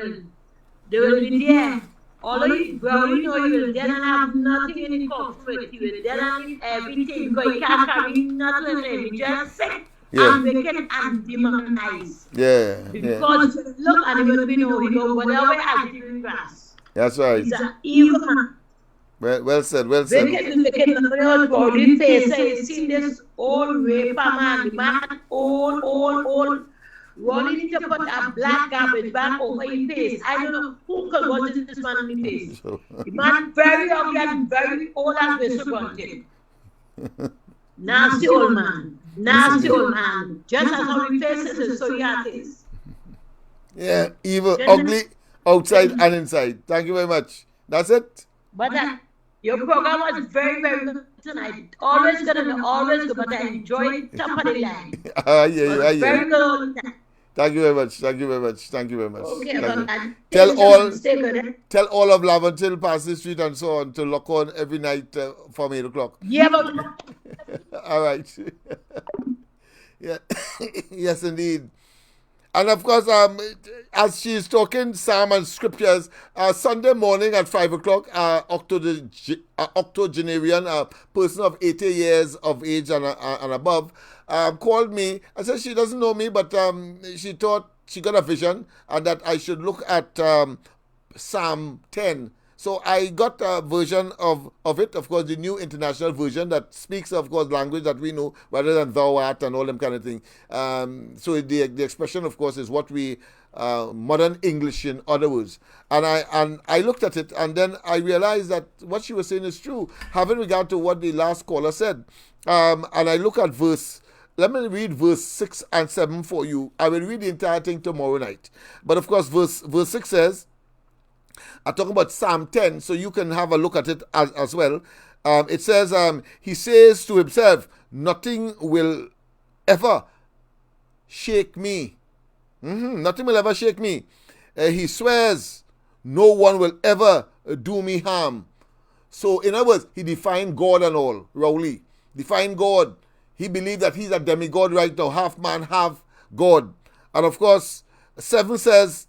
S8: they will be there. Although you know you will then have nothing in the court with you, will then have everything because you can't carry nothing in it. You just sick and wicked and demonized. Because look and you will be know, whatever has given grass.
S2: That's right.
S8: He's an evil man.
S2: Well said.
S8: Wicked, probably face. You see this old raper man, the man old. Rolling to put a black garbage bag over his face. I don't know who could watch this man on his face. The man very ugly and very old and disappointed. Nasty old man. Just as how he faces is so he is.
S2: Yeah, evil, ugly, outside and inside. Thank you very much. That's it.
S8: But your program was very, very good tonight. Always good, but I enjoyed top of the line. Very good all the time.
S2: Thank you very much.
S8: Okay,
S2: tell all of Laventille, Parsons Street and so on to lock on every night from 8 o'clock.
S8: Yeah, but
S2: all right. Yeah. Yes, indeed. And of course, as she's talking Psalm and scriptures, Sunday morning at 5 o'clock, octogenarian, a person of 80 years of age and above, called me. I said she doesn't know me, but she thought she got a vision and that I should look at Psalm 10. So I got a version of it, of course, the new international version that speaks, of course, language that we know rather than thou art and all them kind of thing. So the expression, of course, is what we modern English, in other words. And I looked at it, and then I realized that what she was saying is true, having regard to what the last caller said. And I look at let me read verse 6 and 7 for you. I will read the entire thing tomorrow night. But of course, verse 6 says, I talk about Psalm 10, so you can have a look at it as well. It says, he says to himself, nothing will ever shake me. Nothing will ever shake me. He swears, no one will ever do me harm. So, in other words, he defined God and all. Rowley defined God. He believed that he's a demigod right now, half man, half God. And of course, 7 says,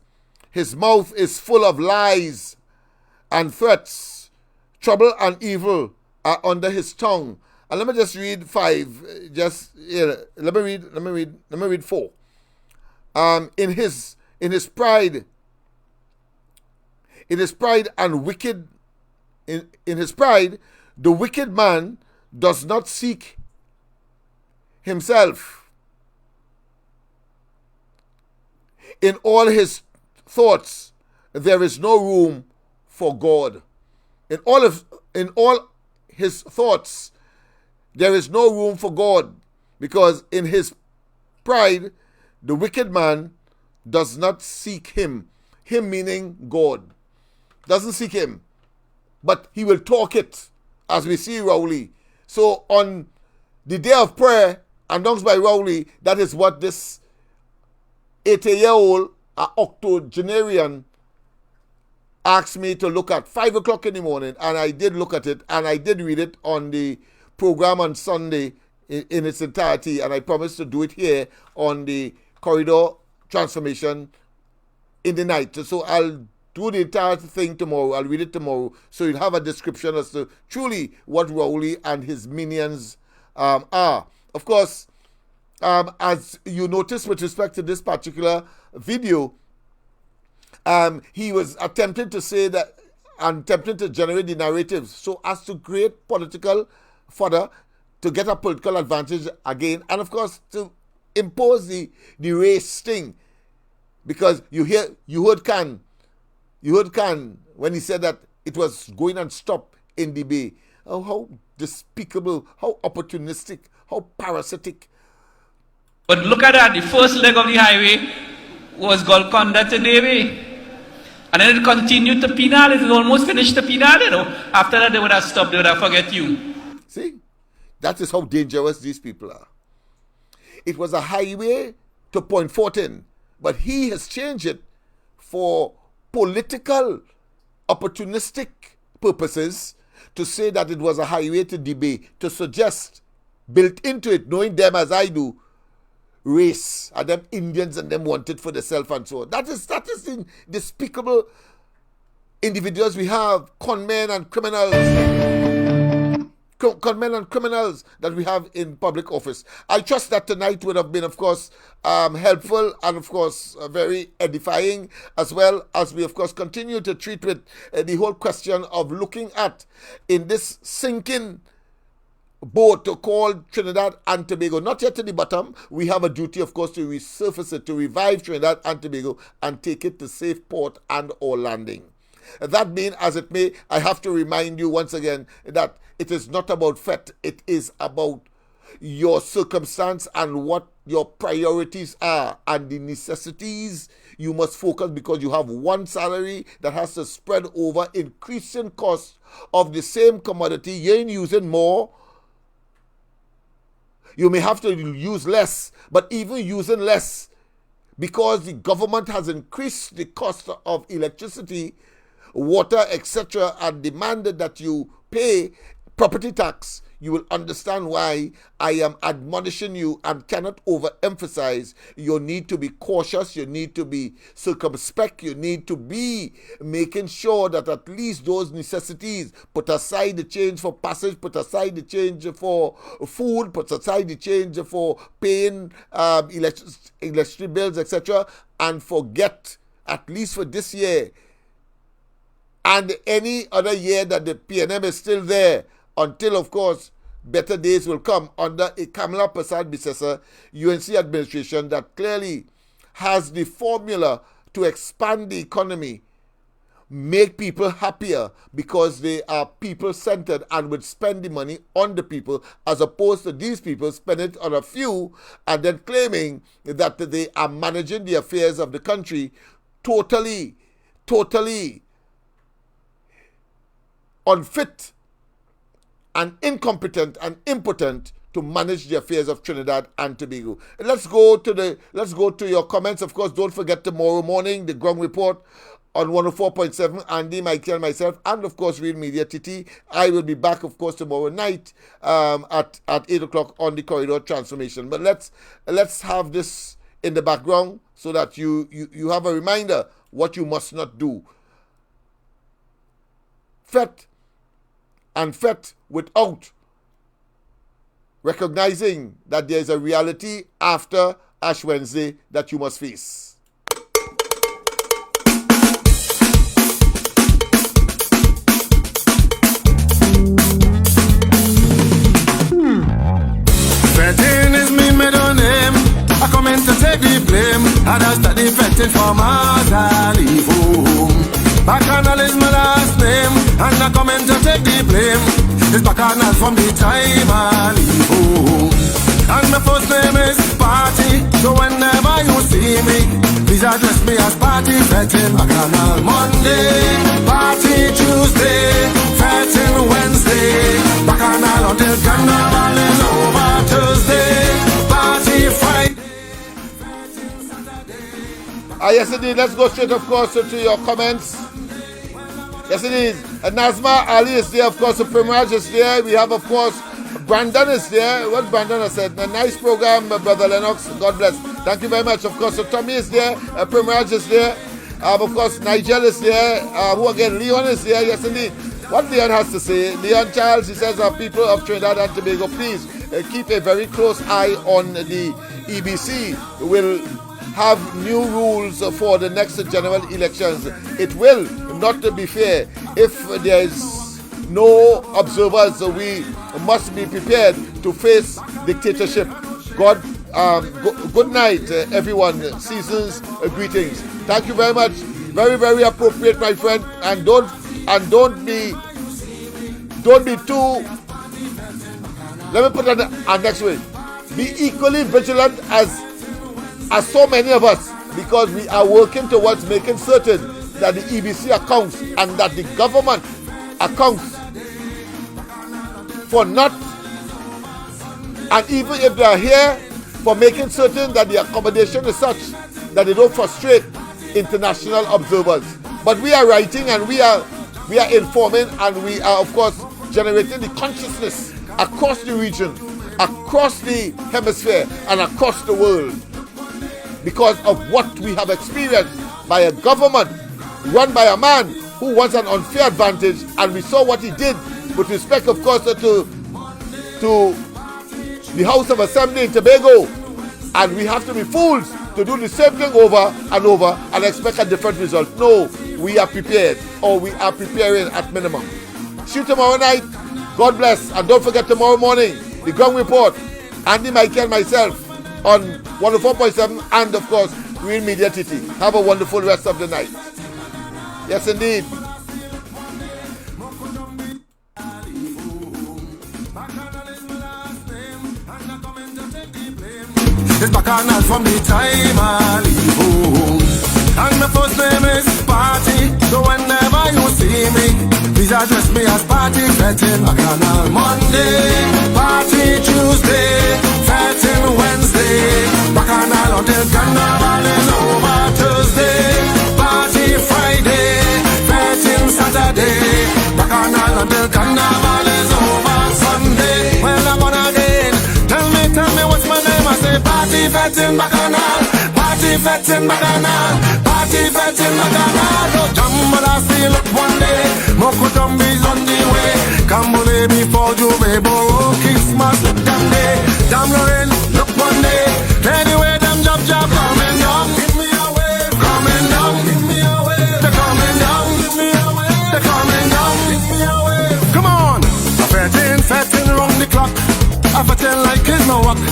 S2: His mouth is full of lies and threats. Trouble and evil are under his tongue. And let me just read 5. Let me read 4. In his pride and wicked in his pride, the wicked man does not seek himself. In all his thoughts, there is no room for God. In all his thoughts, there is no room for God, because in his pride, the wicked man does not seek him. Him meaning God. Doesn't seek him. But he will talk it, as we see Rowley. So on the day of prayer, announced by Rowley, that is what this 80-year-old octogenarian asked me to look at 5 o'clock in the morning, and I did look at it, and I did read it on the program on Sunday in its entirety, and I promised to do it here on the corridor transformation in the night. So I'll do the entire thing tomorrow. I'll read it tomorrow, so you'll have a description as to truly what Rowley and his minions are. Of course, as you notice with respect to this particular video, he was attempting to say that, and attempting to generate the narrative so as to create political fodder, to get a political advantage again, and of course to impose the race thing. Because you heard Khan when he said that it was going and stop in the Bay. Oh, how despicable, how opportunistic, how parasitic.
S7: But look at that, the first leg of the highway was Golconda to Davie. And then it continued to Penal. It almost finished to Penal, you know. After that, they would have stopped, they would have forget you.
S2: See, that is how dangerous these people are. It was a highway to Point Fortin, but he has changed it for political, opportunistic purposes, to say that it was a highway to Debay, to suggest, built into it, knowing them as I do, race, and them Indians and them wanted for themselves and so on. That is the despicable individuals we have, conmen and criminals that we have in public office. I trust that tonight would have been, of course, helpful and, of course, very edifying, as well as we, of course, continue to treat with the whole question of looking at, in this sinking boat to call Trinidad and Tobago, not yet to the bottom. We have a duty, of course, to resurface it, to revive Trinidad and Tobago and take it to safe port and or landing. That being as it may, I have to remind you once again that it is not about FET. It is about your circumstance and what your priorities are and the necessities you must focus, because you have one salary that has to spread over increasing costs of the same commodity. You ain't using more. You may have to use less, but even using less, because the government has increased the cost of electricity, water, etc., and demanded that you pay property tax, you will understand why I am admonishing you and cannot overemphasize your need to be cautious, you need to be circumspect, you need to be making sure that at least those necessities, put aside the change for passage, put aside the change for food, put aside the change for paying electricity bills, etc., and forget, at least for this year and any other year that the PNM is still there, until, of course, better days will come under a Kamala Prasad-Bissessar UNC administration that clearly has the formula to expand the economy, make people happier because they are people-centered and would spend the money on the people, as opposed to these people spending it on a few and then claiming that they are managing the affairs of the country totally unfit and incompetent and impotent to manage the affairs of Trinidad and Tobago. Let's go to your comments. Of course, don't forget tomorrow morning the Ground Report on 104.7. Andy, Mikey, and myself, and of course Real Media TT. I will be back, of course, tomorrow night at 8 o'clock on the Corridor Transformation. But let's have this in the background so that you have a reminder what you must not do. Fet and fet without recognizing that there is a reality after Ash Wednesday that you must face.
S1: Fetting is me middle name. I come in to take the blame. I just study fetting for my leave home. Bacchanal is my last name, and I come in to take the blame. It's Bacchanal from the time I leave home. And my first name is Party, so whenever you see me, please address me as Party Fetting Bacchanal. Monday, Party Tuesday, Fetting Wednesday, Bacchanal until Carnival is over. Thursday, Party Friday.
S2: Yes, indeed. Let's go straight, of course, to your comments. Yes, it is. Nazma Ali is there, of course. Primraj is there. We have, of course, Brandon is there. What Brandon has said. A nice program, Brother Lennox. God bless. Thank you very much, of course. So Tommy is there. Primraj is there. Of course, Nigel is there. Who again? Leon is there. Yes, indeed. What Leon has to say. Leon Charles, he says, people of Trinidad and Tobago, please keep a very close eye on the EBC. Will have new rules for the next general elections. It will not be fair if there is no observers. We must be prepared to face dictatorship. Good night, everyone. Season's greetings. Thank you very much. Very, very appropriate, my friend. And don't be too. Let me put it on next way. Be equally vigilant as so many of us, because we are working towards making certain that the EBC accounts and that the government accounts for not, and even if they are here, for making certain that the accommodation is such that they don't frustrate international observers. But we are writing and we are informing, and we are, of course, generating the consciousness across the region, across the hemisphere, and across the world, because of what we have experienced by a government run by a man who wants an unfair advantage. And we saw what he did with respect, of course, to the House of Assembly in Tobago. And we have to be fools to do the same thing over and over and expect a different result. No, we are prepared, or we are preparing at minimum. See you tomorrow night. God bless. And don't forget, tomorrow morning, the Ground Report, Andy, Michael, and myself on 104.7 and, of course, Real Media TT. Have a wonderful rest of the night. Yes, indeed.
S1: It's Bacchanal from the time I leave home. And my first name is Party, so whenever you see me, please address me as Party Fetting Bacchanal. Monday, Party Tuesday, Fetting Wednesday, Bacchanal until Carnival is over. Thursday, Party Friday, Fetting Saturday, Bacchanal until Carnival is over. Sunday, well, I'm on again. Tell me what's my name? I say Party Fetting Bacchanal, Party Fetting Bacchanal, Party Fetting Bacchanal. So Jambalaya still up one day, Moko Jumbi's on the way. Kambole before Juve Boro, Christmas look damn day. Damn Lorraine, look one day. Anyway, them job coming down. Give me away, coming down. Give me away, they're coming down. Give me away, they're coming down. Give me away. Come on, fetting round the clock. I fetting like it's no work.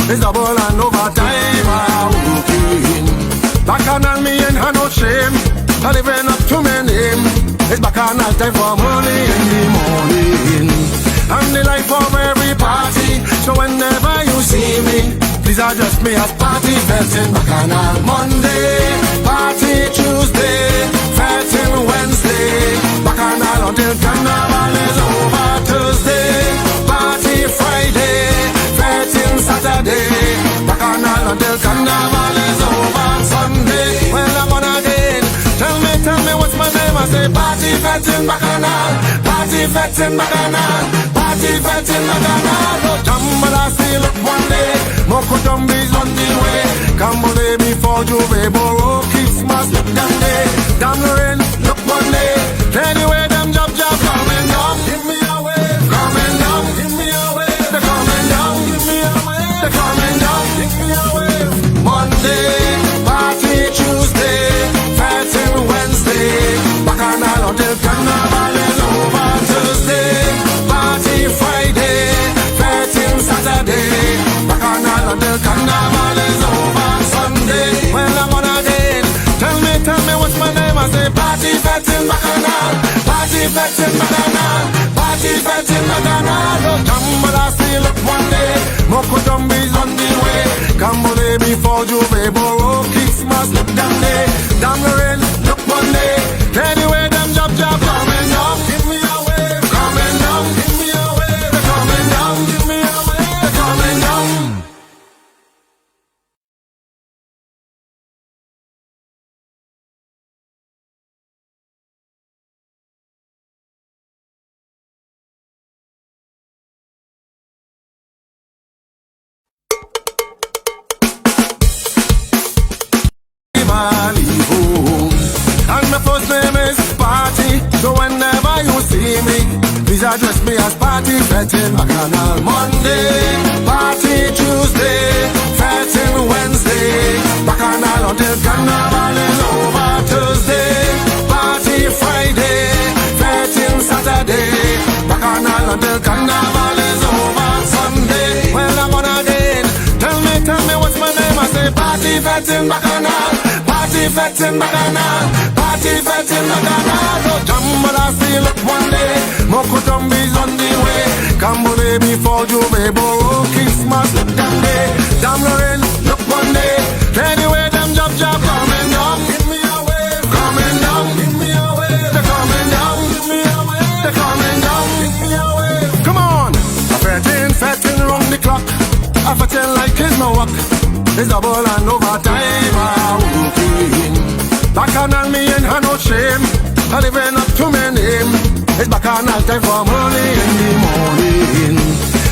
S1: It's double and overtime. I'm working. Bacchanal me and have no shame. I living up to my name. It's Bacchanal time for money in the morning. I'm the life of every party, so whenever you see me, please address me as Party Fetting Bacchanal. Monday, Party Tuesday, Fetting Wednesday, Bacchanal until Carnival is over. Thursday, Party Friday, Fetting Saturday, Bacchanal until Carnival is over. Sunday, well, I'm on again. Tell me what's my name? I say Party Fetting Bacchanal, Party Fetting Bacchanal, Party party fete in Bacchanal. Jambalaya still up one day, Moko Dumbies on the way. Cambole before Juve Boro, Christmas look them day. Damn Lorraine, look one day. Anyway, them job coming down. Give me a wave, coming down. Give me a wave, they're coming down. Give me a wave, they're coming down. Give me a wave. Monday, party Tuesday, fighting Wednesday. Bacchanal until Carnival is over. Thursday, party Friday, fighting Saturday. Bacchanal until Carnival is over. Sunday, well I'm on again. Tell me what's my name? I say party fetting Bacchanal, party fetting Bacchanal, party fetting Bacchanal. Jambalaya still up one day, Moko Dumbies on the way. Cambole before Juve Boro, Christmas look them day. Damn Lorraine, look one day. Anyway, them job coming down. Give me a wave, coming down. Give me a wave, they're coming down. Give me a wave, they're coming down. And my first name is Party, so whenever you see me, please address me as Party fetting Bacchanal. Monday, party Tuesday, fetting Wednesday, Bacchanal until Carnival is over. Thursday, party Friday, fetting Saturday, Bacchanal until Carnival is over. Sunday, well I'm on again. Tell me what's my name? I say party fetting Bacchanal, party fetting Bacchanal, party fetting Bacchanal. Jambalaya still up one day, Moko Dumbies on the way. Cambole before Juve Boro, Christmas look them day. Damn Lorraine, look one day. Anyway, them job coming down. Give me a wave, coming down. Give me a wave, they're coming down. Give me a wave, they're coming down. Give me a wave. Come on, fetting round the clock. I fetting like it's no work. It's double and overtime. Bacchanal me ain't had no shame. I living up to my name. It's Bacchanal time for money in the morning.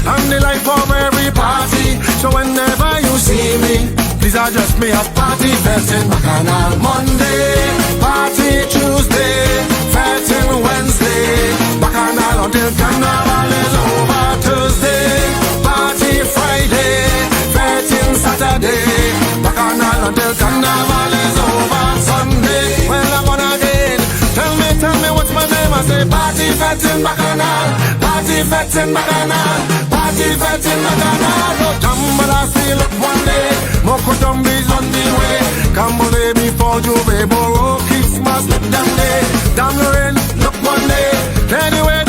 S1: I'm the life of every party, so whenever you see me, please address me as Party fetting Bacchanal. Monday, party Tuesday, fetting Wednesday, Bacchanal until Carnival is over. Thursday, party Friday, fetting Saturday, Bacchanal until Carnival is over. Sunday, well I'm on again. Tell me what's my name? I say party fetting Bacchanal, party fetting Bacchanal, party fetting Bacchanal. Jambalaya still up one day, Moko Dumbies on the way. Cambole before Juve Boro, Christmas look them day. Damn Lorraine, look one day. Anyway,